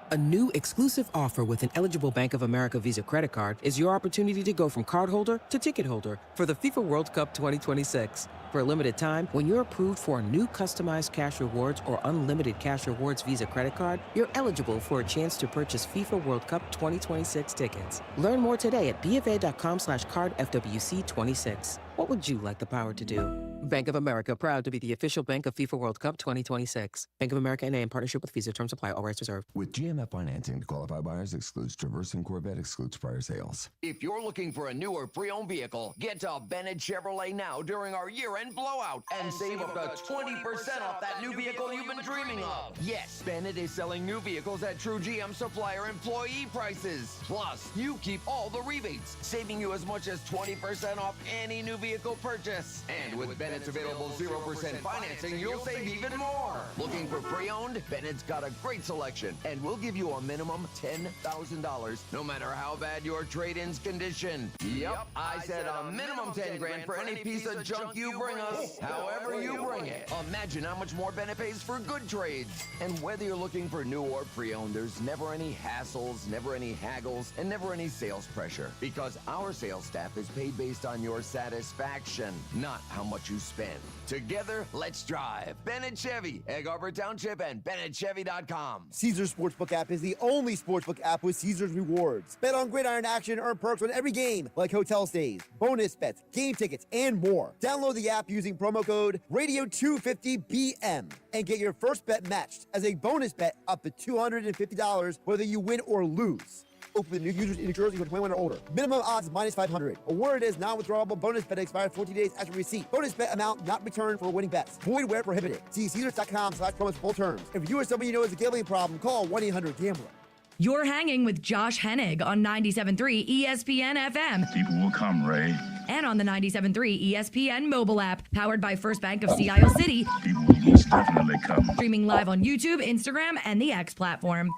A new exclusive offer with an eligible Bank of America Visa credit card is your opportunity to go from cardholder to ticket holder for the FIFA World Cup 2026. For a limited time, when you're approved for a new customized cash rewards or unlimited cash rewards Visa credit card, you're eligible for a chance to purchase FIFA World Cup 2026 tickets. Learn more today at bfa.com/cardfwc26. What would you like the power to do? Bank of America, proud to be the official bank of FIFA World Cup 2026. Bank of America N.A. in partnership with Visa. Terms apply. All rights reserved. With GMF financing to qualify buyers excludes Traverse and Corvette excludes prior sales. If you're looking for a new or pre-owned vehicle, get to Bennett Chevrolet now during our year-end blowout and save up to 20% off that new vehicle you've been dreaming of. Yes, Bennett is selling new vehicles at true GM supplier employee prices. Plus, you keep all the rebates, saving you as much as 20% off any new vehicle purchase. And with Bennett Bennett's available 0% financing, you'll save even more. Looking for pre-owned? Bennett's got a great selection, and we'll give you a minimum $10,000, no matter how bad your trade-in's condition. Yep, I said a minimum 10 grand for any piece of junk you bring us, however you bring it. Imagine how much more Bennett pays for good trades. And whether you're looking for new or pre-owned, there's never any hassles, never any haggles, and never any sales pressure. Because our sales staff is paid based on your satisfaction, not how much you spend. Together, let's drive. Bennett Chevy, Egg Harbor Township, and BennettChevy.com. Caesars Sportsbook app is the only sportsbook app with Caesars rewards. Bet on Gridiron action, earn perks on every game, like hotel stays, bonus bets, game tickets, and more. Download the app using promo code Radio250BM and get your first bet matched as a bonus bet up to $250 whether you win or lose. Open with new users in New Jersey for 21 or older. Minimum odds is minus 500. Award is non-withdrawable bonus bet expires 14 days after receipt. Bonus bet amount not returned for winning bets. Void where prohibited. See Caesars.com/promos for full terms. If you or somebody you know has a gambling problem, call 1-800-GAMBLER. You're hanging with Josh Hennig on 97.3 ESPN FM. People will come, Ray. And on the 97.3 ESPN mobile app, powered by First Bank of Sea Isle City. People will most definitely come. Streaming live on YouTube, Instagram, and the X platform.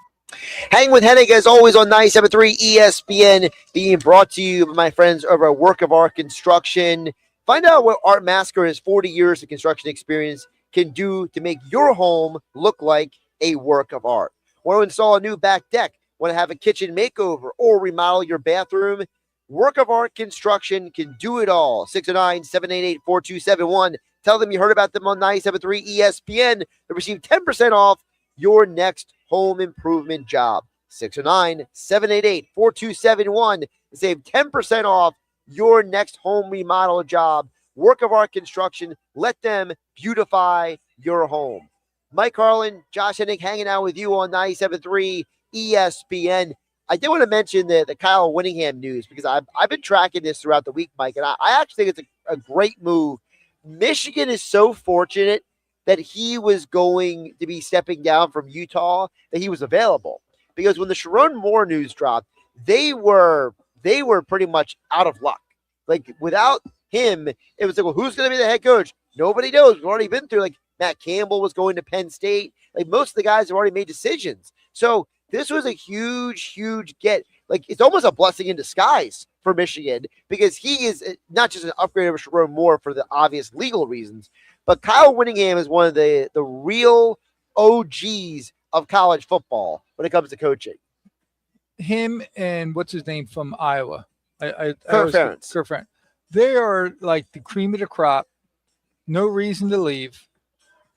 Hang with Hennig, as always, on 97.3 ESPN, being brought to you by my friends over at Work of Art Construction. Find out what Art Masker, his 40 years of construction experience, can do to make your home look like a work of art. Want to install a new back deck? Want to have a kitchen makeover or remodel your bathroom? Work of Art Construction can do it all. 609-788-4271. Tell them you heard about them on 97.3 ESPN to receive 10% off your next home improvement job. 609-788-4271 to save 10% off your next home remodel job. Work of Art Construction. Let them beautify your home. Mike Carlin, Josh Hennig hanging out with you on 97.3 ESPN. I did want to mention the Kyle Whittingham news because I've been tracking this throughout the week, Mike, and I actually think it's a great move. Michigan is so fortunate that he was going to be stepping down from Utah, that he was available. Because when the Sharon Moore news dropped, they were pretty much out of luck. Like, without him, it was like, well, who's going to be the head coach? Nobody knows. We've already been through, like, Matt Campbell was going to Penn State. Like, most of the guys have already made decisions. So this was a huge, huge get. Like, it's almost a blessing in disguise for Michigan because he is not just an upgrade over Sharon Moore for the obvious legal reasons, but Kyle Whittingham is one of the real OGs of college football when it comes to coaching. Him and what's his name from Iowa? Kirk Ferentz. They are like the cream of the crop. No reason to leave.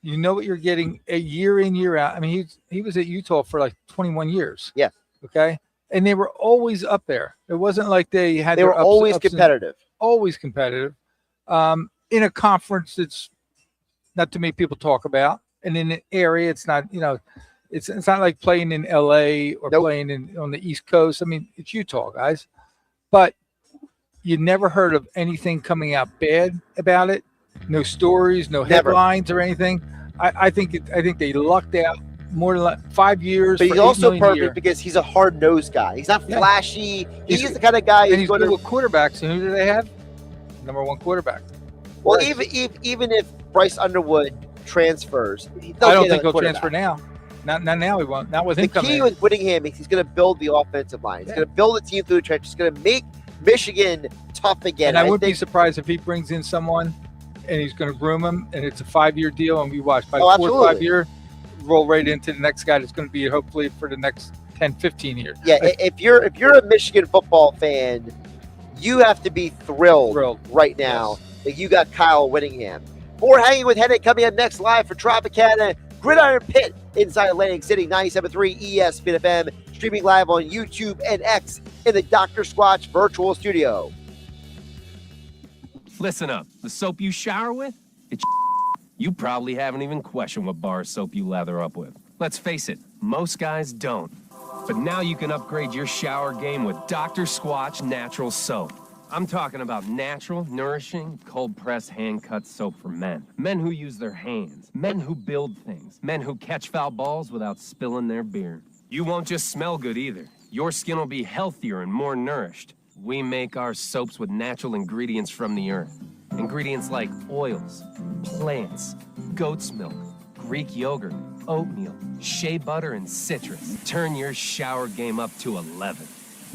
You know what you're getting a year in, year out. I mean, he was at Utah for like 21 years. Yeah. Okay. And they were always up there. It wasn't like they had. They were always competitive. Always competitive. In a conference that's not too many people talk about, and in an area, it's not. You know, it's not like playing in LA or playing on the East Coast. I mean, it's Utah, guys. But you never heard of anything coming out bad about it. No stories, no headlines or anything. I think they lucked out more than 5 years. But he's also perfect because he's a hard-nosed guy. He's not flashy. He's the kind of guy who's good with quarterbacks. And who do they have? Number one quarterback. Well, even if Bryce Underwood transfers, I don't think he'll transfer now. Not now. He won't. Not with him coming in. The key with Whittingham is he's going to build the offensive line. He's going to build the team through the trenches. He's going to make Michigan tough again. And I wouldn't be surprised if he brings in someone and he's going to groom him, and it's a 5-year deal, and we watch by 4 or 5 year roll right into the next guy that's going to be hopefully for the next 10, 15 years. Yeah, if you're a Michigan football fan, you have to be thrilled right now that you got Kyle Whittingham. More Hanging with Hennig coming up next live for Tropicana Gridiron Pit inside Atlantic City, 97.3 ESPN FM, streaming live on YouTube and X in the Dr. Squatch virtual studio. Listen up. The soap you shower with, it's you probably haven't even questioned what bar of soap you lather up with. Let's face it, most guys don't. But now you can upgrade your shower game with Dr. Squatch Natural Soap. I'm talking about natural, nourishing, cold-pressed, hand-cut soap for men. Men who use their hands. Men who build things. Men who catch foul balls without spilling their beer. You won't just smell good either. Your skin will be healthier and more nourished. We make our soaps with natural ingredients from the earth. Ingredients like oils, plants, goat's milk, Greek yogurt, oatmeal, shea butter, and citrus. Turn your shower game up to 11.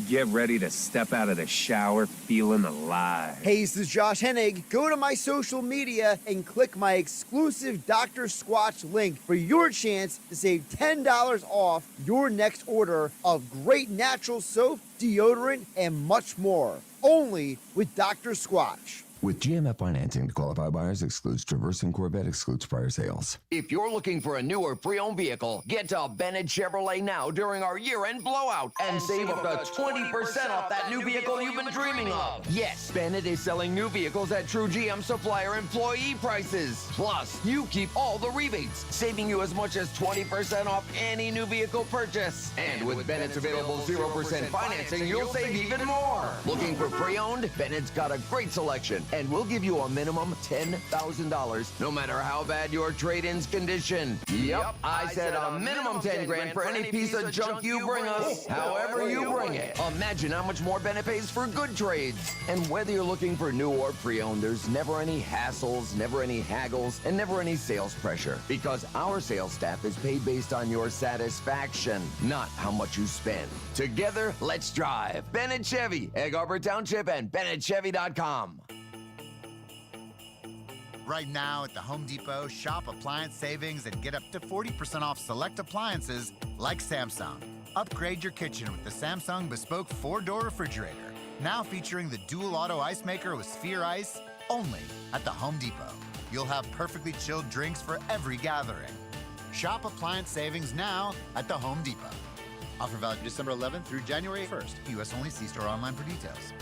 Get ready to step out of the shower feeling alive. Hey, this is Josh Hennig. Go to my social media and click my exclusive Dr. Squatch link for your chance to save $10 off your next order of great natural soap, deodorant, and much more. Only with Dr. Squatch. With GMF financing to qualify buyers, excludes Traverse and Corvette, excludes prior sales. If you're looking for a new or pre-owned vehicle, get to Bennett Chevrolet now during our year-end blowout and save up to 20% off that new vehicle you've been dreaming of. Yes, Bennett is selling new vehicles at true GM supplier employee prices. Plus, you keep all the rebates, saving you as much as 20% off any new vehicle purchase. And with Bennett's available 0% financing, you'll save even more. Looking for pre-owned? Bennett's got a great selection, and we'll give you a minimum $10,000, no matter how bad your trade-in's condition. Yep, I said a minimum 10 grand for any piece of junk you bring us, however you bring it. Imagine how much more Bennett pays for good trades. And whether you're looking for new or pre-owned, there's never any hassles, never any haggles, and never any sales pressure, because our sales staff is paid based on your satisfaction, not how much you spend. Together, let's drive. Bennett Chevy, Egg Harbor Township, and BennettChevy.com. Right now at the Home Depot, shop appliance savings and get up to 40% off select appliances like Samsung. Upgrade your kitchen with the Samsung Bespoke 4-door refrigerator. Now featuring the dual auto ice maker with Sphere Ice, only at the Home Depot. You'll have perfectly chilled drinks for every gathering. Shop appliance savings now at the Home Depot. Offer valid December 11th through January 1st. U.S. only. See store online for details.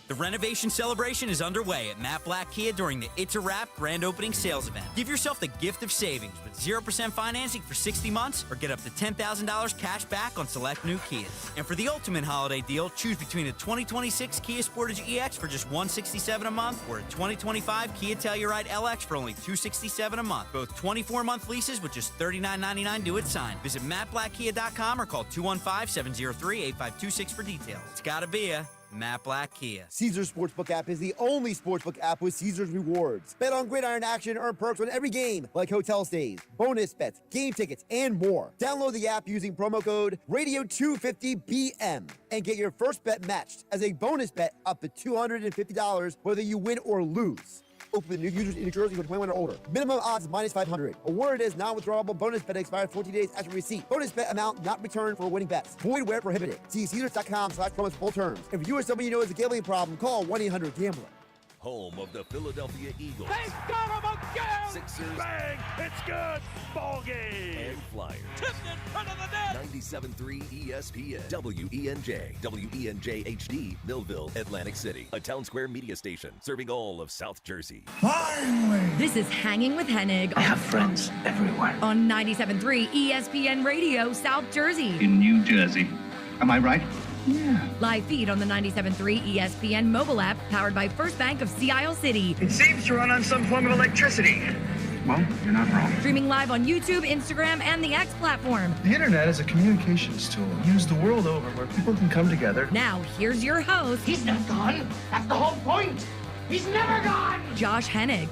The renovation celebration is underway at Matt Black Kia during the It's a Wrap grand opening sales event. Give yourself the gift of savings with 0% financing for 60 months or get up to $10,000 cash back on select new Kias. And for the ultimate holiday deal, choose between a 2026 Kia Sportage EX for just $167 a month or a 2025 Kia Telluride LX for only $267 a month. Both 24-month leases with just $39.99 due at sign. Visit mattblackkia.com or call 215-703-8526 for details. It's gotta be a Matt Black Kia. Caesars Sportsbook app is the only sportsbook app with Caesars rewards. Bet on Gridiron action, earn perks on every game, like hotel stays, bonus bets, game tickets, and more. Download the app using promo code Radio250BM and get your first bet matched as a bonus bet up to $250 whether you win or lose. Open new users in New Jersey for 21 or older. Minimum odds minus 500. Award is non-withdrawable bonus bet expires 14 days after receipt. Bonus bet amount not returned for winning bets. Void where prohibited. See Caesars.com/promos for full terms. If you or somebody you know has a gambling problem, call 1-800-GAMBLER. Home of the Philadelphia Eagles. They've got him again! Sixers. Bang! It's good! Ball game! And Flyers. Tipped in front of the net! 97.3 ESPN. WENJ. WENJ HD. Millville, Atlantic City. A Town Square media station serving all of South Jersey. Finally! This is Hanging with Hennig. I have friends everywhere. On 97.3 ESPN Radio, South Jersey. In New Jersey. Am I right? Yeah. Live feed on the 97.3 ESPN mobile app, powered by First Bank of Sea Isle City. It seems to run on some form of electricity. Well, you're not wrong. Streaming live on YouTube, Instagram, and the X platform. The internet is a communications tool used the world over where people can come together. Now, here's your host. He's not gone. That's the whole point. He's never gone. Josh Hennig.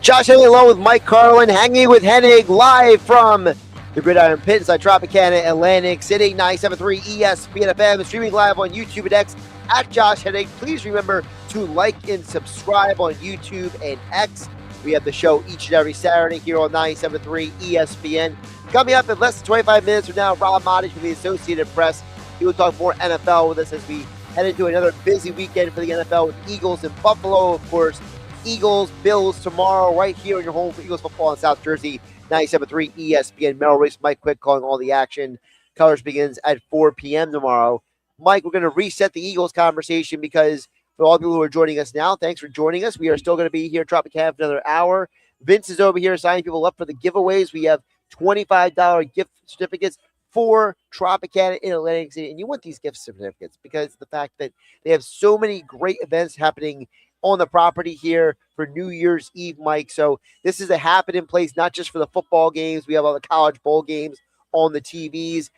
Josh Hennig along with Mike Carlin, hanging with Hennig live from the Gridiron Pit inside Tropicana, Atlantic City. 97.3 ESPN FM, streaming live on YouTube and X at Josh Hennig. Please remember to like and subscribe on YouTube and X. We have the show each and every Saturday here on 97.3 ESPN. Coming up in less than 25 minutes from now, Rob Maaddi from the Associated Press. He will talk more NFL with us as we head into another busy weekend for the NFL with Eagles in Buffalo, of course. Eagles, Bills tomorrow right here in your home for Eagles football in South Jersey. 97.3 ESPN. Merrill Race, Mike Quick calling all the action. Colors begins at 4 p.m. tomorrow. Mike, we're going to reset the Eagles conversation because for all the people who are joining us now, thanks for joining us. We are still going to be here at Tropicana for another hour. Vince is over here signing people up for the giveaways. We have $25 gift certificates for Tropicana in Atlantic City. And you want these gift certificates because of the fact that they have so many great events happening on the property here for New Year's Eve, Mike. So this is a happening place, not just for the football games. We have all the college bowl games on the TVs.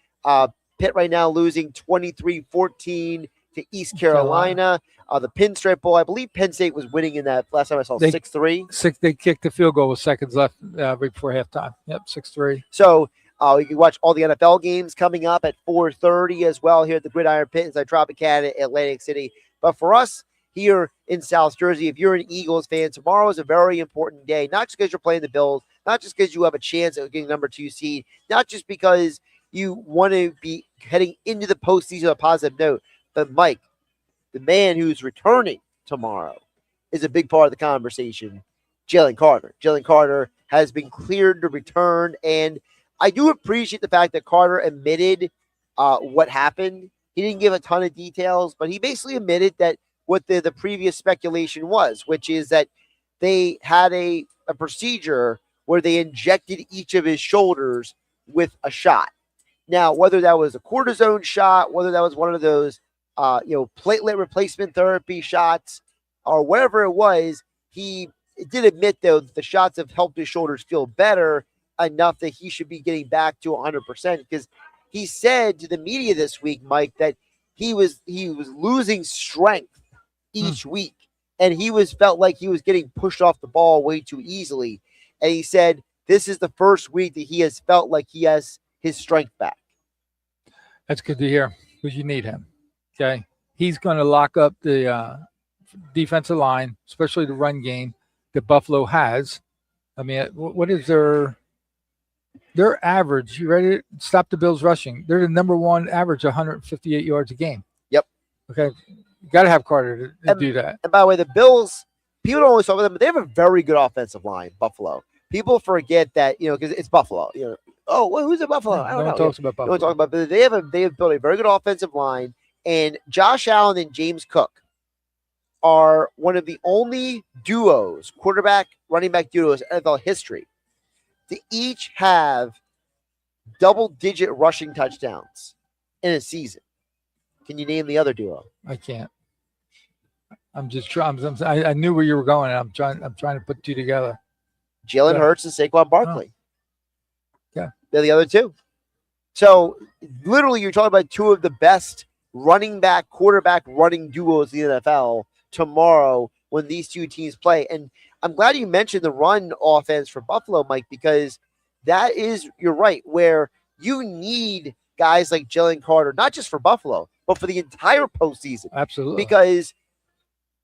Pitt right now losing 23-14 to East Carolina. the Pinstripe Bowl. I believe Penn State was winning in that last time I saw 6-3. They kicked the field goal with seconds left right before halftime. Yep, 6-3. So you can watch all the NFL games coming up at 4:30 as well here at the Gridiron Pit inside Tropicana, Atlantic City. But for us here in South Jersey, if you're an Eagles fan, tomorrow is a very important day, not just because you're playing the Bills, not just because you have a chance of getting number 2 seed, not just because you want to be heading into the postseason on a positive note, but Mike, the man who's returning tomorrow is a big part of the conversation, Jalen Carter. Jalen Carter has been cleared to return, and I do appreciate the fact that Carter admitted what happened. He didn't give a ton of details, but he basically admitted that what the previous speculation was, which is that they had a procedure where they injected each of his shoulders with a shot. Now, whether that was a cortisone shot, whether that was one of those platelet replacement therapy shots, or whatever it was, he did admit, though, that the shots have helped his shoulders feel better enough that he should be getting back to 100%, because he said to the media this week, Mike, that he was losing strength each week, and he felt like he was getting pushed off the ball way too easily. And he said this is the first week that he has felt like he has his strength back. That's good to hear, because you need him. Okay, he's going to lock up the defensive line, especially the run game that Buffalo has. I mean, what is their average? You ready to stop the Bills rushing? They're the number one average, 158 yards a game. Yep. Okay, you got to have Carter to do that. And by the way, the Bills, people don't always talk about them, but they have a very good offensive line, Buffalo. People forget that, because it's Buffalo. Oh, well, who's at Buffalo? I don't know. No one talks about Buffalo. No one talks about, but they have built a very good offensive line. And Josh Allen and James Cook are one of the only duos, quarterback, running back duos in NFL history, to each have double-digit rushing touchdowns in a season. Can you name the other duo? I can't. I'm just trying. I knew where you were going. I'm trying to put two together. Jalen Hurts and Saquon Barkley. Yeah. They're the other two. So, literally, you're talking about two of the best running back, quarterback running duos in the NFL tomorrow when these two teams play. And I'm glad you mentioned the run offense for Buffalo, Mike, because that is, you're right, where you need guys like Jalen Carter, not just for Buffalo, but for the entire postseason. Absolutely. Because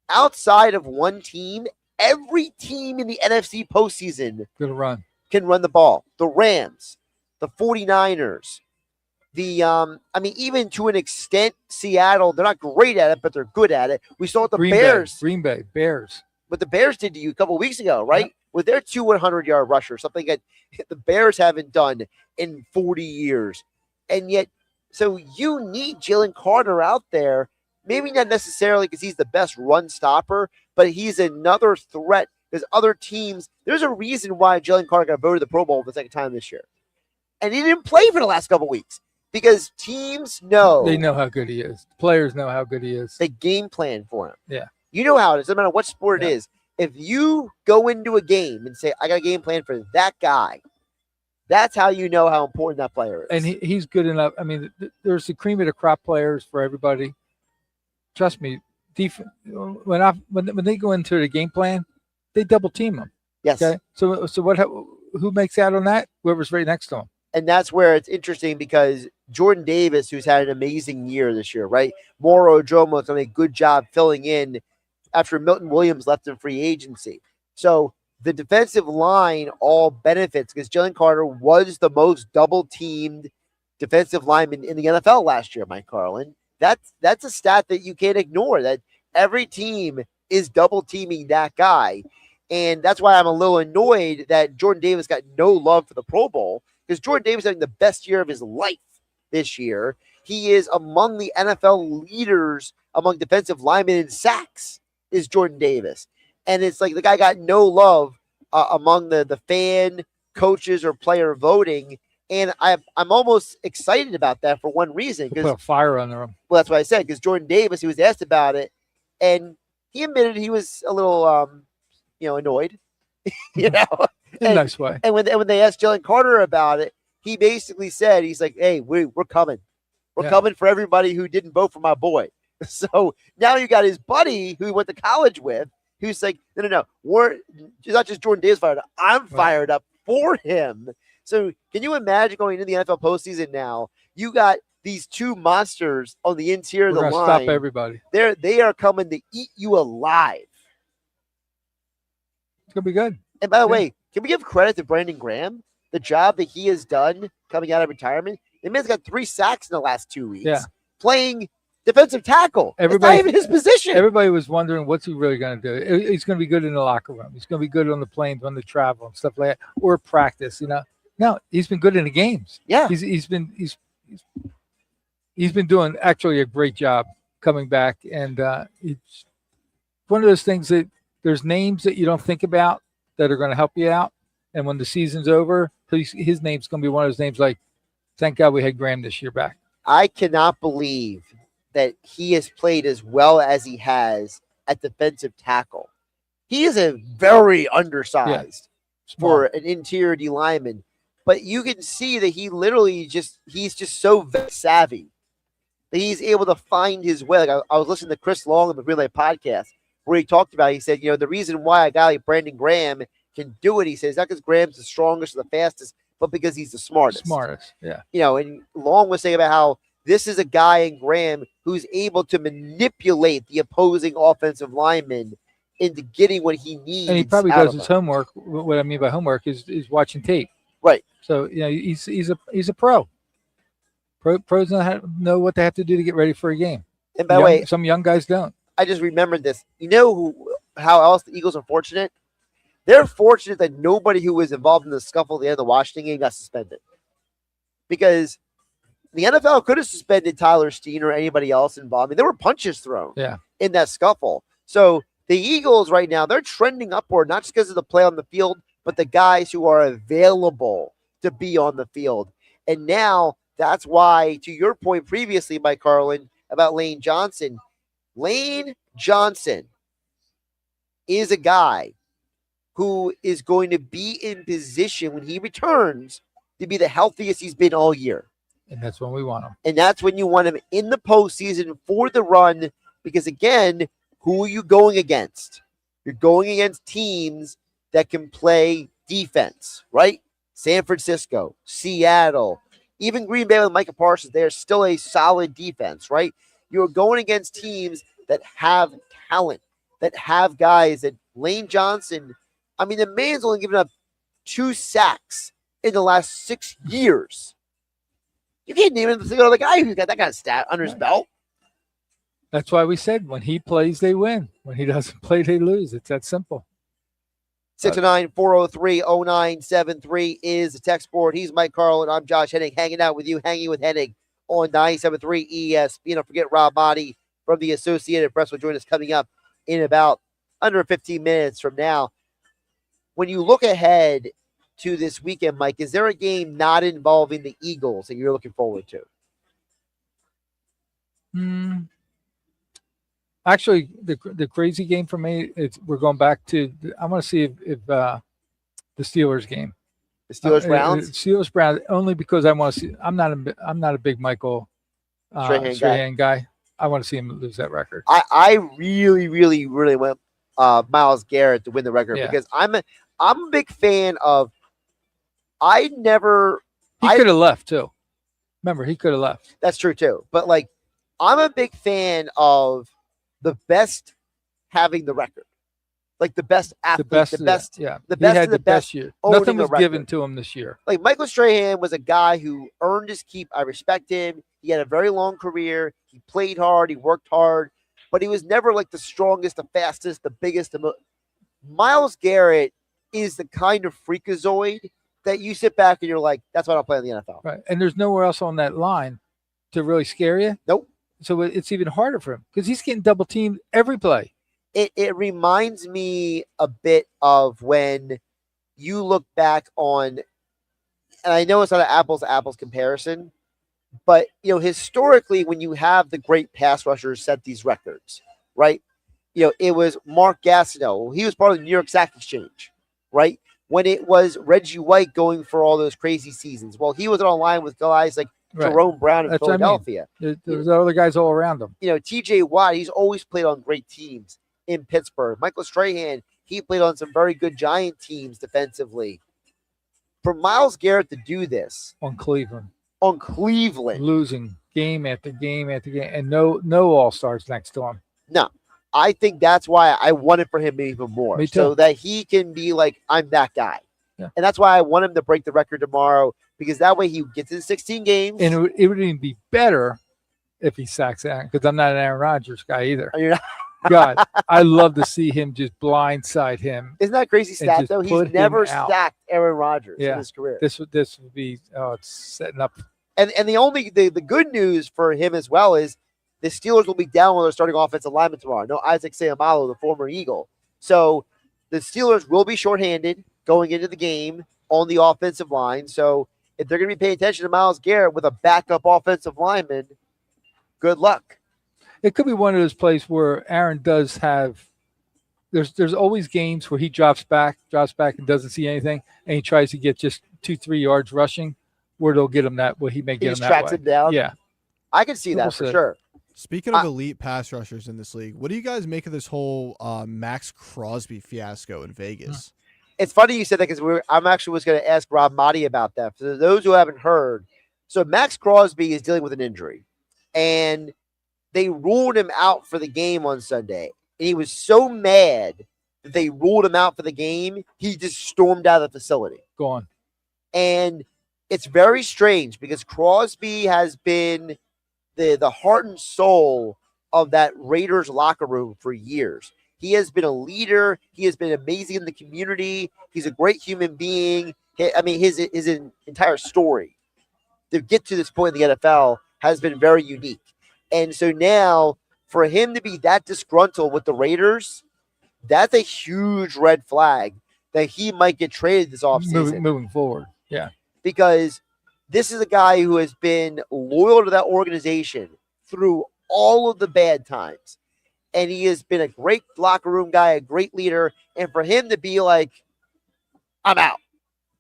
outside of one team, every team in the NFC postseason can run the ball. The Rams, the 49ers, even to an extent, Seattle, they're not great at it, but they're good at it. We saw what the Bears. Green Bay, Bears. What the Bears did to you a couple of weeks ago, right? Yep. With their 2 100-yard rushers, something that the Bears haven't done in 40 years. And yet, so you need Jalen Carter out there, maybe not necessarily because he's the best run stopper, but he's another threat because other teams, there's a reason why Jalen Carter got voted the Pro Bowl for the second time this year. And he didn't play for the last couple of weeks because teams know. They know how good he is. Players know how good he is. They game plan for him. Yeah. You know how it is. No matter what sport it is. If you go into a game and say, I got a game plan for that guy, that's how you know how important that player is. And he's good enough. I mean, there's the cream of the crop players for everybody. Trust me, when they go into the game plan, they double team them. Yes. Okay. So who makes out on that? Whoever's right next to him. And that's where it's interesting because Jordan Davis, who's had an amazing year this year, right? Moro Ojomo has done a good job filling in after Milton Williams left in free agency. So the defensive line all benefits because Jalen Carter was the most double-teamed defensive lineman in the NFL last year, Mike Carlin. That's a stat that you can't ignore, that every team is double-teaming that guy. And that's why I'm a little annoyed that Jordan Davis got no love for the Pro Bowl because Jordan Davis is having the best year of his life this year. He is among the NFL leaders among defensive linemen in sacks is Jordan Davis. And it's like the guy got no love among the fan, coaches, or player voting. And I'm almost excited about that for one reason. Put a fire under him. Well, that's what I said. Because Jordan Davis, he was asked about it, and he admitted he was a little, annoyed. In a nice way. And when they asked Jalen Carter about it, he basically said, he's like, "Hey, we're coming. We're coming for everybody who didn't vote for my boy." So now you got his buddy who he went to college with, who's like, no. It's not just Jordan Davis fired up. I'm fired up for him. So can you imagine going into the NFL postseason now? You got these two monsters on the interior of the line. Stop everybody. They are coming to eat you alive. It's going to be good. And by the way, can we give credit to Brandon Graham? The job that he has done coming out of retirement. The man's got 3 sacks in the last 2 weeks. Playing defensive tackle. It's not even his position. Everybody was wondering what's he really going to do. He's going to be good in the locker room. He's going to be good on the planes, on the travel and stuff like that, or practice. No, he's been good in the games. Yeah, he's been doing actually a great job coming back, and it's one of those things that there's names that you don't think about that are going to help you out, and when the season's over, his name's going to be one of those names like, thank God we had Graham this year back. I cannot believe that he has played as well as he has at defensive tackle. He is a very undersized for an interior D lineman, but you can see that he literally he's just so savvy that he's able to find his way. Like I was listening to Chris Long on the Relay podcast where he talked about, he said, the reason why a guy like Brandon Graham can do it, he says, not because Graham's the strongest or the fastest, but because he's the smartest. Yeah. And Long was saying about how this is a guy in Graham who's able to manipulate the opposing offensive lineman into getting what he needs. And he probably does his homework. What I mean by homework is watching tape. Right. So, he's a pro. Pros know what they have to do to get ready for a game. And by the way, some young guys don't. I just remembered this. How else the Eagles are fortunate? They're fortunate that nobody who was involved in the scuffle at the end of the Washington game got suspended. Because the NFL could have suspended Tyler Steen or anybody else involved. I mean, there were punches thrown in that scuffle. So the Eagles right now, they're trending upward, not just because of the play on the field, but the guys who are available to be on the field. And now that's why, to your point previously, Mike Carlin, about Lane Johnson, Lane Johnson is a guy who is going to be in position when he returns to be the healthiest he's been all year. And that's when we want him. And that's when you want him in the postseason for the run, because, again, who are you going against? You're going against teams that can play defense, right? San Francisco, Seattle, even Green Bay with Micah Parsons, they're still a solid defense, right? You're going against teams that have talent, that have guys that Lane Johnson, I mean, the man's only given up 2 sacks in the last 6 years. You can't name him the other guy who's got that kind of stat under his belt. That's why we said when he plays, they win. When he doesn't play, they lose. It's that simple. 609-403-0973 is the text board. He's Mike Carlin. I'm Josh Hennig, hanging out with you, hanging with Hennig on 97.3 ESPN. Don't forget Rob Maaddi from the Associated Press will join us coming up in about under 15 minutes from now. When you look ahead to this weekend, Mike, is there a game not involving the Eagles that you're looking forward to? Actually, the crazy game for me is we're going back to. I want to see if the Steelers game, the Steelers Browns, Steelers Browns, only because I want to see. I'm not a big Michael Strahan guy. I want to see him lose that record. I really, really, really want Myles Garrett to win the record because I'm a big fan of. He could have left too. Remember, he could have left. That's true too. But I'm a big fan of the best having the record, like the best athlete, the best year. Nothing was given to him this year. Like Michael Strahan was a guy who earned his keep. I respect him. He had a very long career. He played hard. He worked hard, but he was never like the strongest, the fastest, the biggest. Myles Garrett is the kind of freakazoid that you sit back and you're like, that's why I don't play in the NFL. Right. And there's nowhere else on that line to really scare you. Nope. So it's even harder for him because he's getting double teamed every play. It reminds me a bit of when you look back on, and I know it's not an apples to apples comparison, but historically when you have the great pass rushers set these records, right? It was Mark Gastineau. He was part of the New York Sack Exchange, right? When it was Reggie White going for all those crazy seasons. Well, he was on line with guys like Jerome Brown in That's what I mean. Philadelphia. There's other guys all around him. TJ Watt, he's always played on great teams in Pittsburgh. Michael Strahan, he played on some very good Giant teams defensively. For Myles Garrett to do this on Cleveland, losing game after game after game, and no all-stars next to him. No, I think that's why I want it for him even more, so that he can be like, I'm that guy. Yeah. And that's why I want him to break the record tomorrow, because that way he gets in 16 games. And it would even be better if he sacks Aaron, because I'm not an Aaron Rodgers guy either. You're not? God, I love to see him just blindside him. Isn't that a crazy stat, though? He's never sacked Aaron Rodgers in his career. This would be it's setting up. And the good news for him as well is the Steelers will be down with their starting offensive lineman tomorrow. No Isaac Seumalo, the former Eagle. So the Steelers will be shorthanded going into the game on the offensive line. So if they're going to be paying attention to Myles Garrett with a backup offensive lineman, good luck. It could be one of those plays where Aaron does have. There's always games where he drops back and doesn't see anything, and he tries to get just 2-3 yards rushing, where they'll get him that. Where he may get him that tracks way. him down. Yeah, I can see that for sure. Speaking of elite pass rushers in this league, what do you guys make of this whole Max Crosby fiasco in Vegas? It's funny you said that, because I'm actually was going to ask Rob Maaddi about that. For those who haven't heard, so Max Crosby is dealing with an injury, and they ruled him out for the game on Sunday. And he was so mad that they ruled him out for the game, he just stormed out of the facility. Gone. And it's very strange, because Crosby has been the heart and soul of that Raiders locker room for years. He has been a leader. He has been amazing in the community. He's a great human being. His entire story to get to this point in the NFL has been very unique. And so now, for him to be that disgruntled with the Raiders, that's a huge red flag that he might get traded this offseason. Moving forward, yeah. Because this is a guy who has been loyal to that organization through all of the bad times. And he has been a great locker room guy, a great leader. And for him to be like, I'm out,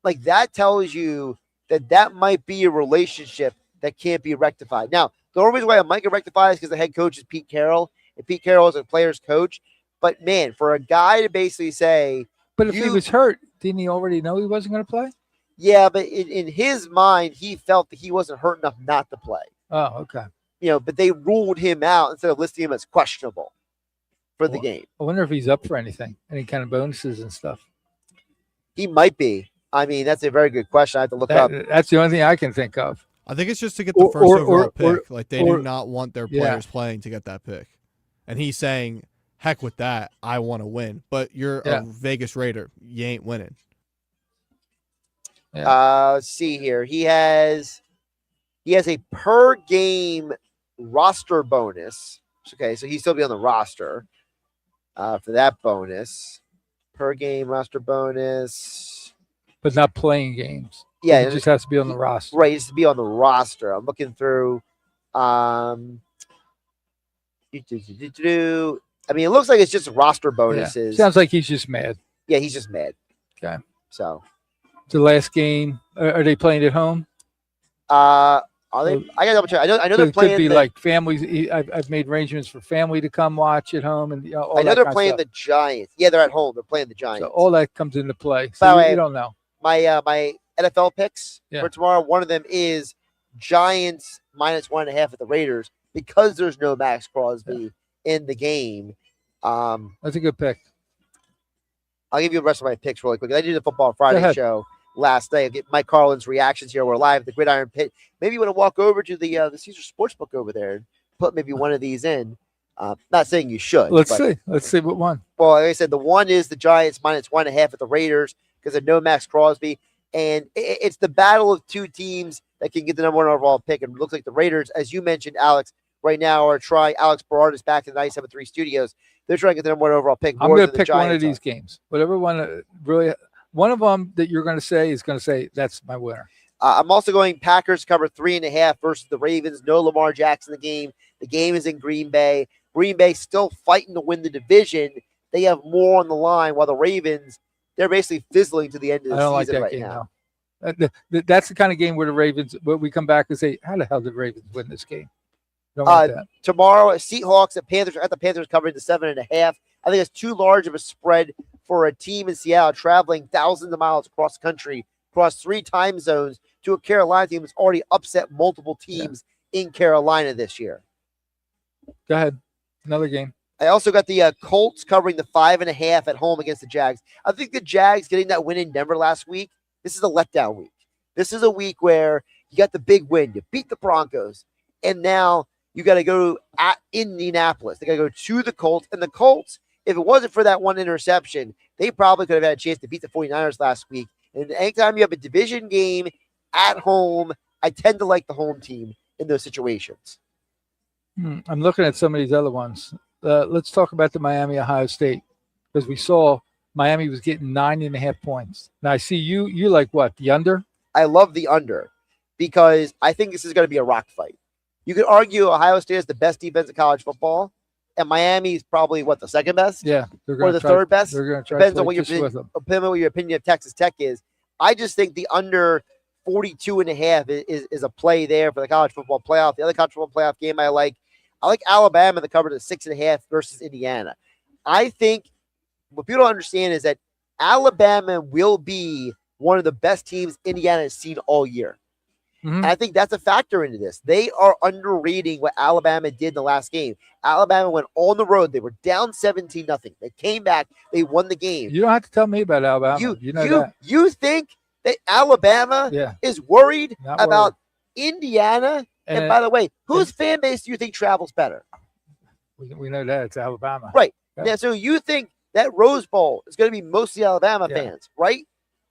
like that tells you that might be a relationship that can't be rectified. Now, the only reason why I might get rectified is because the head coach is Pete Carroll, and Pete Carroll is a player's coach. But, man, for a guy to basically say – But if he was hurt, didn't he already know he wasn't going to play? Yeah, but in his mind, he felt that he wasn't hurt enough not to play. Oh, okay. But they ruled him out instead of listing him as questionable for the game. I wonder if he's up for anything, any kind of bonuses and stuff. He might be. That's a very good question. I have to look up. That's the only thing I can think of. I think it's just to get the first overall pick. They do not want their players playing to get that pick. And he's saying, heck with that, I want to win. But you're a Vegas Raider. You ain't winning. Yeah. Let's see here. He has a per game roster bonus. Okay, so he'll still be on the roster for that bonus. Per game roster bonus. But not playing games. Yeah, it just has to be on the roster. Right, it has to be on the roster. I'm looking through. It looks like it's just roster bonuses. Yeah. Sounds like he's just mad. Yeah, he's just mad. Okay. So. The last game, are they playing at home? Are they? I got to double check. I know they're playing. Could be like families. I've made arrangements for family to come watch at home, and all I know that they're playing the Giants. Yeah, they're at home. They're playing the Giants. So all that comes into play. By So the way, you don't know. My NFL picks for tomorrow. One of them is Giants -1.5 at the Raiders, because there's no Max Crosby in the game. That's a good pick. I'll give you the rest of my picks really quick. I did the Football Friday show last night. I'll get Mike Carlin's reactions here. We're live at the Gridiron Pit. Maybe you want to walk over to the Caesar Sportsbook over there and put maybe one of these in. Not saying you should. Let's see what one. Well, like I said, the one is the Giants -1.5 at the Raiders because of no Max Crosby. And it's the battle of two teams that can get the number one overall pick. And it looks like the Raiders, as you mentioned, Alex, right now are trying. Alex Berard is back in the 97.3 studios. They're trying to get the number one overall pick. I'm going to pick one of these games. Whatever one really, one of them that you're going to say is going to say that's my winner. I'm also going Packers cover 3.5 versus the Ravens. No Lamar Jackson in the game. The game is in Green Bay. Green Bay still fighting to win the division. They have more on the line, while the Ravens, they're basically fizzling to the end of the season right now. That's the kind of game where the Ravens, where we come back and say, how the hell did the Ravens win this game? Don't want that. Tomorrow, Seahawks at Panthers. I got the Panthers covering the 7.5. I think it's too large of a spread for a team in Seattle traveling thousands of miles across the country, across 3 time zones, to a Carolina team that's already upset multiple teams in Carolina this year. Go ahead. Another game. I also got the Colts covering the 5.5 at home against the Jags. I think the Jags getting that win in Denver last week, this is a letdown week. This is a week where you got the big win. You beat the Broncos, and now you got to go at Indianapolis. They got to go to the Colts. And the Colts, if it wasn't for that one interception, they probably could have had a chance to beat the 49ers last week. And anytime you have a division game at home, I tend to like the home team in those situations. I'm looking at some of these other ones. Let's talk about the Miami-Ohio State, because we saw Miami was getting 9.5 points. Now, I see you like what, the under? I love the under because I think this is going to be a rock fight. You could argue Ohio State is the best defense in college football, and Miami is probably, the second best? Yeah. Or the third best? They're going to try Depends on what your opinion of Texas Tech is. I just think the under 42.5 is a play there for the college football playoff. The other college football playoff game I like Alabama to cover the 6.5 versus Indiana. I think what people don't understand is that Alabama will be one of the best teams Indiana has seen all year. And I think that's a factor into this. They are underrating what Alabama did in the last game. Alabama went on the road. They were down 17-0. They came back. They won the game. You don't have to tell me about Alabama. You think that Alabama is worried about Indiana? And by the way, whose fan base do you think travels better? We know that. It's Alabama. Right. Yeah, so you think that Rose Bowl is going to be mostly Alabama fans, right?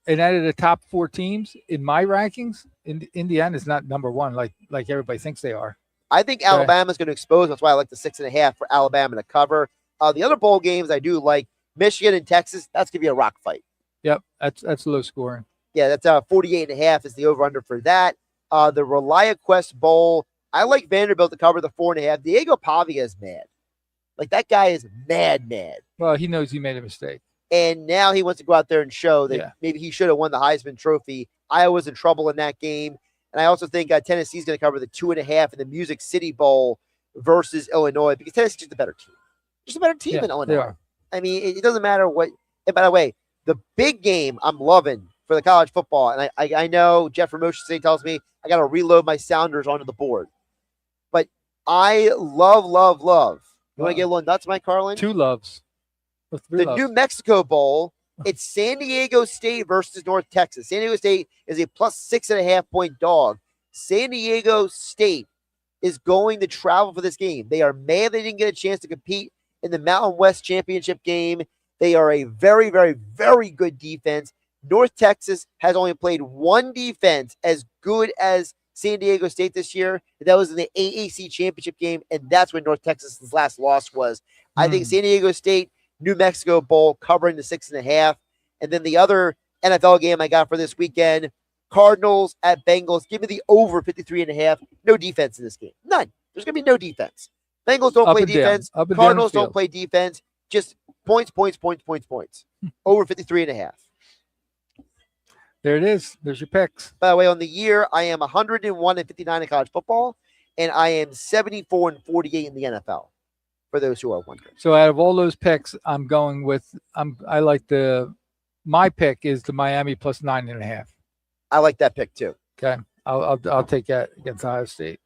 And out of the top 4 teams in my rankings, Indiana's not number 1 like everybody thinks they are. I think Alabama's going to expose. That's why I like the 6.5 for Alabama to cover. The other bowl games I do like Michigan and Texas. That's going to be a rock fight. Yep, that's low scoring. Yeah, that's 48.5 is the over under for that. The ReliaQuest Bowl. I like Vanderbilt to cover the 4.5. Diego Pavia is mad. Like, that guy is mad. Well, he knows he made a mistake. And now he wants to go out there and show that maybe he should have won the Heisman Trophy. Iowa's in trouble in that game. And I also think Tennessee's going to cover the 2.5 in the Music City Bowl versus Illinois, because Tennessee's just a better team. Just a better team than Illinois. They are. I mean, it doesn't matter what. And by the way, the big game I'm loving for the college football, and I know Jeff from Motion City tells me I got to reload my Sounders onto the board. But I love. You want to get a little nuts, Mike Carlin? 2 loves. New Mexico Bowl, it's San Diego State versus North Texas. San Diego State is a plus 6.5 point dog. San Diego State is going to travel for this game. They are mad they didn't get a chance to compete in the Mountain West Championship game. They are a very, very, very good defense. North Texas has only played one defense as good as San Diego State this year. That was in the AAC Championship game, and that's when North Texas's last loss was. I think San Diego State, New Mexico Bowl covering the 6.5. And then the other NFL game I got for this weekend, Cardinals at Bengals. Give me the over 53.5. No defense in this game. None. There's going to be no defense. Bengals don't play defense. Cardinals don't play defense. Just points. Over 53.5. There it is. There's your picks. By the way, on the year, I am 101-59 in college football, and I am 74-48 in the NFL. For those who are wondering. So out of all those picks, I'm going with my pick is the Miami plus 9.5. I like that pick too. Okay. I'll take that against Ohio State.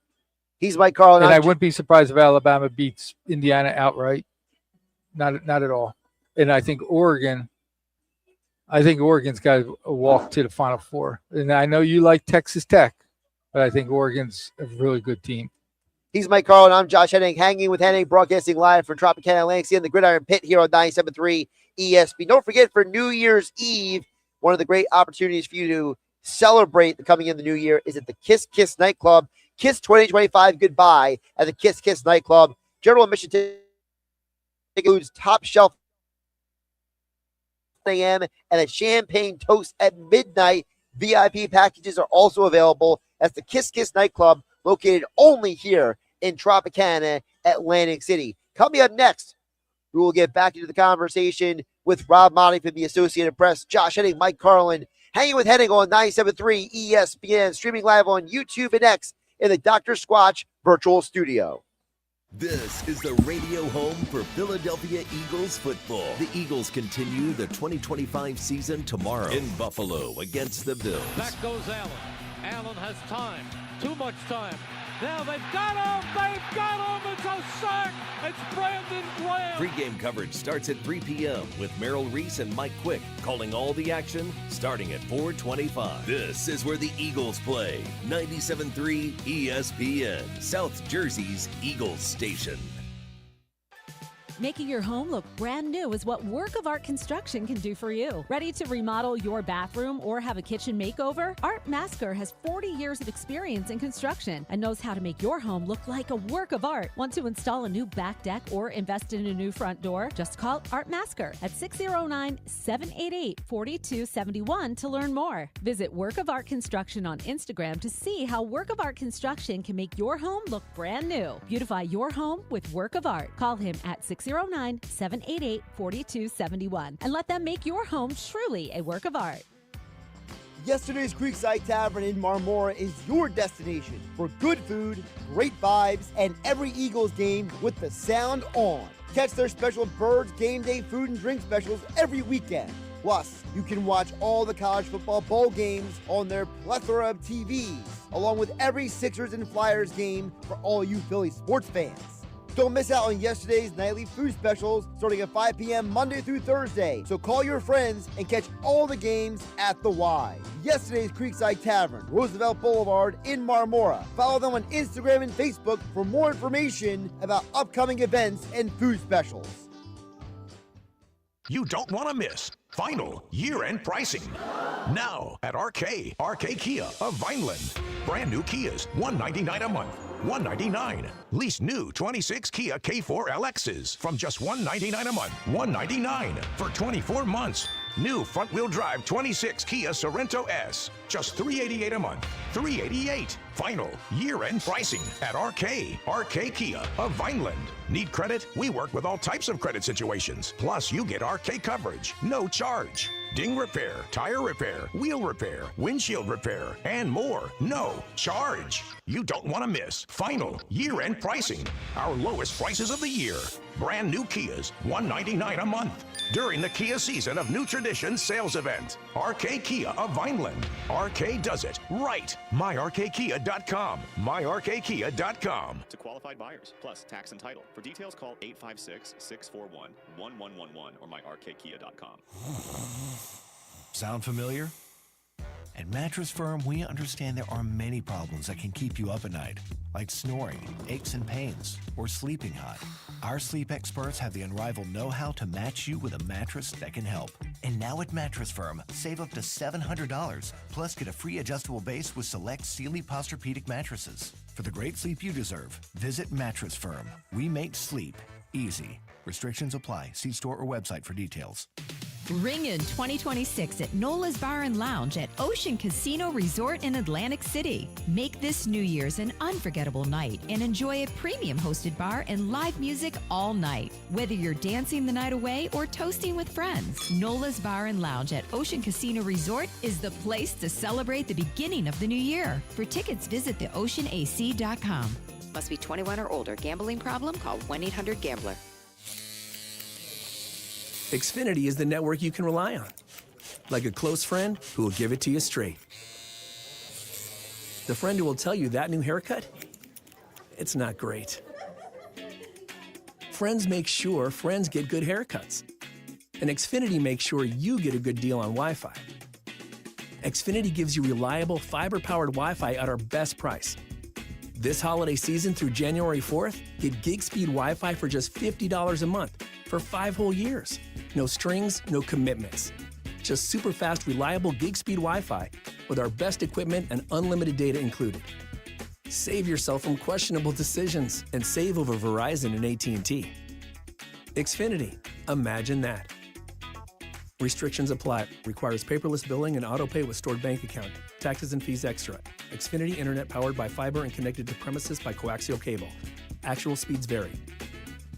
He's Mike Carlin. And I wouldn't be surprised if Alabama beats Indiana outright. Not at all. And I think Oregon's got to walk to the Final Four. And I know you like Texas Tech, but I think Oregon's a really good team. He's Mike Carlin. I'm Josh Hennig, hanging with Hennig, broadcasting live from Tropicana Atlantic in the Gridiron Pit here on 97.3 ESPN. Don't forget, for New Year's Eve, one of the great opportunities for you to celebrate the coming in the new year is at the Kiss Kiss nightclub. Kiss 2025 goodbye at the Kiss Kiss nightclub. General admission includes top shelf a.m. and a champagne toast at midnight. VIP packages are also available at the Kiss Kiss nightclub, located only here in Tropicana, Atlantic City. Coming up next, we will get back into the conversation with Rob Maaddi from the Associated Press, Josh Hennig, Mike Carlin, Hanging with Hennig on 97.3 ESPN, streaming live on YouTube and X in the Dr. Squatch virtual studio. This is the radio home for Philadelphia Eagles football. The Eagles continue the 2025 season tomorrow in Buffalo against the Bills. Back goes Allen. Allen has time. Too much time. Now they've got him! They've got him! It's a sack! It's Brandon Graham! Pre-game coverage starts at 3 p.m. with Merrill Reese and Mike Quick calling all the action starting at 4:25. This is where the Eagles play. 97.3 ESPN, South Jersey's Eagles station. Making your home look brand new is what Work of Art Construction can do for you. Ready to remodel your bathroom or have a kitchen makeover? Art Masker has 40 years of experience in construction and knows how to make your home look like a work of art. Want to install a new back deck or invest in a new front door? Just call Art Masker at 609-788-4271 to learn more. Visit Work of Art Construction on Instagram to see how Work of Art Construction can make your home look brand new. Beautify your home with Work of Art. Call him at 609-788-4271 and let them make your home truly a work of art. Yesterday's Creekside Tavern in Marmora is your destination for good food, great vibes, and every Eagles game with the sound on. Catch their special Birds Game Day food and drink specials every weekend. Plus, you can watch all the college football bowl games on their plethora of TVs, along with every Sixers and Flyers game for all you Philly sports fans. Don't miss out on yesterday's nightly food specials starting at 5 p.m. Monday through Thursday. So call your friends and catch all the games at the Y. Yesterday's Creekside Tavern, Roosevelt Boulevard in Marmora. Follow them on Instagram and Facebook for more information about upcoming events and food specials. You don't want to miss final year-end pricing. Now at RK Kia of Vineland. Brand new Kias, $199 a month. $199. Lease new 26 Kia K4 LXs from just $199 a month. $199 for 24 months. New front-wheel drive 26 Kia Sorento S, just $388 a month. $388. Final year-end pricing at RK Kia of Vineland. Need credit? We work with all types of credit situations. Plus, you get RK coverage, no charge. Ding repair, tire repair, wheel repair, windshield repair, and more. No charge. You don't want to miss final year-end pricing. Our lowest prices of the year. Brand new Kias, $199 a month. During the Kia Season of New Traditions sales event. RK Kia of Vineland. RK does it right. MyRKKia.com. MyRKKia.com. To qualified buyers, plus tax and title. For details, call 856-641-1111 or myrkkia.com. Sound familiar? At Mattress Firm, we understand there are many problems that can keep you up at night, like snoring, aches and pains, or sleeping hot. Our sleep experts have the unrivaled know-how to match you with a mattress that can help. And now at Mattress Firm, save up to $700, plus get a free adjustable base with select Sealy Posturepedic mattresses. For the great sleep you deserve, visit Mattress Firm. We make sleep easy. Restrictions apply. See store or website for details. Ring in 2026 at Nola's Bar and Lounge at Ocean Casino Resort in Atlantic City. Make this New Year's an unforgettable night and enjoy a premium hosted bar and live music all night. Whether you're dancing the night away or toasting with friends, Nola's Bar and Lounge at Ocean Casino Resort is the place to celebrate the beginning of the new year. For tickets, visit theoceanac.com. Must be 21 or older. Gambling problem? Call 1-800-GAMBLER. Xfinity is the network you can rely on. Like a close friend who will give it to you straight. The friend who will tell you that new haircut, it's not great. Friends make sure friends get good haircuts. And Xfinity makes sure you get a good deal on Wi-Fi. Xfinity gives you reliable fiber-powered Wi-Fi at our best price. This holiday season through January 4th, get gig speed Wi-Fi for just $50 a month for 5 whole years. No strings, no commitments. Just super fast, reliable gig speed Wi-Fi with our best equipment and unlimited data included. Save yourself from questionable decisions and save over Verizon and AT&T. Xfinity, imagine that. Restrictions apply. Requires paperless billing and auto-pay with stored bank account. Taxes and fees extra. Xfinity Internet powered by fiber and connected to premises by coaxial cable. Actual speeds vary.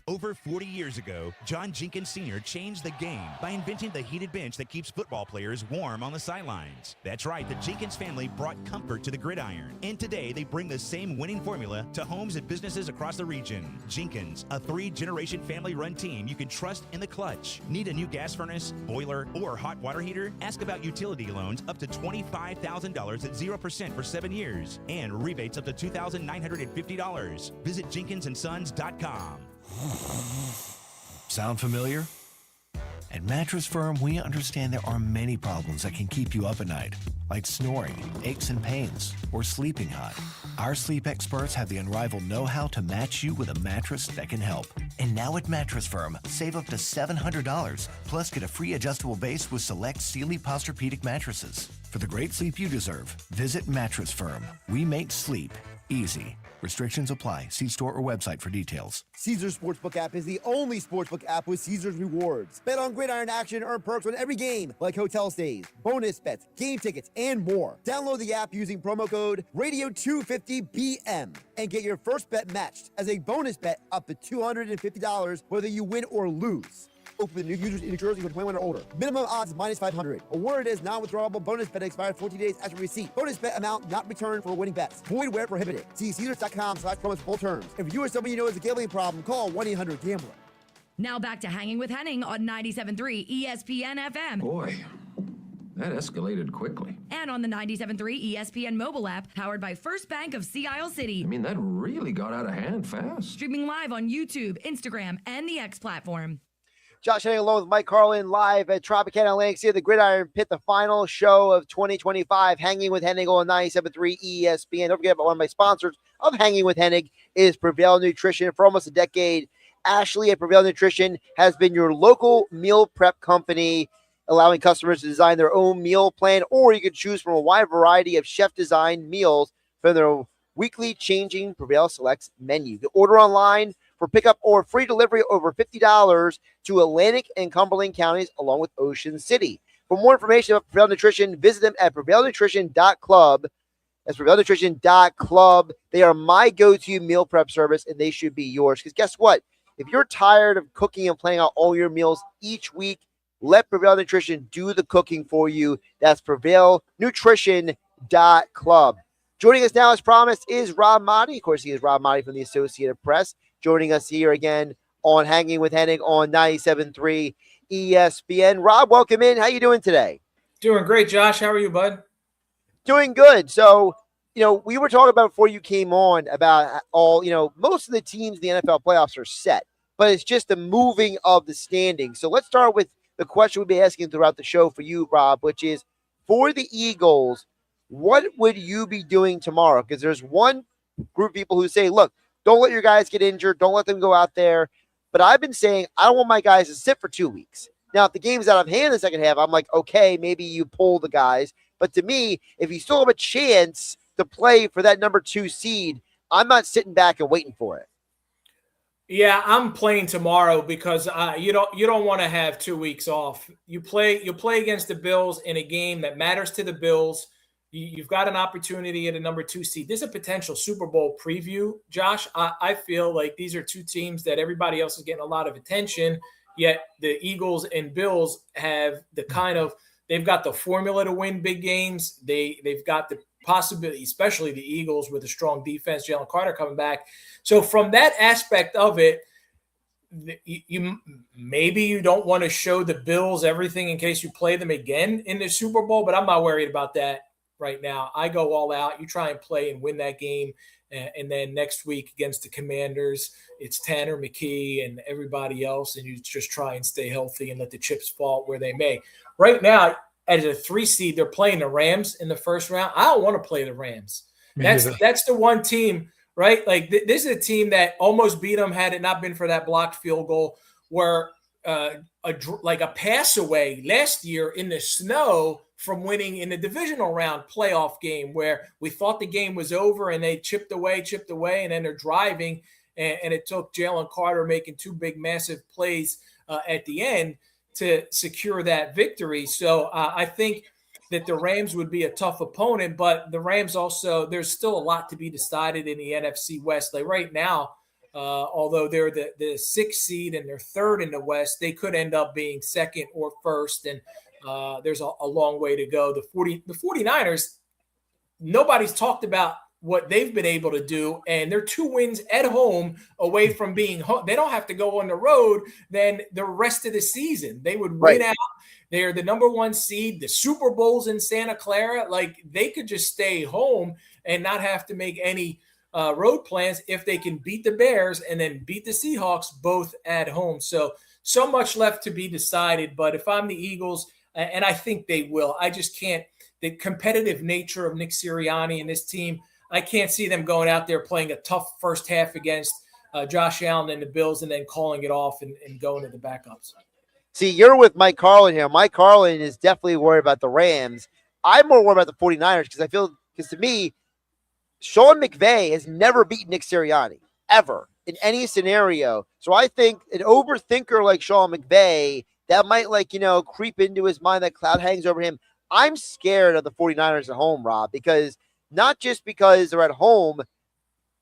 Over 40 years ago, John Jenkins Sr. changed the game by inventing the heated bench that keeps football players warm on the sidelines. That's right, the Jenkins family brought comfort to the gridiron. And today, they bring the same winning formula to homes and businesses across the region. Jenkins, a 3-generation family-run team you can trust in the clutch. Need a new gas furnace, boiler, or hot water heater? Ask about utility loans up to $25,000 at 0% for 7 years. And rebates up to $2,950. Visit JenkinsandSons.com. Sound familiar? At Mattress Firm, we understand there are many problems that can keep you up at night, like snoring, aches and pains, or sleeping hot. Our sleep experts have the unrivaled know-how to match you with a mattress that can help. And now at Mattress Firm, save up to $700, plus get a free adjustable base with select Sealy Posturepedic mattresses. For the great sleep you deserve, visit Mattress Firm. We make sleep easy. Restrictions apply. See store or website for details. Caesars Sportsbook app is the only sportsbook app with Caesars rewards. Bet on Gridiron action, earn perks on every game, like hotel stays, bonus bets, game tickets, and more. Download the app using promo code Radio250BM and get your first bet matched as a bonus bet up to $250 whether you win or lose. Open to new users in New Jersey from 21 or older. Minimum odds is minus 500. Award is non-withdrawable bonus bet expired 14 days after receipt. Bonus bet amount not returned for winning bets. Void where prohibited. See Caesars.com/promos for full terms. If you or someone you know has a gambling problem, call 1-800-GAMBLER. Now back to Hanging with Hennig on 97.3 ESPN FM. Boy, that escalated quickly. And on the 97.3 ESPN mobile app, powered by First Bank of Sea Isle City. I mean, that really got out of hand fast. Streaming live on YouTube, Instagram, and the X platform. Josh Hennig along with Mike Carlin live at Tropicana Atlantic City, the Gridiron Pit, the final show of 2025. Hanging with Hennig on 97.3 ESPN. Don't forget about one of my sponsors of Hanging with Hennig is Prevail Nutrition. For almost a decade, Ashley at Prevail Nutrition has been your local meal prep company, allowing customers to design their own meal plan, or you can choose from a wide variety of chef-designed meals from their weekly changing Prevail Selects menu. You can order online for pickup or free delivery over $50 to Atlantic and Cumberland counties, along with Ocean City. For more information about Prevail Nutrition, visit them at prevailnutrition.club. That's prevailnutrition.club. They are my go-to meal prep service, and they should be yours. Because guess what? If you're tired of cooking and planning out all your meals each week, let Prevail Nutrition do the cooking for you. That's prevailnutrition.club. Joining us now, as promised, is Rob Maaddi. Of course, he is Rob Maaddi from the Associated Press. Joining us here again on Hanging with Hennig on 97.3 ESPN. Rob, welcome in. How you doing today? Doing great, Josh. How are you, bud? Doing good. So, we were talking about before you came on about all, most of the teams in the NFL playoffs are set, but it's just the moving of the standings. So let's start with the question we'll be asking throughout the show for you, Rob, which is, for the Eagles, what would you be doing tomorrow? Because there's one group of people who say, look, don't let your guys get injured. Don't let them go out there. But I've been saying I don't want my guys to sit for 2 weeks. Now, if the game's out of hand in the second half, I'm like, okay, maybe you pull the guys. But to me, if you still have a chance to play for that number 2 seed, I'm not sitting back and waiting for it. Yeah, I'm playing tomorrow because you don't want to have 2 weeks off. You'll play against the Bills in a game that matters to the Bills. You've got an opportunity at a number 2 seed. This is a potential Super Bowl preview, Josh. I feel like these are two teams that everybody else is getting a lot of attention, yet the Eagles and Bills have they've got the formula to win big games. They've got the possibility, especially the Eagles with a strong defense, Jalen Carter coming back. So from that aspect of it, you don't want to show the Bills everything in case you play them again in the Super Bowl, but I'm not worried about that right now. I go all out. You try and play and win that game. And then next week against the Commanders, it's Tanner McKee and everybody else, and you just try and stay healthy and let the chips fall where they may. Right now, as a 3 seed, they're playing the Rams in the first round. I don't want to play the Rams. That's the one team, right? Like this is a team that almost beat them had it not been for that blocked field goal where a pass away last year in the snow from winning in the divisional round playoff game where we thought the game was over and they chipped away, and then they're driving. And it took Jalen Carter making 2 big, massive plays at the end to secure that victory. So I think that the Rams would be a tough opponent, but the Rams also, there's still a lot to be decided in the NFC West. Like right now, Although they're the sixth seed and they're third in the West, they could end up being second or first. And there's a long way to go. The 49ers, nobody's talked about what they've been able to do, and they're 2 wins at home away from being home. They don't have to go on the road then the rest of the season. They would win out. They're the number 1 seed. The Super Bowl's in Santa Clara. Like, they could just stay home and not have to make any road plans if they can beat the Bears and then beat the Seahawks both at home. So much left to be decided. But if I'm the Eagles, and I think they will, I just can't. The competitive nature of Nick Sirianni and this team, I can't see them going out there playing a tough first half against Josh Allen and the Bills and then calling it off and going to the backups. See, you're with Mike Carlin here. Mike Carlin is definitely worried about the Rams. I'm more worried about the 49ers because to me, Sean McVay has never beaten Nick Sirianni, ever, in any scenario. So I think an overthinker like Sean McVay, that might creep into his mind, that cloud hangs over him. I'm scared of the 49ers at home, Rob, because not just because they're at home,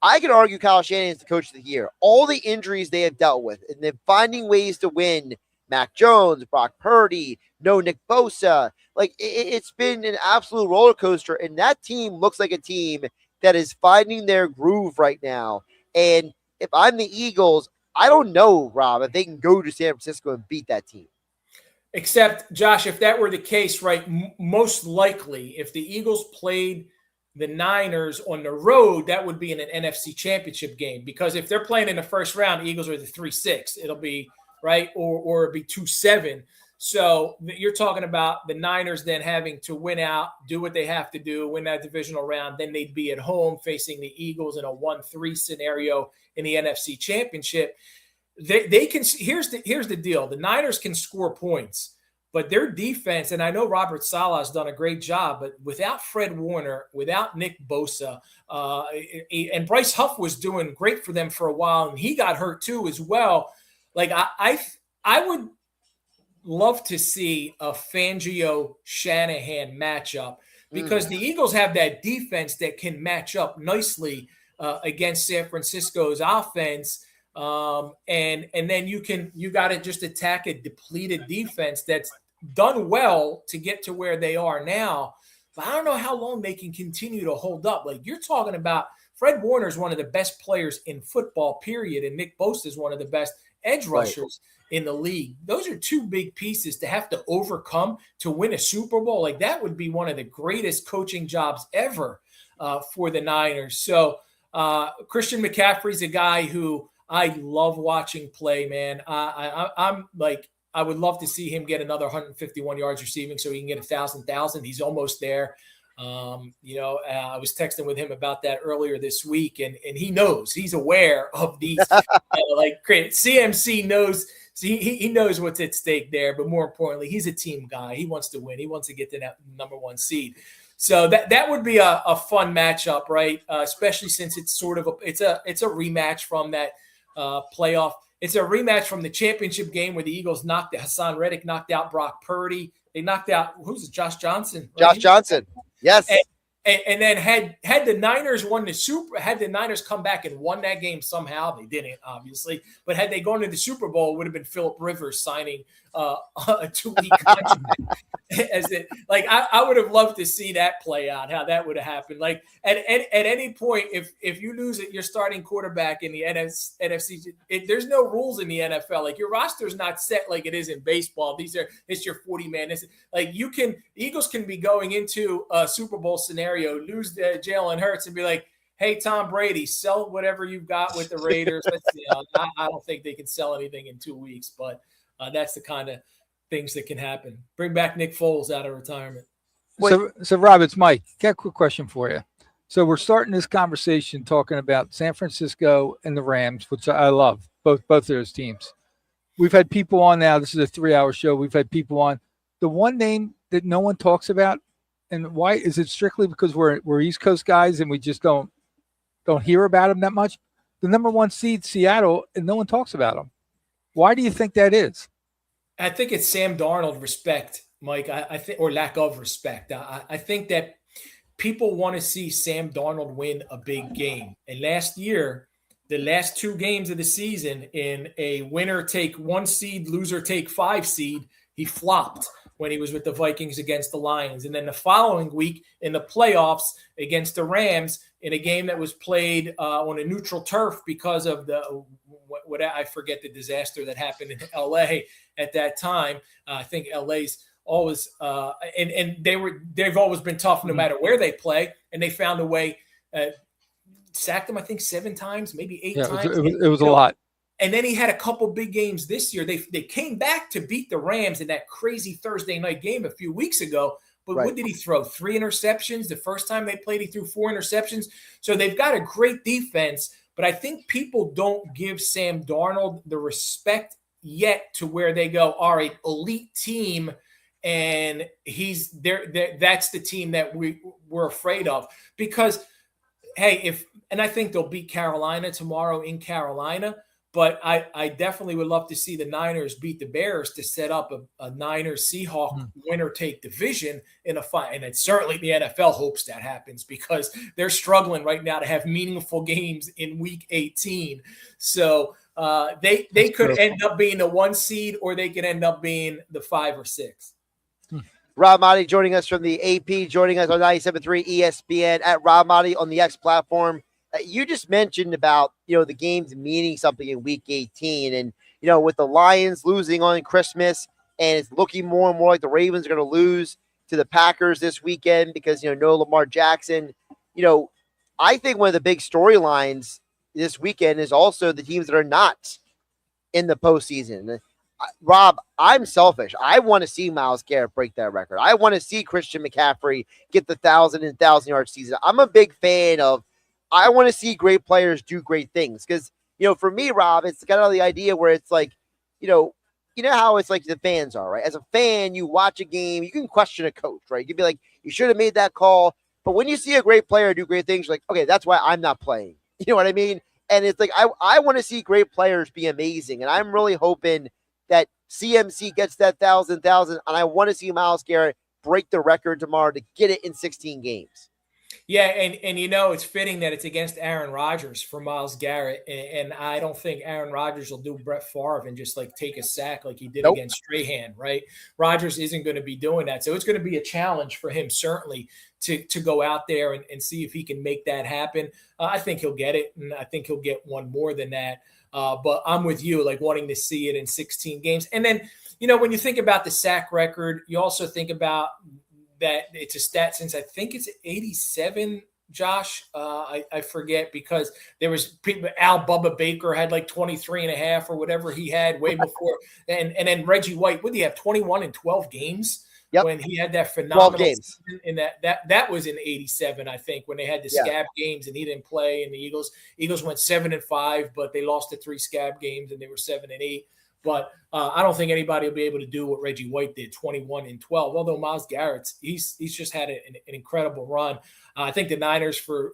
I could argue Kyle Shanahan is the coach of the year. All the injuries they have dealt with, and they're finding ways to win. Mac Jones, Brock Purdy, no Nick Bosa. Like, it's been an absolute roller coaster, and that team looks like a team that is finding their groove right now. And if I'm the Eagles, I don't know, Rob, if they can go to San Francisco and beat that team. Except, Josh, if that were the case, right, most likely, if the Eagles played the Niners on the road, that would be in an NFC championship game. Because if they're playing in the first round, the Eagles are the 3-6. It'll be, right, or it'd be 2-7. So you're talking about the Niners then having to win out, do what they have to do, win that divisional round. Then they'd be at home facing the Eagles in a 1-3 scenario in the NFC championship. They can. Here's the deal. The Niners can score points, but their defense, and I know Robert Saleh has done a great job, but without Fred Warner, without Nick Bosa, and Bryce Huff was doing great for them for a while, and he got hurt too as well. Like, I would love to see a Fangio-Shanahan matchup because the Eagles have that defense that can match up nicely against San Francisco's offense. And then you got to just attack a depleted defense that's done well to get to where they are now. But I don't know how long they can continue to hold up. Like, you're talking about Fred Warner is one of the best players in football, period. And Nick Bosa is one of the best edge rushers in the league. Those are 2 big pieces to have to overcome to win a Super Bowl. Like, that would be one of the greatest coaching jobs ever for the Niners. So Christian McCaffrey's a guy who I love watching play, man. I'm like, I would love to see him get another 151 yards receiving so he can get 1,000. He's almost there. I was texting with him about that earlier this week, and he knows, he's aware of these, CMC knows, he knows what's at stake there, but more importantly, he's a team guy. He wants to win. He wants to get to that number 1 seed. So that would be a fun matchup, right? Especially since it's sort of it's a rematch from that playoff. It's a rematch from the championship game where the Eagles Hassan Reddick knocked out Brock Purdy. They knocked out, who's it? Josh Johnson. Right? Josh Johnson. Yes. And then had the Niners had the Niners come back and won that game somehow, they didn't, obviously, but had they gone to the Super Bowl, it would have been Phillip Rivers signing a 2-week contract. I would have loved to see that play out, how that would have happened. Like, at any point, if you lose your starting quarterback in the NFC, there's no rules in the NFL. Like, your roster's not set like it is in baseball. It's your 40-man. The Eagles can be going into a Super Bowl scenario, lose Jalen Hurts, and be like, hey, Tom Brady, sell whatever you've got with the Raiders. I don't think they can sell anything in 2 weeks, but that's the kind of things that can happen. Bring back Nick Foles out of retirement. So Rob, it's Mike. Got a quick question for you. So we're starting this conversation talking about San Francisco and the Rams, which I love, both of those teams. We've had people on now. This is a 3-hour show. We've had people on. The one name that no one talks about, and why is it strictly because we're East Coast guys and we just don't hear about them that much? The number 1 seed, Seattle, and no one talks about them. Why do you think that is? I think it's Sam Darnold respect, Mike. I think, or lack of respect. I think that people want to see Sam Darnold win a big game. And last year, the last 2 games of the season in a winner take 1 seed, loser take 5 seed, he flopped when he was with the Vikings against the Lions. And then the following week in the playoffs against the Rams in a game that was played on a neutral turf because of what I forget the disaster that happened in LA at that time. I think LA's always and they've always been tough no matter where they play, and they found a way. Sacked him, I think, 7 times, maybe 8 times. It was a lot. And then he had a couple big games this year. They came back to beat the Rams in that crazy Thursday night game a few weeks ago. But What did he throw? 3 interceptions. The first time they played, he threw 4 interceptions. So they've got a great defense. But I think people don't give Sam Darnold the respect yet to where they go, all right, elite team, and he's there. That's the team that we're afraid of. Because, hey, and I think they'll beat Carolina tomorrow in Carolina. But I definitely would love to see the Niners beat the Bears to set up a Niners-Seahawks winner-take division in a fight. And it's certainly the NFL hopes that happens because they're struggling right now to have meaningful games in Week 18. So they could end up being the 1 seed, or they could end up being the 5 or 6. Rob Maaddi joining us from the AP, joining us on 97.3 ESPN at Rob Maaddi on the X platform. You just mentioned about, the games meaning something in Week 18. And, with the Lions losing on Christmas, and it's looking more and more like the Ravens are going to lose to the Packers this weekend because, no Lamar Jackson. I think one of the big storylines this weekend is also the teams that are not in the postseason. Rob, I'm selfish. I want to see Myles Garrett break that record. I want to see Christian McCaffrey get the 1,000-yard season. I'm a big fan of, I want to see great players do great things because, for me, Rob, it's kind of the idea where it's like, you know how it's like the fans are, right? As a fan, you watch a game, you can question a coach, right? You can be like, you should have made that call. But when you see a great player do great things, you're like, okay, that's why I'm not playing. You know what I mean? And it's like, I want to see great players be amazing. And I'm really hoping that CMC gets that 1,000, and I want to see Myles Garrett break the record tomorrow to get it in 16 games. Yeah, and it's fitting that it's against Aaron Rodgers for Myles Garrett, and I don't think Aaron Rodgers will do Brett Favre and just take a sack like he did against Strahan, right? Rodgers isn't going to be doing that, so it's going to be a challenge for him certainly to go out there and see if he can make that happen. I think he'll get it, and I think he'll get one more than that. But I'm with you, wanting to see it in 16 games, and then when you think about the sack record, you also think about that it's a stat since I think it's 87, Josh. I forget because there was people, Al Bubba Baker had 23.5 or whatever he had way before. And then Reggie White, what did he have, 21 in 12 games? Yep. When he had that phenomenal 12 games. season in that was in 87, I think, when they had the scab games and he didn't play, and the Eagles went 7-5, but they lost the 3 scab games and they were 7-8. But I don't think anybody will be able to do what Reggie White did, 21 and 12. Although Myles Garrett, he's just had an incredible run. I think the Niners for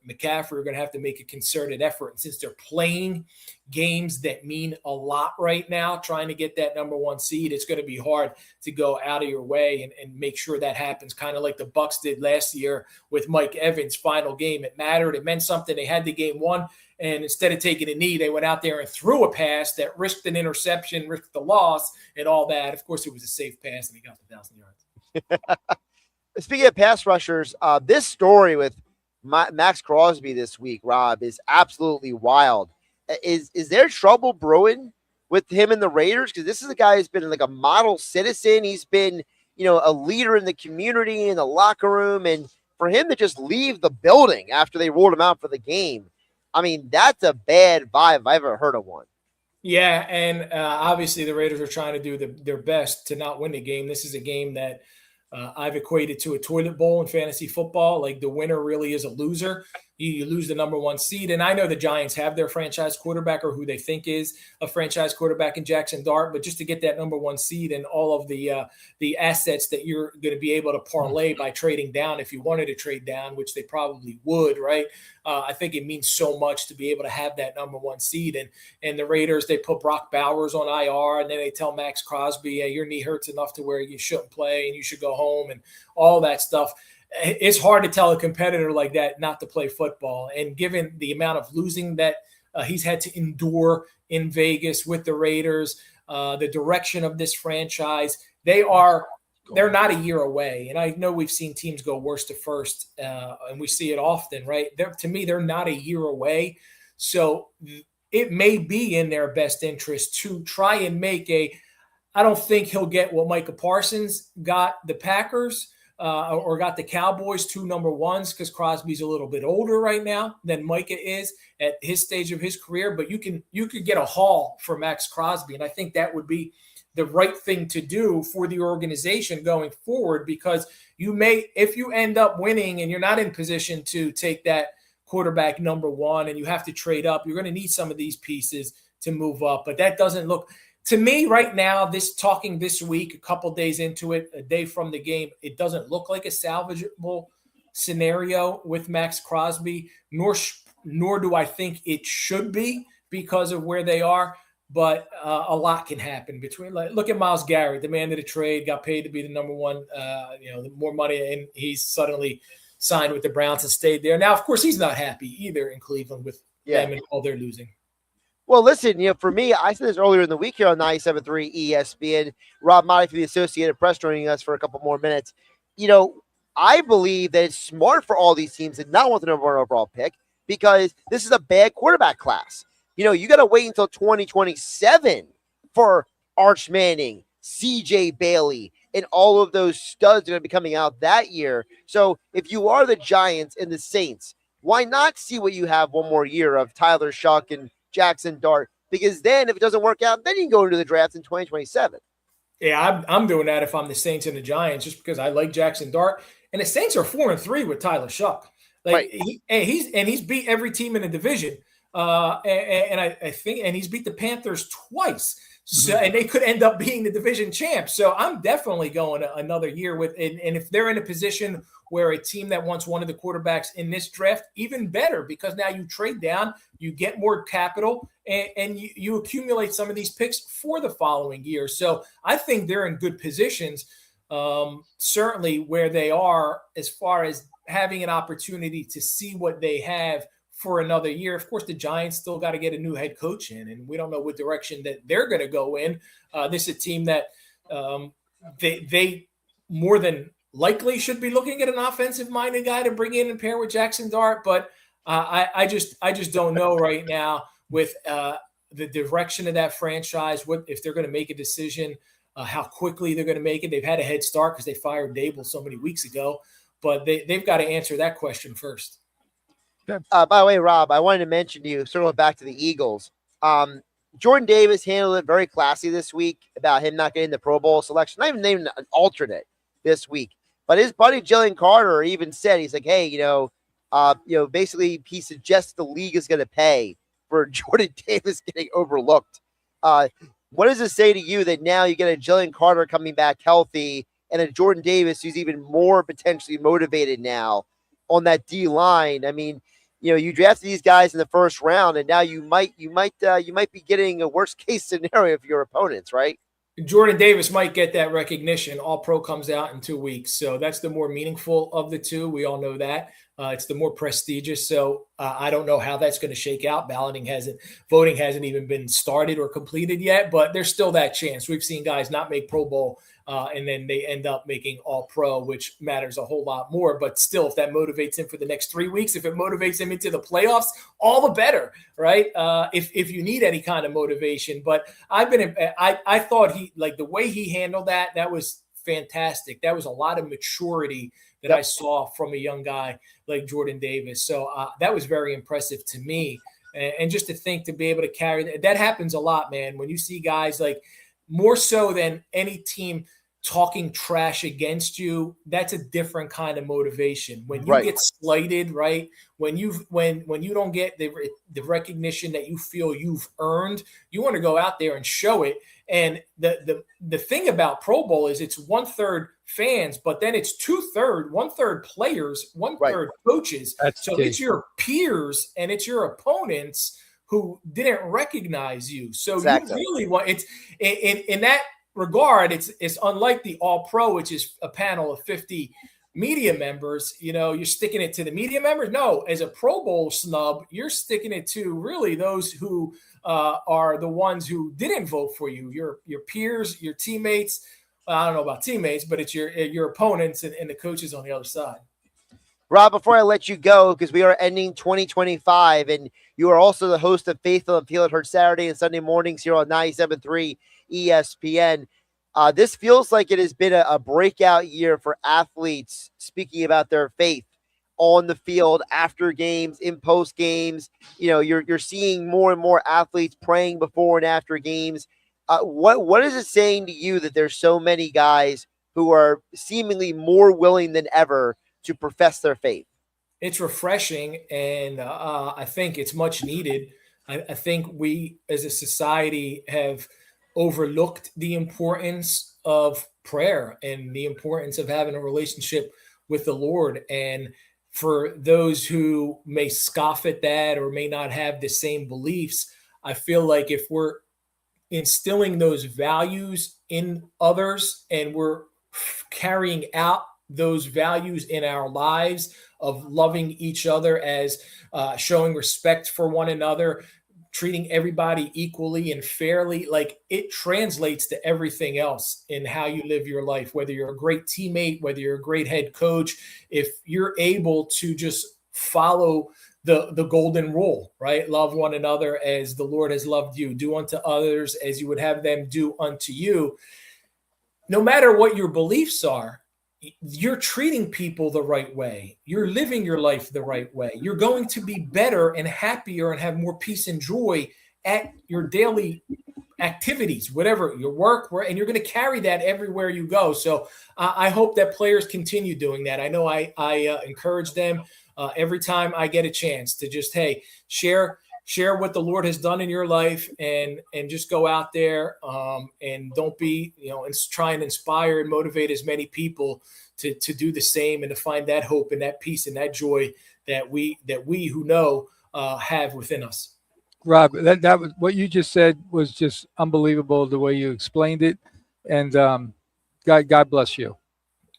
McCaffrey are going to have to make a concerted effort. And since they're playing games that mean a lot right now, trying to get that number 1 seed, it's going to be hard to go out of your way and make sure that happens. Kind of like the Bucs did last year with Mike Evans' final game. It mattered. It meant something. They had the game won. And instead of taking a knee, they went out there and threw a pass that risked an interception, risked the loss, and all that. Of course, it was a safe pass, and he got the 1,000 yards. Speaking of pass rushers, this story with Max Crosby this week, Rob, is absolutely wild. Is there trouble brewing with him and the Raiders? Because this is a guy who's been a model citizen. He's been, a leader in the community, in the locker room. And for him to just leave the building after they ruled him out for the game, I mean, that's a bad vibe if I've ever heard of one. Yeah, and obviously the Raiders are trying to do their best to not win the game. This is a game that I've equated to a toilet bowl in fantasy football. The winner really is a loser. You lose the number 1 seed. And I know the Giants have their franchise quarterback, or who they think is a franchise quarterback in Jackson Dart, but just to get that number 1 seed and all of the assets that you're going to be able to parlay by trading down, if you wanted to trade down, which they probably would, right? I think it means so much to be able to have that number 1 seed. And the Raiders, they put Brock Bowers on IR, and then they tell Max Crosby, hey, your knee hurts enough to where you shouldn't play and you should go home, and all that stuff. It's hard to tell a competitor like that not to play football. And given the amount of losing that he's had to endure in Vegas with the Raiders, the direction of this franchise. They're not a year away. And I know we've seen teams go worst to first, and we see it often, right? To me, they're not a year away. So it may be in their best interest to try and make I don't think he'll get what Micah Parsons got the Packers or got the Cowboys, 2 number ones, because Crosby's a little bit older right now than Micah is at his stage of his career. But you could get a haul for Max Crosby, and I think that would be the right thing to do for the organization going forward, because if you end up winning and you're not in position to take that quarterback number 1 and you have to trade up, you're going to need some of these pieces to move up. But that doesn't look to me right now, talking this week, a couple days into it, a day from the game, it doesn't look like a salvageable scenario with Max Crosby, nor do I think it should be because of where they are. But a lot can happen between. Look at Myles Garrett, demanded a trade, got paid to be the number 1, more money, and he's suddenly signed with the Browns and stayed there. Now, of course, he's not happy either in Cleveland with them and all they're losing. Well, listen, for me, I said this earlier in the week here on 97.3 ESPN. Rob Maaddi from the Associated Press joining us for a couple more minutes. I believe that it's smart for all these teams to not want the number 1 overall pick because this is a bad quarterback class. You got to wait until 2027 for Arch Manning, CJ Bailey, and all of those studs are going to be coming out that year. So if you are the Giants and the Saints, why not see what you have one more year of Tyler Shuck and Jackson Dart? Because then if it doesn't work out, then you can go into the draft in 2027. Yeah, I'm doing that if I'm the Saints and the Giants, just because I like Jackson Dart. And the Saints are 4-3 with Tyler Shuck. He's beat every team in the division. I think he's beat the Panthers twice. So, and they could end up being the division champs. So I'm definitely going another year with, and if they're in a position where a team that wants one of the quarterbacks in this draft, even better, because now you trade down, you get more capital, and you accumulate some of these picks for the following year. So I think they're in good positions, certainly where they are as far as having an opportunity to see what they have for another year. Of course, the Giants still got to get a new head coach in, and we don't know what direction that they're going to go in. This is a team that they more than likely should be looking at an offensive-minded guy to bring in and pair with Jackson Dart, but I just don't know right now with the direction of that franchise, what if they're going to make a decision, how quickly they're going to make it. They've had a head start because they fired Dable so many weeks ago, but they've got to answer that question first. By the way, Rob, I wanted to mention to you, circling back to the Eagles. Jordan Davis handled it very classy this week about him not getting the Pro Bowl selection, not even named an alternate this week. But his buddy Jalen Carter even said, he's like, hey, basically he suggests the league is going to pay for Jordan Davis getting overlooked. What does it say to you that now you get a Jalen Carter coming back healthy and a Jordan Davis who's even more potentially motivated now on that D line? I mean, you drafted these guys in the first round, and now you might be getting a worst case scenario for your opponents, right? Jordan Davis might get that recognition. All Pro comes out in 2 weeks, so that's the more meaningful of the two. We all know that. It's the more prestigious. So I don't know how that's going to shake out. Voting hasn't even been started or completed yet, but there's still that chance. We've seen guys not make Pro Bowl and then they end up making All Pro, which matters a whole lot more. But still, if that motivates him for the next 3 weeks, if it motivates him into the playoffs, all the better, right? If you need any kind of motivation. But I thought the way he handled that was fantastic. That was a lot of maturity that I saw from a young guy like Jordan Davis. So that was very impressive to me. And just to think to be able to carry that happens a lot, man. When you see guys like more so than any team talking trash against you, that's a different kind of motivation. When you get slighted, right? When you don't get the recognition that you feel you've earned, you want to go out there and show it. And the thing about Pro Bowl is it's 1/3 fans, but then it's 1/3 players, 1/3 coaches. So it's your peers and it's your opponents who didn't recognize you. So you really want it's in that regard, it's unlike the All Pro, which is a panel of 50 media members, you're sticking it to the media members. No, as a Pro Bowl snub, you're sticking it to really those who are the ones who didn't vote for you, your peers, your teammates. I don't know about teammates, but it's your opponents and the coaches on the other side. Rob, before I let you go, because we are ending 2025, and you are also the host of Faithful and Feel It, heard Saturday and Sunday mornings here on 97.3 ESPN. This feels like it has been a breakout year for athletes speaking about their faith on the field, after games, in post games. You're seeing more and more athletes praying before and after games. What is it saying to you that there's so many guys who are seemingly more willing than ever to profess their faith? It's refreshing, and I think it's much needed. I think we as a society have overlooked the importance of prayer and the importance of having a relationship with the Lord. And for those who may scoff at that or may not have the same beliefs, I feel like if we're instilling those values in others and we're carrying out those values in our lives of loving each other, as showing respect for one another, treating everybody equally and fairly, like it translates to everything else in how you live your life, whether you're a great teammate, whether you're a great head coach. If you're able to just follow the golden rule, right? Love one another as the Lord has loved you. Do unto others as you would have them do unto you. No matter what your beliefs are, you're treating people the right way. You're living your life the right way. You're going to be better and happier and have more peace and joy at your daily activities, whatever your work, and you're going to carry that everywhere you go. So I hope that players continue doing that. I know I encourage them every time I get a chance to just, hey, share what the Lord has done in your life, and just go out there and don't be, and try and inspire and motivate as many people to do the same and to find that hope and that peace and that joy that we who know have within us. Rob, that was what you just said was just unbelievable, the way you explained it, and God bless you.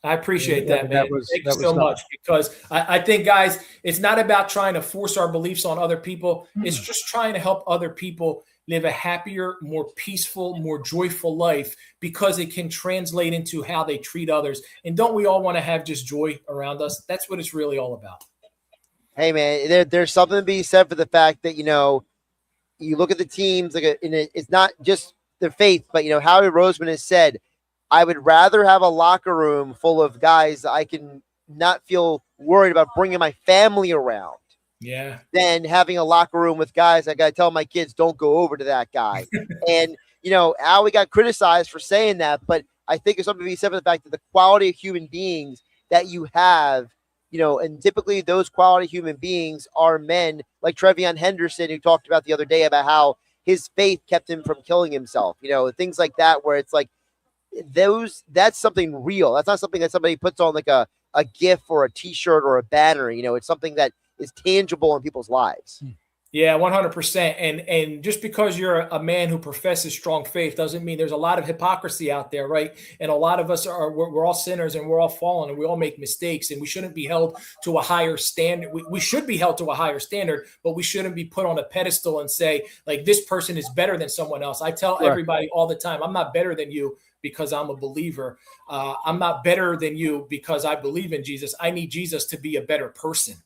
I appreciate that, man. Thank you so much, because I think, guys, it's not about trying to force our beliefs on other people. It's just trying to help other people live a happier, more peaceful, more joyful life, because it can translate into how they treat others. And don't we all want to have just joy around us? That's what it's really all about. Hey, man, there's something to be said for the fact that, you look at the teams, it's not just their faith, but, Howie Roseman has said, I would rather have a locker room full of guys I can not feel worried about bringing my family around. Yeah. Than having a locker room with guys I got to tell my kids, don't go over to that guy. And, Howie got criticized for saying that, but I think it's something to be said for the fact that the quality of human beings that you have, and typically those quality human beings are men like Trevion Henderson, who talked about the other day about how his faith kept him from killing himself, things like that, where it's like, that's something real. That's not something that somebody puts on like a GIF or a t-shirt or a banner. It's something that is tangible in people's lives. Yeah, 100%. And just because you're a man who professes strong faith doesn't mean there's a lot of hypocrisy out there, right? And a lot of us we're all sinners, and we're all fallen, and we all make mistakes, and we shouldn't be held to a higher standard. We should be held to a higher standard, but we shouldn't be put on a pedestal and say, like, this person is better than someone else. I tell everybody all the time, I'm not better than you because I'm a believer. I'm not better than you because I believe in Jesus. I need Jesus to be a better person,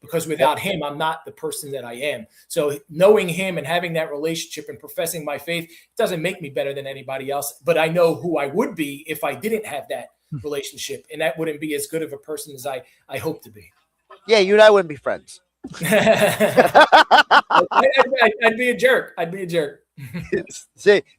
because without him, I'm not the person that I am. So knowing him and having that relationship and professing my faith doesn't make me better than anybody else, but I know who I would be if I didn't have that relationship, and that wouldn't be as good of a person as I hope to be. Yeah, you and I wouldn't be friends. I'd be a jerk.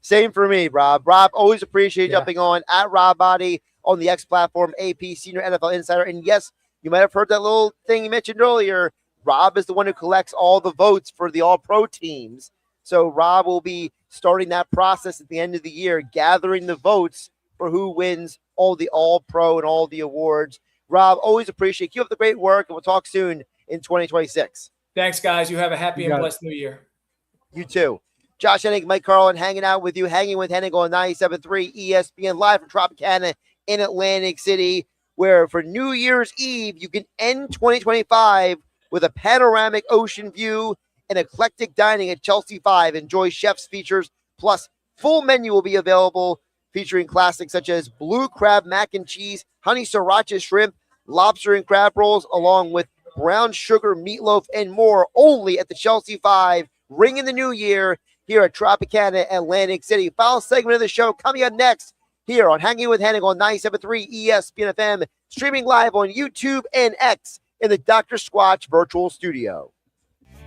Same for me, Rob. Rob, always appreciate jumping on at Rob Maaddi on the X platform, AP Senior NFL Insider. And yes, you might have heard that little thing you mentioned earlier. Rob is the one who collects all the votes for the All-Pro teams. So Rob will be starting that process at the end of the year, gathering the votes for who wins all the All-Pro and all the awards. Rob, always appreciate it. Keep up the great work, and we'll talk soon in 2026. Thanks, guys. You have a happy and blessed new year. You too. Josh Hennig, Mike Carlin, hanging out with you, hanging with Hennig on 97.3 ESPN, live from Tropicana in Atlantic City. where for New Year's Eve, you can end 2025 with a panoramic ocean view and eclectic dining at Chelsea 5. Enjoy chef's features, plus full menu will be available featuring classics such as blue crab mac and cheese, honey sriracha shrimp, lobster and crab rolls, along with brown sugar meatloaf and more, only at the Chelsea 5, ringing the new year here at Tropicana, Atlantic City. Final segment of the show coming up next here on Hanging with Hennig on 97.3 ESPN FM, streaming live on YouTube and X in the Dr. Squatch virtual studio.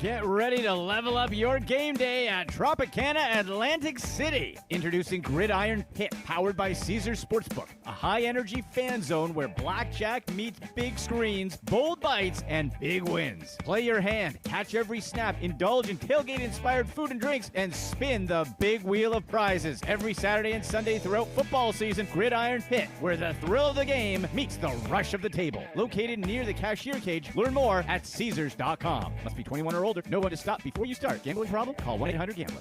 Get ready to level up your game day at Tropicana, Atlantic City. Introducing Gridiron Pit, powered by Caesars Sportsbook, a high-energy fan zone where blackjack meets big screens, bold bites, and big wins. Play your hand, catch every snap, indulge in tailgate-inspired food and drinks, and spin the big wheel of prizes. Every Saturday and Sunday throughout football season, Gridiron Pit, where the thrill of the game meets the rush of the table. Located near the cashier cage. Learn more at Caesars.com. Must be 21 or older. Know when to stop before you start. Gambling problem? Call 1-800-GAMBLER.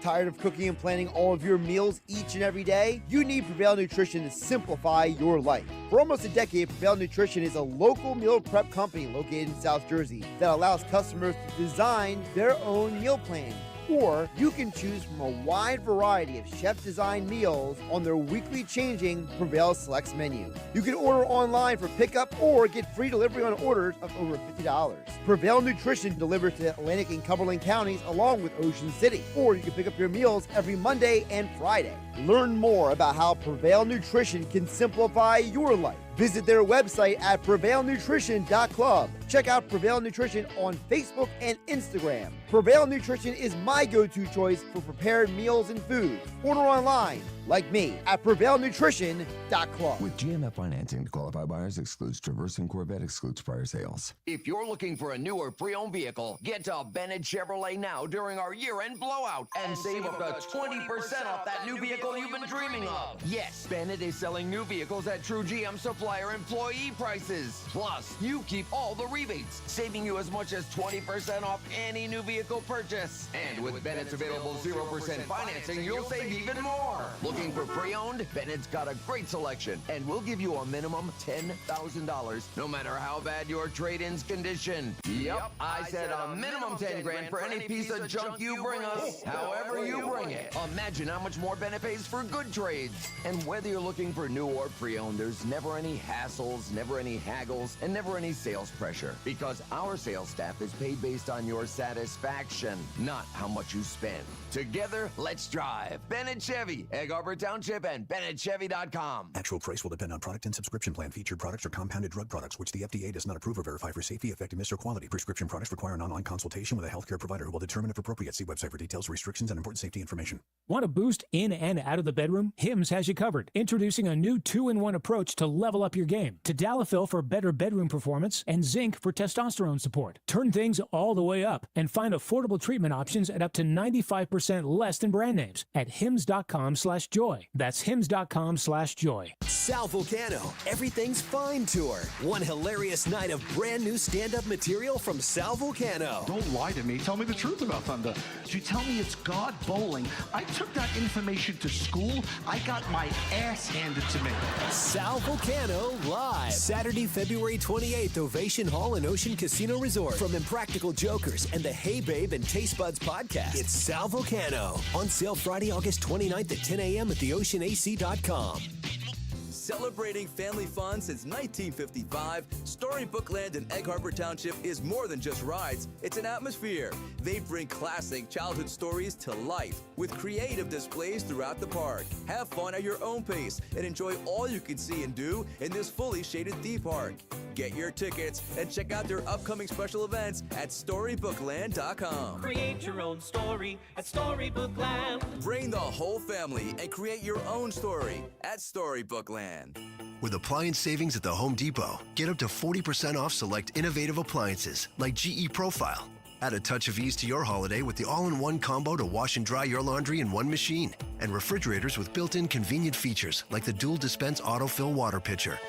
Tired of cooking and planning all of your meals each and every day? You need Prevail Nutrition to simplify your life. For almost a decade, Prevail Nutrition is a local meal prep company located in South Jersey that allows customers to design their own meal plan. Or you can choose from a wide variety of chef-designed meals on their weekly changing Prevail Selects menu. You can order online for pickup or get free delivery on orders of over $50. Prevail Nutrition delivers to Atlantic and Cumberland counties along with Ocean City. Or you can pick up your meals every Monday and Friday. Learn more about how Prevail Nutrition can simplify your life. Visit their website at prevailnutrition.club. Check out Prevail Nutrition on Facebook and Instagram. Prevail Nutrition is my go-to choice for prepared meals and food. Order online, like me, at prevailnutrition.club. With GMF financing to qualify buyers, excludes Traverse and Corvette, excludes prior sales. If you're looking for a new or pre-owned vehicle, get to Bennett Chevrolet now during our year-end blowout and save up to 20% off that new vehicle you've been dreaming of. Yes, Bennett is selling new vehicles at true GM supplier employee prices. Plus, you keep all the rebates, saving you as much as 20% off any new vehicle purchase. And with Bennett's available 0% financing, you'll save even more. Looking for pre-owned? Bennett's got a great selection, and we'll give you a minimum $10,000, no matter how bad your trade-in's condition. Yep, I said a minimum 10 grand for any piece of junk you bring us, however you bring it. Imagine how much more Bennett pays for good trades. And whether you're looking for new or pre-owned, there's never any hassles, never any haggles, and never any sales pressure, because our sales staff is paid based on your satisfaction, not how much you spend. Together, let's drive. Bennett Chevy, Egg Harbor Township, and BennettChevy.com. Actual price will depend on product and subscription plan. Featured products are compounded drug products, which the FDA does not approve or verify for safety, effectiveness, or quality. Prescription products require an online consultation with a healthcare provider who will determine if appropriate. See website for details, restrictions, and important safety information. Want to boost in and out of the bedroom? Hims has you covered. Introducing a new 2-in-1 approach to level up your game. Tadalafil for better bedroom performance and zinc for testosterone support. Turn things all the way up and find affordable treatment options at up to 95% less than brand names at hims.com/joy. That's hims.com/joy. Sal Vulcano, Everything's Fine Tour. One hilarious night of brand new stand-up material from Sal Vulcano. Don't lie to me. Tell me the truth about Thunder. Did you tell me it's God bowling? I took that information to school. I got my ass handed to me. Sal Vulcano live. Saturday, February 28th, Ovation Hall and Ocean Casino Resort. From Impractical Jokers and the Hey Babe and Taste Buds podcast, it's Sal Vulcano. On sale Friday, August 29th at 10 a.m. at theoceanac.com. Celebrating family fun since 1955, Storybookland in Egg Harbor Township is more than just rides. It's an atmosphere. They bring classic childhood stories to life with creative displays throughout the park. Have fun at your own pace and enjoy all you can see and do in this fully shaded theme park. Get your tickets and check out their upcoming special events at StorybookLand.com. Create your own story at Storybookland. Bring the whole family and create your own story at Storybookland. With appliance savings at the Home Depot, get up to 40% off select innovative appliances like GE Profile. Add a touch of ease to your holiday with the all-in-one combo to wash and dry your laundry in one machine. And refrigerators with built-in convenient features like the dual dispense autofill water pitcher.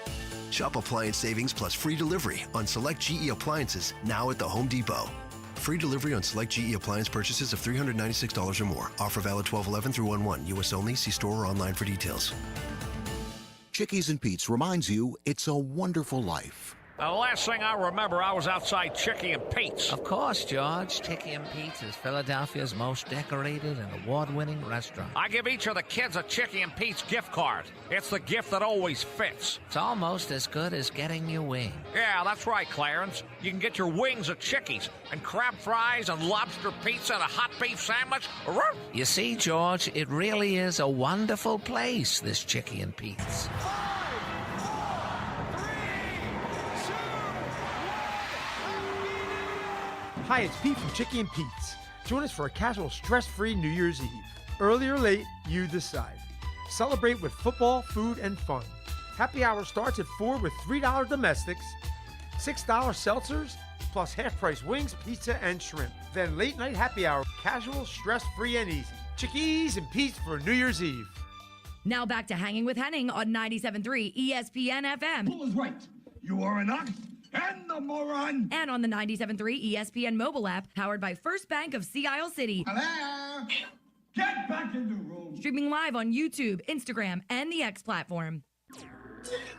Shop appliance savings plus free delivery on select GE appliances now at the Home Depot. Free delivery on select GE appliance purchases of $396 or more. Offer valid 12/11 through 1/1. U.S. only. See store or online for details. Chickies and Pete's reminds you it's a wonderful life. The last thing I remember, I was outside Chickie and Pete's. Of course, George. Chickie and Pete's is Philadelphia's most decorated and award-winning restaurant. I give each of the kids a Chickie and Pete's gift card. It's the gift that always fits. It's almost as good as getting your wing. Yeah, that's right, Clarence. You can get your wings at Chickie's, and crab fries and lobster pizza and a hot beef sandwich. You see, George, it really is a wonderful place, this Chickie and Pete's. Hi, it's Pete from Chickie and Pete's. Join us for a casual, stress-free New Year's Eve. Early or late, you decide. Celebrate with football, food, and fun. Happy hour starts at 4 with $3 domestics, $6 seltzers, plus half-price wings, pizza, and shrimp. Then late night happy hour, casual, stress-free, and easy. Chickies and Pete's for New Year's Eve. Now back to Hanging with Hennig on 97.3 ESPN FM. Who was right? You are an ox and a moron. And on the 97.3 ESPN mobile app, powered by First Bank of Sea Isle City. Hello? Get back in the room. Streaming live on YouTube, Instagram, and the X platform.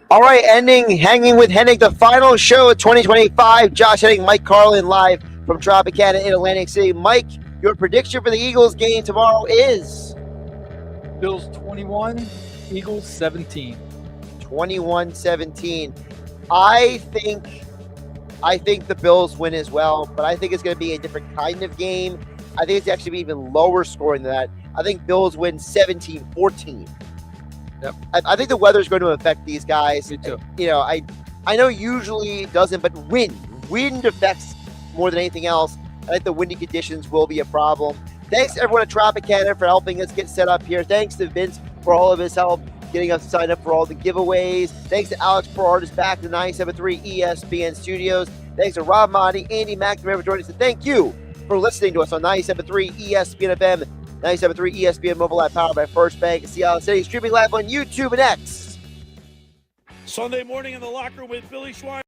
All right, Hanging with Hennig, the final show of 2025. Josh Hennig, Mike Carlin, live from Tropicana in Atlantic City. Mike, your prediction for the Eagles game tomorrow is? Bills 21, Eagles 17. 21-17. I think the Bills win as well, but I think it's going to be a different kind of game. I think it's actually be even lower scoring than that. I think Bills win 17-14. Yep. I think the weather's going to affect these guys. Me too. You know, I know usually it doesn't, but wind affects more than anything else. I think the windy conditions will be a problem. Thanks to everyone at Tropicana for helping us get set up here. Thanks to Vince for all of his help getting us signed up for all the giveaways. Thanks to Alex Perard, is back to the 97.3 ESPN studios. Thanks to Rob Maaddi, Andy McNamara for joining us. And thank you for listening to us on 97.3 ESPN FM, 97.3 ESPN mobile app, powered by First Bank of Sea Isle City, streaming live on YouTube and X. Sunday morning in the locker room with Billy Schwein.